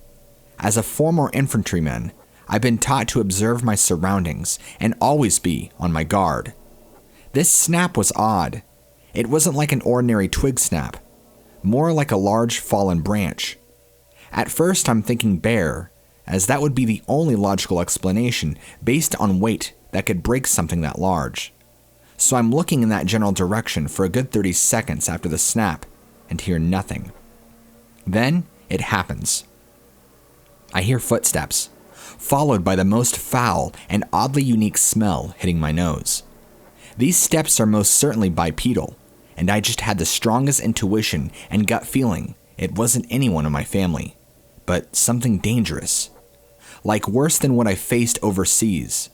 As a former infantryman, I've been taught to observe my surroundings and always be on my guard. This snap was odd. It wasn't like an ordinary twig snap, more like a large fallen branch. At first I'm thinking bear, as that would be the only logical explanation based on weight that could break something that large. So I'm looking in that general direction for a good 30 seconds after the snap and hear nothing. Then it happens. I hear footsteps, followed by the most foul and oddly unique smell hitting my nose. These steps are most certainly bipedal, and I just had the strongest intuition and gut feeling it wasn't anyone in my family, but something dangerous. Like worse than what I faced overseas.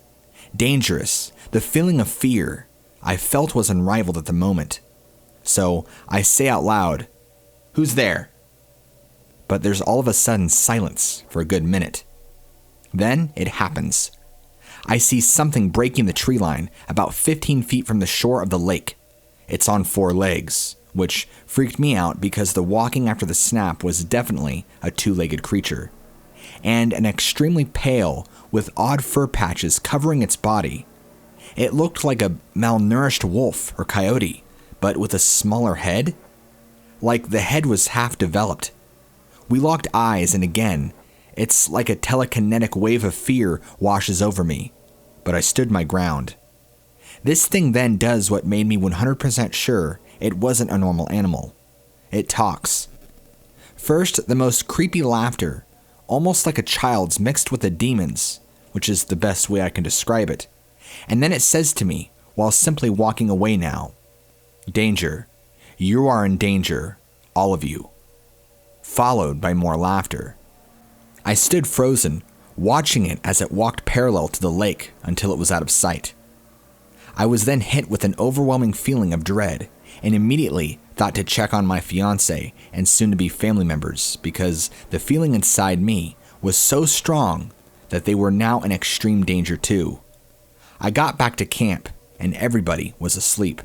Dangerous, the feeling of fear I felt was unrivaled at the moment. So I say out loud, "Who's there?" But there's all of a sudden silence for a good minute. Then it happens. I see something breaking the tree line about 15 feet from the shore of the lake. It's on 4 legs, which freaked me out because the walking after the snap was definitely a 2-legged creature, and an extremely pale with odd fur patches covering its body. It looked like a malnourished wolf or coyote, but with a smaller head. Like the head was half developed. We locked eyes, and again, it's like a telekinetic wave of fear washes over me, but I stood my ground. This thing then does what made me 100% sure it wasn't a normal animal. It talks. First, the most creepy laughter, almost like a child's mixed with a demon's, which is the best way I can describe it. And then it says to me, while simply walking away now, "Danger. You are in danger, all of you." Followed by more laughter. I stood frozen, watching it as it walked parallel to the lake until it was out of sight. I was then hit with an overwhelming feeling of dread, and immediately thought to check on my fiancé and soon-to-be family members because the feeling inside me was so strong that they were now in extreme danger too. I got back to camp, and everybody was asleep.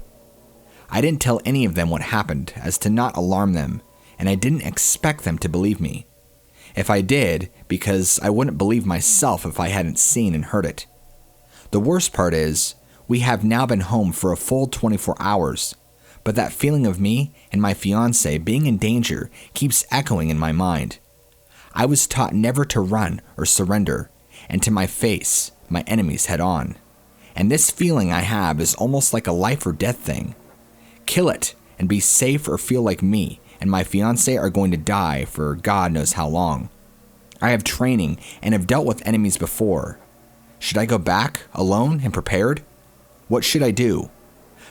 I didn't tell any of them what happened as to not alarm them, and I didn't expect them to believe me. If I did, because I wouldn't believe myself if I hadn't seen and heard it. The worst part is, we have now been home for a full 24 hours, but that feeling of me and my fiance being in danger keeps echoing in my mind. I was taught never to run or surrender, and to my face, my enemies head on. And this feeling I have is almost like a life or death thing. Kill it and be safe, or feel like me and my fiance are going to die for God knows how long. I have training and have dealt with enemies before. Should I go back alone and prepared? What should I do?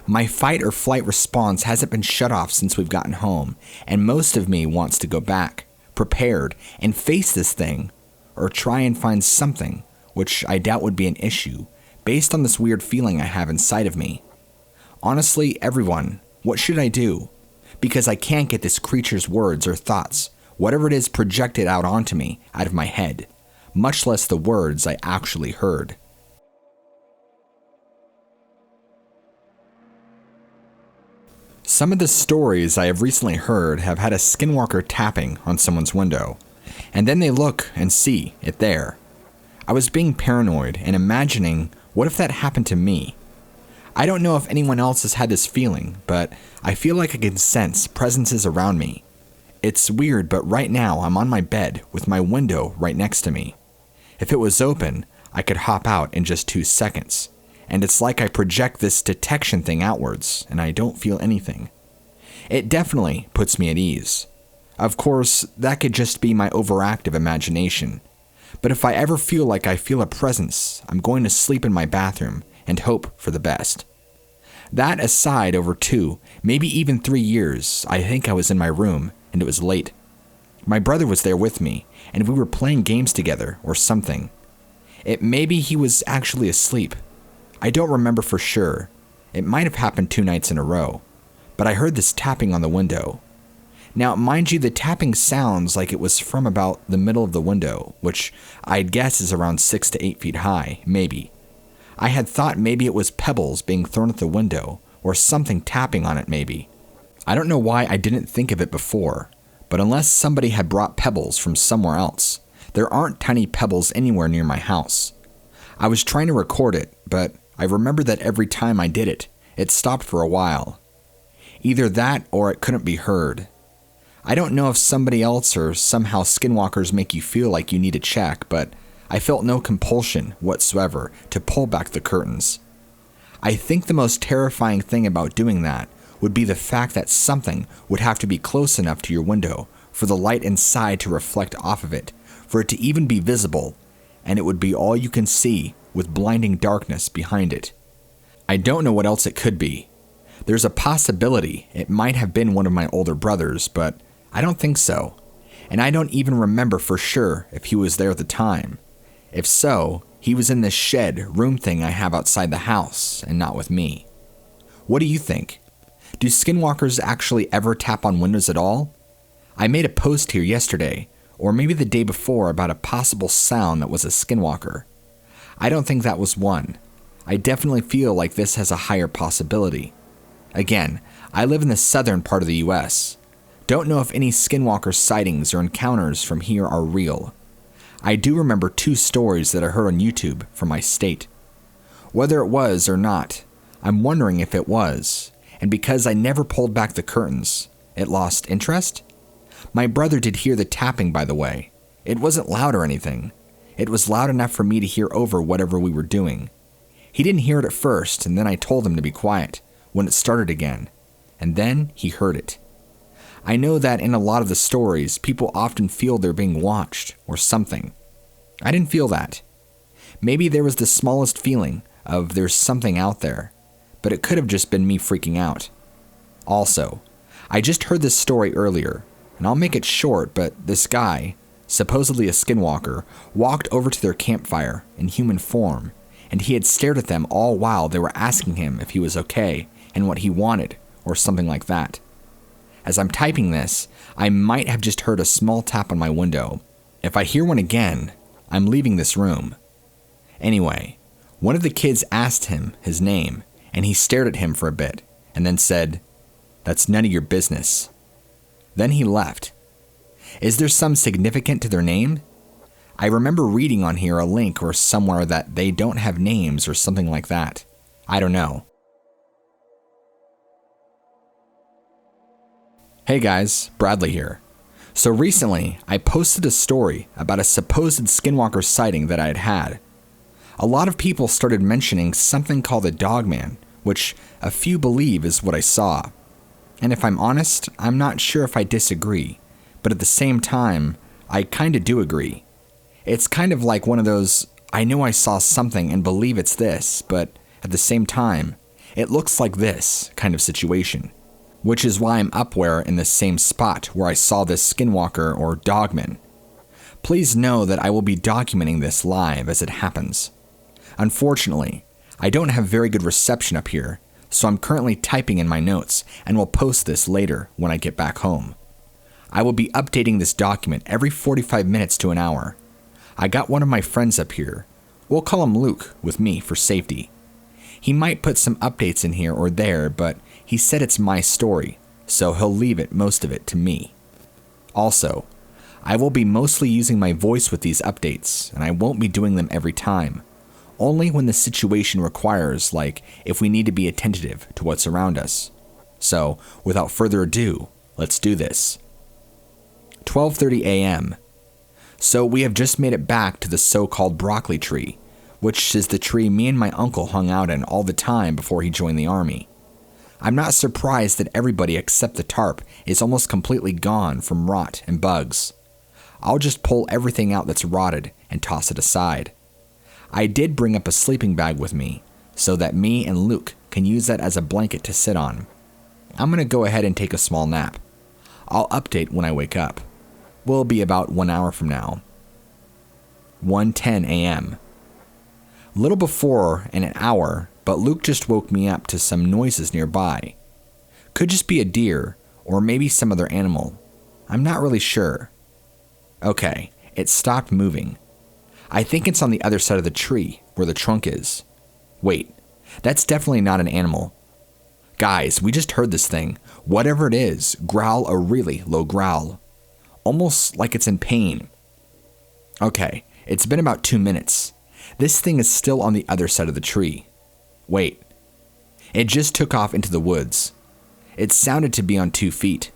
My fight or flight response hasn't been shut off since we've gotten home, and most of me wants to go back, prepared, and face this thing, or try and find something, which I doubt would be an issue, based on this weird feeling I have inside of me. Honestly, everyone, what should I do? Because I can't get this creature's words or thoughts, whatever it is projected out onto me, out of my head, much less the words I actually heard. Some of the stories I have recently heard have had a skinwalker tapping on someone's window, and then they look and see it there. I was being paranoid and imagining, what if that happened to me? I don't know if anyone else has had this feeling, but I feel like I can sense presences around me. It's weird, but right now I'm on my bed with my window right next to me. If it was open, I could hop out in just 2 seconds. And it's like I project this detection thing outwards, and I don't feel anything. It definitely puts me at ease. Of course, that could just be my overactive imagination. But if I ever feel like I feel a presence, I'm going to sleep in my bathroom and hope for the best. That aside, over 2, maybe even 3 years, I think I was in my room, and it was late. My brother was there with me, and we were playing games together, or something. Maybe he was actually asleep. I don't remember for sure. It might have happened 2 nights in a row, but I heard this tapping on the window. Now, mind you, the tapping sounds like it was from about the middle of the window, which I'd guess is around 6 to 8 feet high, maybe. I had thought maybe it was pebbles being thrown at the window, or something tapping on it maybe. I don't know why I didn't think of it before, but unless somebody had brought pebbles from somewhere else, there aren't tiny pebbles anywhere near my house. I was trying to record it, but I remember that every time I did it, it stopped for a while. Either that or it couldn't be heard. I don't know if somebody else or somehow skinwalkers make you feel like you need to check, but I felt no compulsion whatsoever to pull back the curtains. I think the most terrifying thing about doing that would be the fact that something would have to be close enough to your window for the light inside to reflect off of it, for it to even be visible, and it would be all you can see with blinding darkness behind it. I don't know what else it could be. There's a possibility it might have been one of my older brothers, but I don't think so. And I don't even remember for sure if he was there at the time. If so, he was in this shed room thing I have outside the house and not with me. What do you think? Do skinwalkers actually ever tap on windows at all? I made a post here yesterday, or maybe the day before, about a possible sound that was a skinwalker. I don't think that was one. I definitely feel like this has a higher possibility. Again, I live in the southern part of the U.S. Don't know if any skinwalker sightings or encounters from here are real. I do remember 2 stories that I heard on YouTube from my state. Whether it was or not, I'm wondering if it was, and because I never pulled back the curtains, it lost interest? My brother did hear the tapping, by the way. It wasn't loud or anything. It was loud enough for me to hear over whatever we were doing. He didn't hear it at first, and then I told him to be quiet when it started again, and then he heard it. I know that in a lot of the stories, people often feel they're being watched or something. I didn't feel that. Maybe there was the smallest feeling of there's something out there, but it could have just been me freaking out. Also, I just heard this story earlier, and I'll make it short, but this guy, supposedly a skinwalker, walked over to their campfire in human form, and he had stared at them all while they were asking him if he was okay and what he wanted, or something like that. As I'm typing this, I might have just heard a small tap on my window. If I hear one again, I'm leaving this room. Anyway, one of the kids asked him his name, and he stared at him for a bit, and then said, "That's none of your business." Then he left. Is there some significance to their name? I remember reading on here a link or somewhere that they don't have names or something like that. I don't know. Hey guys, Bradley here. So recently, I posted a story about a supposed skinwalker sighting that I had had. A lot of people started mentioning something called a Dogman, which a few believe is what I saw. And if I'm honest, I'm not sure if I disagree, but at the same time, I kinda do agree. It's kind of like one of those, I know I saw something and believe it's this, but at the same time, it looks like this kind of situation. Which is why I'm up where in the same spot where I saw this skinwalker or dogman. Please know that I will be documenting this live as it happens. Unfortunately, I don't have very good reception up here, so I'm currently typing in my notes and will post this later when I get back home. I will be updating this document every 45 minutes to an hour. I got one of my friends up here. We'll call him Luke with me for safety. He might put some updates in here or there, but he said it's my story, so he'll leave most of it to me. Also, I will be mostly using my voice with these updates, and I won't be doing them every time. Only when the situation requires, like if we need to be attentive to what's around us. So, without further ado, let's do this. 12:30 a.m. So we have just made it back to the so-called broccoli tree, which is the tree me and my uncle hung out in all the time before he joined the army. I'm not surprised that everybody except the tarp is almost completely gone from rot and bugs. I'll just pull everything out that's rotted and toss it aside. I did bring up a sleeping bag with me, so that me and Luke can use that as a blanket to sit on. I'm gonna go ahead and take a small nap. I'll update when I wake up. Will be about 1 hour from now. 1:10 a.m. Little before an hour, but Luke just woke me up to some noises nearby. Could just be a deer, or maybe some other animal. I'm not really sure. Okay, it stopped moving. I think it's on the other side of the tree, where the trunk is. Wait, that's definitely not an animal. Guys, we just heard this thing, whatever it is, growl a really low growl. Almost like it's in pain. Okay, it's been about 2 minutes. This thing is still on the other side of the tree. Wait. It just took off into the woods. It sounded to be on 2 feet.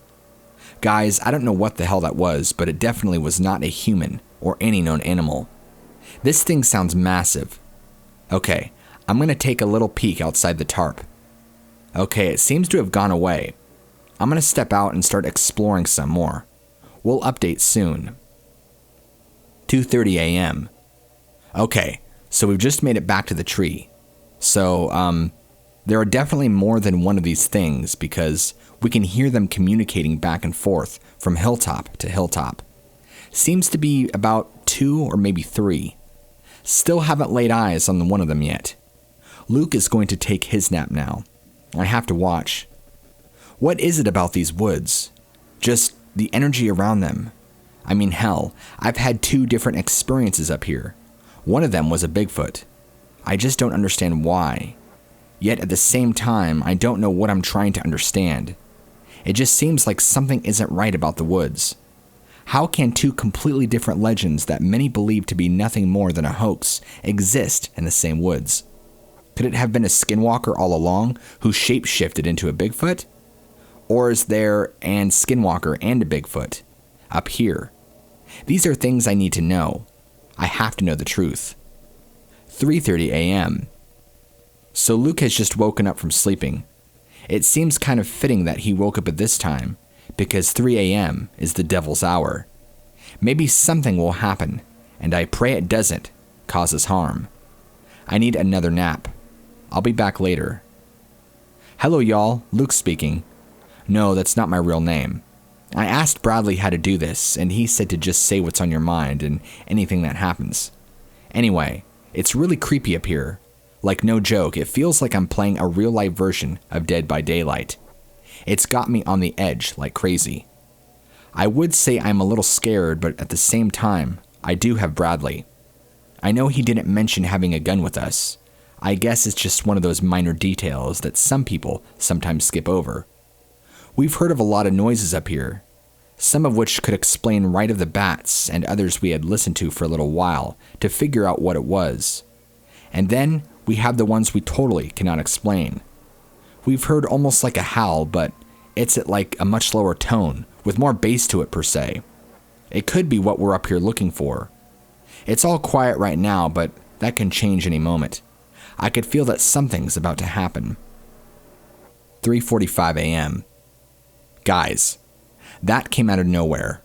Guys, I don't know what the hell that was, but it definitely was not a human or any known animal. This thing sounds massive. Okay, I'm gonna take a little peek outside the tarp. Okay, it seems to have gone away. I'm gonna step out and start exploring some more. We'll update soon. 2:30 a.m. Okay, so we've just made it back to the tree. So, there are definitely more than one of these things because we can hear them communicating back and forth from hilltop to hilltop. Seems to be about 2 or maybe 3. Still haven't laid eyes on one of them yet. Luke is going to take his nap now. I have to watch. What is it about these woods? Just the energy around them. I mean, hell, I've had 2 different experiences up here. One of them was a Bigfoot. I just don't understand why. Yet at the same time, I don't know what I'm trying to understand. It just seems like something isn't right about the woods. How can 2 completely different legends that many believe to be nothing more than a hoax exist in the same woods? Could it have been a skinwalker all along who shape-shifted into a Bigfoot? Or is there an skinwalker and a Bigfoot up here? These are things I need to know. I have to know the truth. 3:30 a.m. So Luke has just woken up from sleeping. It seems kind of fitting that he woke up at this time, because 3 a.m. is the devil's hour. Maybe something will happen, and I pray it doesn't cause us harm. I need another nap. I'll be back later. Hello y'all, Luke speaking. No, that's not my real name. I asked Bradley how to do this, and he said to just say what's on your mind and anything that happens. Anyway, it's really creepy up here. Like no joke, it feels like I'm playing a real-life version of Dead by Daylight. It's got me on the edge like crazy. I would say I'm a little scared, but at the same time, I do have Bradley. I know he didn't mention having a gun with us. I guess it's just one of those minor details that some people sometimes skip over. We've heard of a lot of noises up here, some of which could explain right of the bats, and others we had listened to for a little while to figure out what it was. And then we have the ones we totally cannot explain. We've heard almost like a howl, but it's at like a much lower tone, with more bass to it per se. It could be what we're up here looking for. It's all quiet right now, but that can change any moment. I could feel that something's about to happen. 3:45 a.m. Guys, that came out of nowhere.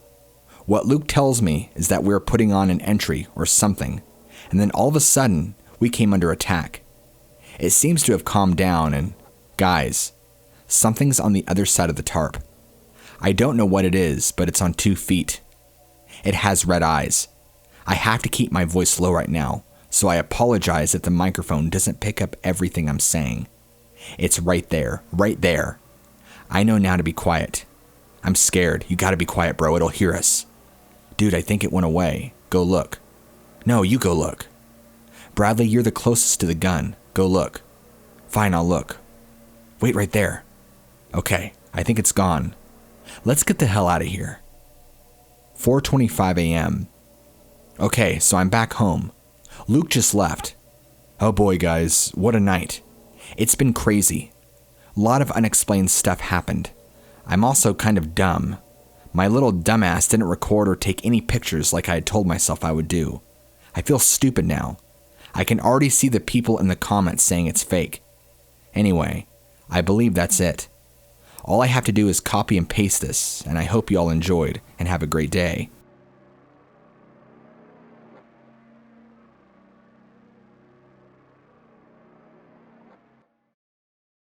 What Luke tells me is that we're putting on an entry or something, and then all of a sudden, we came under attack. It seems to have calmed down, and guys, something's on the other side of the tarp. I don't know what it is, but it's on 2 feet. It has red eyes. I have to keep my voice low right now, so I apologize if the microphone doesn't pick up everything I'm saying. It's right there, right there. I know now to be quiet. I'm scared. You gotta be quiet, bro. It'll hear us. Dude, I think it went away. Go look. No, you go look. Bradley, you're the closest to the gun. Go look. Fine, I'll look. Wait right there. Okay, I think it's gone. Let's get the hell out of here. 4:25 a.m. Okay, so I'm back home. Luke just left. Oh boy, guys, what a night. It's been crazy. A lot of unexplained stuff happened. I'm also kind of dumb. My little dumbass didn't record or take any pictures like I had told myself I would do. I feel stupid now. I can already see the people in the comments saying it's fake. Anyway, I believe that's it. All I have to do is copy and paste this, and I hope you all enjoyed and have a great day.